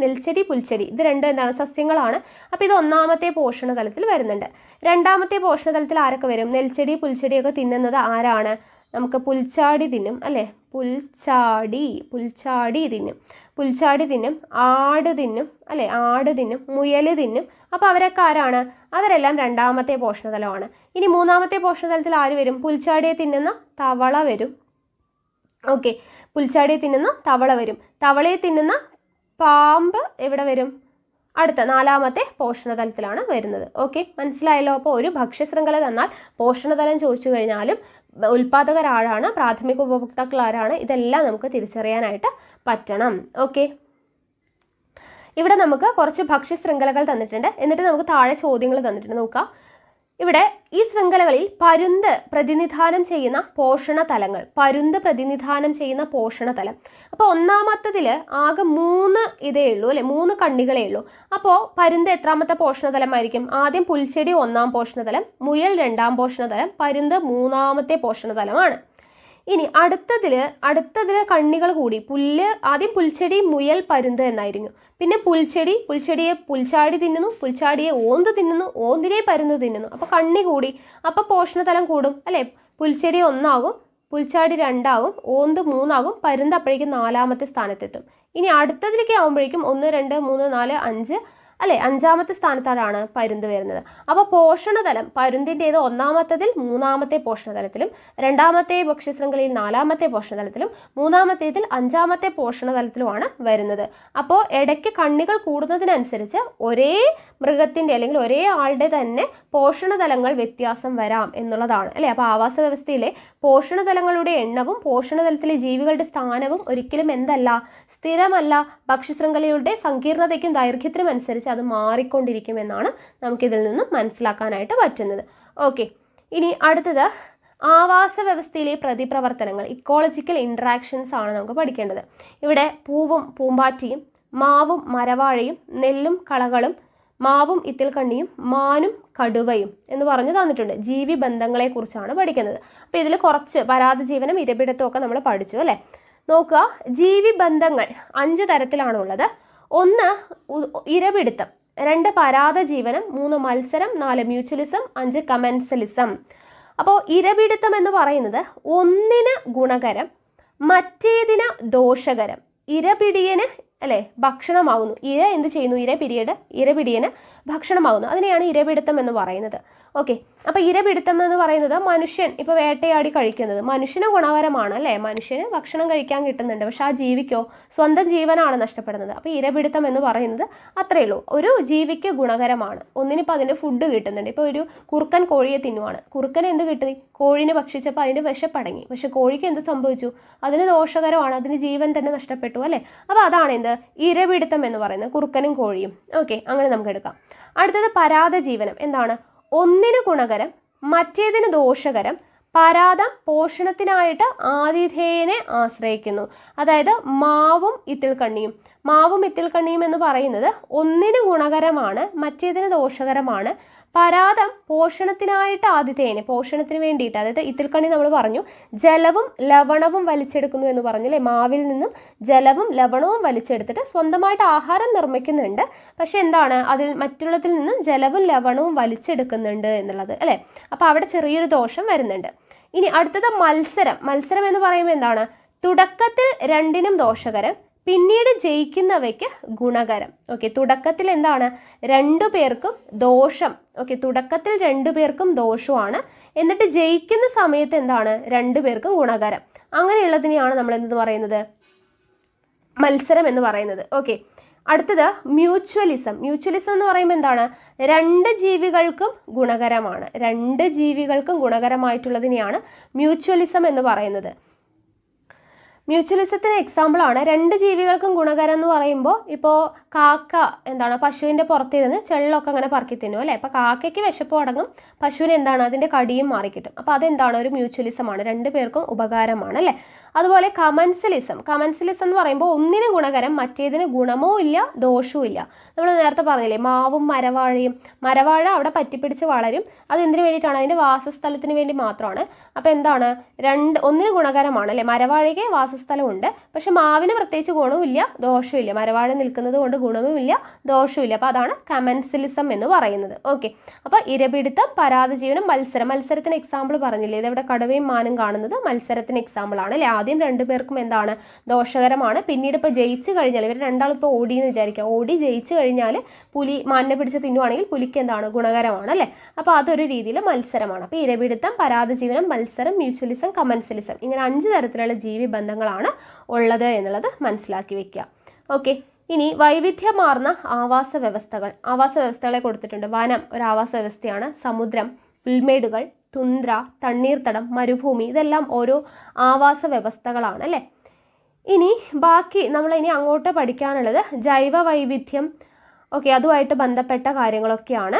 പുൽച്ചെടി ഇത് രണ്ടും സസ്യങ്ങളാണ്. അപ്പോൾ ഇത് ഒന്നാമത്തെ പോഷണതലത്തിൽ വരുന്നുണ്ട്. രണ്ടാമത്തെ പോഷണതലത്തിൽ ആരൊക്കെ വരും? നെൽച്ചെടി, പുൽച്ചെടിയൊക്കെ തിന്നുന്നത് ആരാണ്? നമുക്ക് പുൽച്ചാടി തിന്നും അല്ലേ, പുൽച്ചാടി തിന്നും, ആട് തിന്നും അല്ലേ, ആട് തിന്നും, മുയൽ തിന്നും. അപ്പോൾ അവരൊക്കെ ആരാണ്? അവരെല്ലാം രണ്ടാമത്തെ പോഷണതലമാണ്. ഇനി മൂന്നാമത്തെ പോഷണതലത്തിൽ ആര് വരും? പുൽച്ചാടിയെ തിന്നുന്ന തവള വരും. ഓക്കെ, പുൽച്ചാടിയെ തിന്നുന്ന തവള വരും. തവളയെ തിന്നുന്ന പാമ്പ് എവിടെ വരും? അടുത്ത നാലാമത്തെ പോഷണതലത്തിലാണ് വരുന്നത്. ഓക്കെ, മനസ്സിലായല്ലോ. അപ്പോൾ ഒരു ഭക്ഷ്യശൃംഖല തന്നാൽ പോഷണതലം ചോദിച്ചു കഴിഞ്ഞാലും ഉൽപാദകർ ആരാണ്, പ്രാഥമിക ഉപഭോക്താക്കൾ ആരാണ്, ഇതെല്ലാം നമുക്ക് തിരിച്ചറിയാനായിട്ട് പറ്റണം. ഓക്കെ, ഇവിടെ നമുക്ക് കുറച്ച് ഭക്ഷ്യശൃംഖലകൾ തന്നിട്ടുണ്ട്. എന്നിട്ട് നമുക്ക് താഴെ ചോദ്യങ്ങൾ തന്നിട്ടുണ്ട്. നോക്കാം. ഇവിടെ ഈ ശൃംഖലകളിൽ പരുന്ത് പ്രതിനിധാനം ചെയ്യുന്ന പോഷണതലം. അപ്പോൾ ഒന്നാമത്തതിൽ ആകെ 3 ഇതേ ഉള്ളൂ അല്ലേ, 3 കണ്ണികളേ ഉള്ളൂ. അപ്പോൾ പരുന്ത് എത്രാമത്തെ പോഷണതലമായിരിക്കും? ആദ്യം പുൽച്ചെടി 1-ാം പോഷണതലം, മുയൽ 2-ാം പോഷണതലം, പരുന്ത് 3-ാമത്തെ പോഷണതലമാണ്. ഇനി അടുത്തതിൽ കണ്ണികൾ കൂടി. ആദ്യം പുൽച്ചെടി, മുയൽ, പരുന്ത് എന്നായിരുന്നു. പിന്നെ പുൽച്ചെടിയെ പുൽച്ചാടി തിന്നുന്നു, പുൽച്ചാടിയെ ഓന്ത് തിന്നുന്നു, ഓന്തിനെ പരുന്ത് തിന്നുന്നു. അപ്പോൾ കണ്ണി കൂടി, അപ്പോൾ പോഷണതലം കൂടും അല്ലേ. പുൽച്ചെടി 1 ആകും, പുൽച്ചാടി 2 ആകും, ഓന്ത് 3 ആകും, പരുന്ത് അപ്പോഴേക്കും 4-ാമത്തെ സ്ഥാനത്തെത്തും. ഇനി അടുത്തതിലേക്ക് ആകുമ്പോഴേക്കും 1, 2, 3, 4, 5 അല്ലേ, 5-ാമത്തെ സ്ഥാനത്താണ് പരുന്ത് വരുന്നത്. അപ്പോൾ പോഷണതലം പരുന്തിൻ്റേത് 1-ാമത്തതിൽ 3-ാമത്തെ പോഷണതലത്തിലും, 2-ാമത്തെ ഭക്ഷ്യശൃംഖലയിൽ 4-ാമത്തെ പോഷണതലത്തിലും, 3-ാമത്തേതിൽ 5-ാമത്തെ പോഷണതലത്തിലുമാണ് വരുന്നത്. അപ്പോൾ ഇടയ്ക്ക് കണ്ണികൾ കൂടുന്നതിനനുസരിച്ച് ഒരേ മൃഗത്തിൻ്റെ അല്ലെങ്കിൽ ഒരേ ആളുടെ തന്നെ പോഷണതലങ്ങൾ വ്യത്യാസം വരാം എന്നുള്ളതാണ് അല്ലേ. അപ്പോൾ ആവാസ വ്യവസ്ഥയിലെ പോഷണതലങ്ങളുടെ എണ്ണവും പോഷണതലത്തിലെ ജീവികളുടെ സ്ഥാനവും ഒരിക്കലും എന്തല്ല, സ്ഥിരമല്ല. ഭക്ഷ്യശൃംഖലയുടെ സങ്കീർണതയ്ക്കും ദൈർഘ്യത്തിനും അനുസരിച്ച് അത് മാറിക്കൊണ്ടിരിക്കുമെന്നാണ് നമുക്കിതിൽ നിന്നും മനസ്സിലാക്കാനായിട്ട് പറ്റുന്നത്. ഓക്കെ, ഇനി അടുത്തത് ആവാസ വ്യവസ്ഥയിലെ പ്രതിപ്രവർത്തനങ്ങൾ, ഇക്കോളജിക്കൽ ഇൻട്രാക്ഷൻസ് ആണ് നമുക്ക് പഠിക്കേണ്ടത്. ഇവിടെ പൂവും പൂമ്പാറ്റിയും, മാവും മരവാഴയും, നെല്ലും കളകളും, മാവും ഇത്തിൽക്കണ്ണിയും, മാനും കടുവയും എന്ന് പറഞ്ഞു തന്നിട്ടുണ്ട്. ജീവി ബന്ധങ്ങളെക്കുറിച്ചാണ് പഠിക്കുന്നത്. അപ്പോൾ ഇതിൽ കുറച്ച് പരാദജീവനം, ഇരപിടുത്തം ഒക്കെ നമ്മൾ പഠിച്ചു അല്ലേ. നോക്കുക, ജീവി ബന്ധങ്ങൾ 5 തരത്തിലാണുള്ളത്. 1 ഇരപിടുത്തം, 2 പരാദജീവനം, 3 മത്സരം, 4 മ്യൂച്വലിസം, 5 കമൻസലിസം. അപ്പോൾ ഇരപിടുത്തം എന്ന് പറയുന്നത് ഒന്നിന് ഗുണകരം മറ്റേതിന് ദോഷകരം. ഇരപിടിയന് അല്ലേ ഭക്ഷണമാകുന്നു. ഇര എന്ത് ചെയ്യുന്നു? ഇരപിടിയന് ഭക്ഷണമാകുന്നു. അതിനെയാണ് ഇരപിടുത്തം എന്ന് പറയുന്നത്. ഓക്കെ, അപ്പോൾ ഇരപിടുത്തം എന്ന് പറയുന്നത് മനുഷ്യൻ ഇപ്പോൾ വേട്ടയാടി കഴിക്കുന്നത് മനുഷ്യന് ഗുണകരമാണ് അല്ലേ, മനുഷ്യന് ഭക്ഷണം കഴിക്കാൻ കിട്ടുന്നുണ്ട്. പക്ഷെ ആ ജീവിക്കോ സ്വന്തം ജീവനാണ് നഷ്ടപ്പെടുന്നത്. അപ്പോൾ ഇരപിടുത്തം എന്ന് പറയുന്നത് അത്രയേ ഉള്ളൂ, ഒരു ജീവിക്ക് ഗുണകരമാണ്. ഒന്നിനിപ്പോൾ അതിന് ഫുഡ് കിട്ടുന്നുണ്ട്. ഇപ്പോൾ ഒരു കുറുക്കൻ കോഴിയെ തിന്നുവാണ്, കുറുക്കന് എന്ത് കിട്ടി? കോഴിനെ ഭക്ഷിച്ചപ്പോൾ അതിന് വിശപ്പടങ്ങി. പക്ഷെ കോഴിക്ക് എന്ത് സംഭവിച്ചു? അതിന് ദോഷകരമാണ്, അതിന് ജീവൻ തന്നെ നഷ്ടപ്പെട്ടു അല്ലേ. അപ്പോൾ അതാണ് എന്ത് ഇരപിടുത്തം എന്ന് പറയുന്നത്, കുറുക്കനും കോഴിയും. ഓക്കെ, അങ്ങനെ നമുക്ക് എടുക്കാം. അടുത്തത് പരാദജീവനം. എന്താണ്? ഒന്നിന് ഗുണകരം മറ്റേതിന് ദോഷകരം. പരാദം പോഷണത്തിനായിട്ട് ആതിഥേയനെ ആശ്രയിക്കുന്നു. അതായത് മാവും ഇത്തിൽക്കണ്ണിയും എന്ന് പറയുന്നത് ഒന്നിന് ഗുണകരമാണ് മറ്റേതിന് ദോഷകരമാണ്. പരാദം പോഷണത്തിനായിട്ട് ആതിഥേയനെ, പോഷണത്തിന് വേണ്ടിയിട്ട്, അതായത് ഇത്തിൽക്കണ്ണി നമ്മൾ പറഞ്ഞു ജലവും ലവണവും വലിച്ചെടുക്കുന്നു എന്ന് പറഞ്ഞു അല്ലേ. മാവിൽ നിന്നും ജലവും ലവണവും വലിച്ചെടുത്തിട്ട് സ്വന്തമായിട്ട് ആഹാരം നിർമ്മിക്കുന്നുണ്ട്. പക്ഷെ എന്താണ്, അതിൽ മറ്റുള്ളതിൽ നിന്നും ജലവും ലവണവും വലിച്ചെടുക്കുന്നുണ്ട് എന്നുള്ളത് അല്ലേ. അപ്പോൾ അവിടെ ചെറിയൊരു ദോഷം വരുന്നുണ്ട്. ഇനി അടുത്തത് മത്സരം എന്ന് പറയുമ്പോൾ എന്താണ്? തുടക്കത്തിൽ 2നും ദോഷകരം, പിന്നീട് ജയിക്കുന്നവയ്ക്ക് ഗുണകരം. ഓക്കെ, തുടക്കത്തിൽ എന്താണ്? 2 പേർക്കും ദോഷം. ഓക്കെ, തുടക്കത്തിൽ 2 പേർക്കും ദോഷമാണ്. എന്നിട്ട് ജയിക്കുന്ന സമയത്ത് എന്താണ്? 2 പേർക്കും ഗുണകരം. അങ്ങനെയുള്ളതിനെയാണ് നമ്മൾ എന്തെന്ന് പറയുന്നത്? മത്സരം എന്ന് പറയുന്നത്. ഓക്കെ, അടുത്തത് മ്യൂച്വലിസം എന്ന് പറയുമ്പോൾ എന്താണ്? 2 ജീവികൾക്കും ഗുണകരമാണ്. 2 ജീവികൾക്കും ഗുണകരമായിട്ടുള്ളതിനെയാണ് മ്യൂച്വലിസം എന്ന് പറയുന്നത്. മ്യൂച്വലിസത്തിന് എക്സാമ്പിളാണ് 2 ജീവികൾക്കും ഗുണകരം എന്ന് പറയുമ്പോൾ, ഇപ്പോൾ കാക്ക എന്താണ് പശുവിൻ്റെ പുറത്തിരുന്ന് ചെള്ളൊക്കെ അങ്ങനെ പറക്കി തിന്നും അല്ലേ. അപ്പോൾ കാക്കയ്ക്ക് വിശപ്പ് അടങ്ങും, പശുവിന് എന്താണ് അതിൻ്റെ കടിയും മാറിക്കിട്ടും. അപ്പോൾ അതെന്താണ്? ഒരു മ്യൂച്വലിസമാണ്, 2 പേർക്കും ഉപകാരമാണ് അല്ലേ. അതുപോലെ കമൻസലിസം എന്ന് പറയുമ്പോൾ ഒന്നിന് ഗുണകരം മറ്റേതിന് ഗുണമോ ഇല്ല ദോഷവും ഇല്ല. നമ്മൾ നേരത്തെ പറഞ്ഞില്ലേ മാവും മരവാഴയും. മരവാഴ അവിടെ പറ്റിപ്പിടിച്ച് വളരും, അത് എന്തിനു വേണ്ടിയിട്ടാണ്? അതിൻ്റെ വാസസ്ഥലത്തിന് വേണ്ടി മാത്രമാണ്. അപ്പോൾ എന്താണ്, ഒന്നിന് ഗുണകരമാണ് അല്ലേ? മരവാഴയ്ക്ക് വാസസ്ഥലമുണ്ട്, പക്ഷെ മാവിന് പ്രത്യേകിച്ച് ഗുണവുമില്ല ദോഷവുമില്ല. മരവാഴ നിൽക്കുന്നത് കൊണ്ട് ഗുണവുമില്ല ദോഷവുമില്ല. അപ്പോൾ അതാണ് കമൻസലിസം എന്ന് പറയുന്നത്. ഓക്കെ, അപ്പോൾ ഇരപിടുത്തം, പരാതിജീവനം, മത്സരത്തിന് എക്സാമ്പിൾ പറഞ്ഞില്ലേ? ഇതെവിടെ കടുവയും മാനും കാണുന്നത് മത്സരത്തിന് എക്സാമ്പിൾ ആണ് അല്ലേ? ആദ്യം രണ്ടുപേർക്കും എന്താണ്, ദോഷകരമാണ്. പിന്നീട് ഇപ്പോൾ ജയിച്ചു കഴിഞ്ഞാൽ, ഇവർ രണ്ടാളും ഇപ്പോൾ ഓടിയെന്ന് വിചാരിക്കുക, ഓടി ജയിച്ചു കഴിഞ്ഞാൽ പുലി മാനിനെ പിടിച്ച് തിന്നുവാണെങ്കിൽ പുലിക്ക് എന്താണ്, ഗുണകരമാണ് അല്ലേ? അപ്പോൾ അതൊരു രീതിയിൽ മത്സരമാണ്. അപ്പോൾ ഇരപിടുത്തം, പരാതിജീവനം, മത്സരം, മ്യൂച്വലിസം, കമൻസലിസം, ഇങ്ങനെ 5 തരത്തിലുള്ള ജീവി ബന്ധങ്ങളാണ് ഉള്ളത് എന്നുള്ളത് മനസ്സിലാക്കി വെക്കുക. ഓക്കെ, ഇനി വൈവിധ്യമാർന്ന ആവാസ വ്യവസ്ഥകളെ കൊടുത്തിട്ടുണ്ട്. വനം ഒരു ആവാസ വ്യവസ്ഥയാണ്. സമുദ്രം, പുൽമേടുകൾ, തുന്ദ്ര, തണ്ണീർത്തടം, മരുഭൂമി, ഇതെല്ലാം ഓരോ ആവാസ വ്യവസ്ഥകളാണ് അല്ലേ? ഇനി ബാക്കി നമ്മൾ ഇനി അങ്ങോട്ട് പഠിക്കാനുള്ളത് ജൈവ വൈവിധ്യം. ഓക്കെ, അതുമായിട്ട് ബന്ധപ്പെട്ട കാര്യങ്ങളൊക്കെയാണ്.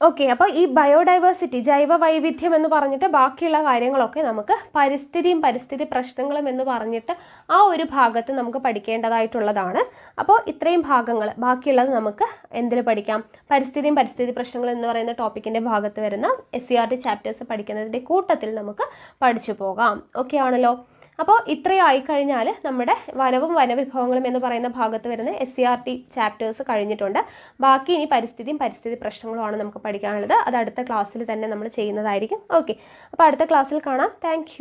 ഓക്കെ, അപ്പോൾ ഈ ബയോഡൈവേഴ്സിറ്റി, ജൈവ വൈവിധ്യം എന്ന് പറഞ്ഞിട്ട് ബാക്കിയുള്ള കാര്യങ്ങളൊക്കെ നമുക്ക് പരിസ്ഥിതി പ്രശ്നങ്ങളും എന്ന് പറഞ്ഞിട്ട് ആ ഒരു ഭാഗത്ത് നമുക്ക് പഠിക്കേണ്ടതായിട്ടുള്ളതാണ്. അപ്പോൾ ഇത്രയും ഭാഗങ്ങൾ, ബാക്കിയുള്ളത് നമുക്ക് എന്തിൽ പഠിക്കാം? പരിസ്ഥിതി പ്രശ്നങ്ങളും എന്ന് പറയുന്ന ടോപ്പിക്കിൻ്റെ ഭാഗത്ത് വരുന്ന SCERT ചാപ്റ്റേഴ്സ് പഠിക്കുന്നതിൻ്റെ കൂട്ടത്തിൽ നമുക്ക് പഠിച്ചു പോകാം. ഓക്കെ ആണല്ലോ? അപ്പോൾ ഇത്രയും ആയിക്കഴിഞ്ഞാൽ നമ്മുടെ വനവും വനവിഭവങ്ങളും എന്ന് പറയുന്ന ഭാഗത്ത് വരുന്ന SCERT ചാപ്റ്റേഴ്സ് കഴിഞ്ഞിട്ടുണ്ട്. ബാക്കി ഇനി പരിസ്ഥിതി പ്രശ്നങ്ങളുമാണ് നമുക്ക് പഠിക്കാനുള്ളത്. അത് അടുത്ത ക്ലാസ്സിൽ തന്നെ നമ്മൾ ചെയ്യുന്നതായിരിക്കും. ഓക്കെ, അപ്പോൾ അടുത്ത ക്ലാസ്സിൽ കാണാം. താങ്ക്